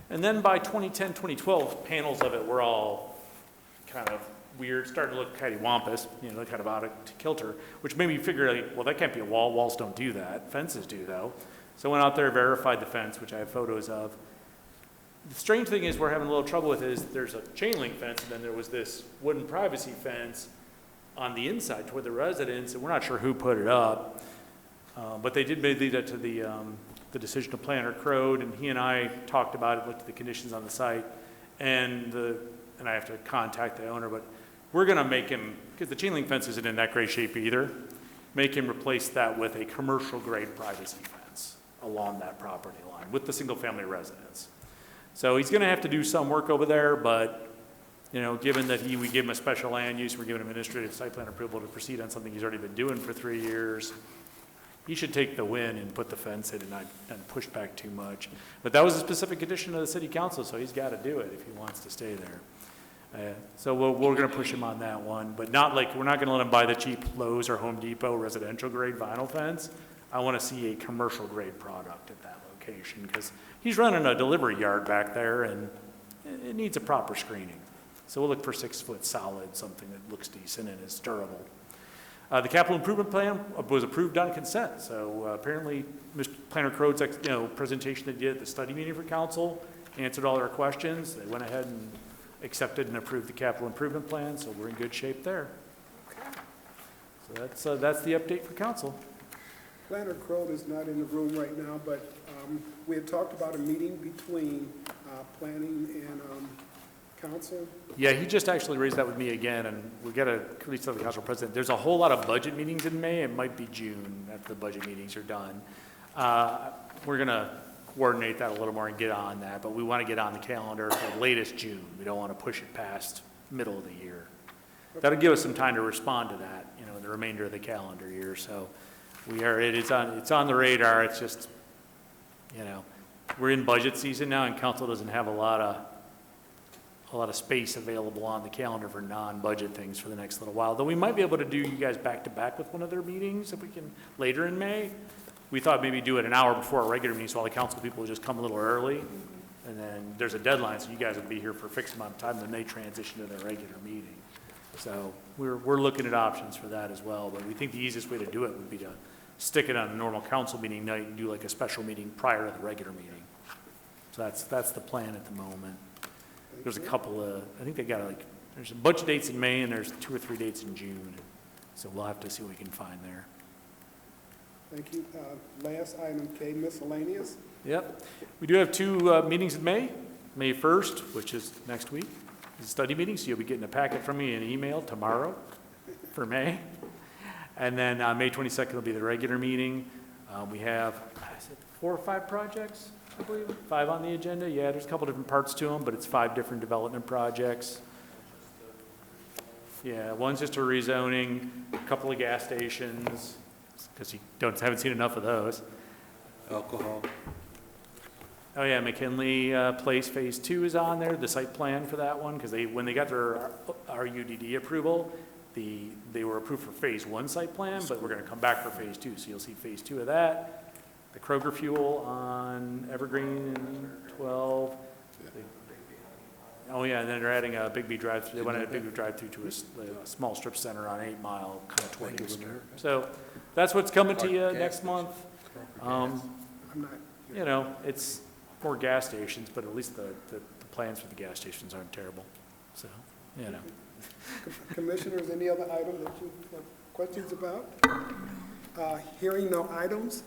And then by 2010, 2012, panels of it were all kind of weird, starting to look kind of wampus, kind of out of kilter, which made me figure, like, well, that can't be a wall. Walls don't do that. Fences do, though. So I went out there, verified the fence, which I have photos of. The strange thing is we're having a little trouble with is there's a chain link fence, and then there was this wooden privacy fence on the inside toward the residents, and we're not sure who put it up. But they did leave that to the decisional planner, Crode, and he and I talked about it, looked at the conditions on the site, and I have to contact the owner, but we're gonna make him, because the chain link fence isn't in that great shape either, make him replace that with a commercial grade privacy fence along that property line with the single family residence. So he's gonna have to do some work over there, but given that we give him a special land use, we're giving him administrative site plan approval to proceed on something he's already been doing for 3 years, he should take the win and put the fence in and not push back too much. But that was a specific condition of the city council, so he's got to do it if he wants to stay there. So we're going to push him on that one, but not like, we're not going to let him buy the cheap Lowe's or Home Depot residential grade vinyl fence. I want to see a commercial grade product at that location because he's running a delivery yard back there and it needs a proper screening. So we'll look for 6 foot solid, something that looks decent and is durable. The capital improvement plan was approved on consent. So apparently, Mr. Planner Crode's presentation they did at the study meeting for council answered all our questions. They went ahead and accepted and approved the capital improvement plan, so we're in good shape there. So that's the update for council. Planner Crode is not in the room right now, but we had talked about a meeting between planning and council. Yeah, he just actually raised that with me again, and we got to at least tell the council president, there's a whole lot of budget meetings in May. It might be June after the budget meetings are done. We're going to coordinate that a little more and get on that, but we want to get on the calendar for latest June. We don't want to push it past middle of the year. That'll give us some time to respond to that, in the remainder of the calendar year. So it's on the radar. It's just, we're in budget season now, and council doesn't have a lot of space available on the calendar for non-budget things for the next little while. Though we might be able to do you guys back to back with one of their meetings if we can later in May. We thought maybe do it an hour before our regular meeting so all the council people would just come a little early. And then there's a deadline, so you guys would be here for a fixed amount of time, then they transition to their regular meeting. So we're looking at options for that as well, but we think the easiest way to do it would be to stick it on a normal council meeting night and do like a special meeting prior to the regular meeting. So that's the plan at the moment. There's a couple of, I think there's a bunch of dates in May and there's 2 or 3 dates in June. So we'll have to see what we can find there. Thank you. Last item, K, miscellaneous. Yep. We do have 2 meetings in May. May 1st, which is next week, is a study meeting, so you'll be getting a packet from me in an email tomorrow for May. And then May 22nd will be the regular meeting. We have 4 or 5 projects, I believe, 5 on the agenda. Yeah, there's a couple different parts to them, but it's 5 different development projects. Yeah, one's just a rezoning, a couple of gas stations, because you haven't seen enough of those. Alcohol. Oh yeah, McKinley Place Phase 2 is on there, the site plan for that one, because when they got their RUDD approval, they were approved for Phase 1 site plan, but we're going to come back for Phase 2, so you'll see Phase 2 of that. The Kroger Fuel on Evergreen and 12. Oh yeah, and then they're adding a Big B drive-through. They want to add a Big B drive-through to a small strip center on 8 Mile, kind of toward Easter. So that's what's coming to you next month. It's more gas stations, but at least the plans for the gas stations aren't terrible. So, Commissioners, any other item that you have questions about? Hearing no items,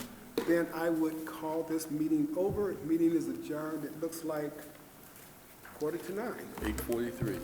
then I would call this meeting over. Meeting is adjourned. It looks like 8:45. 8:43.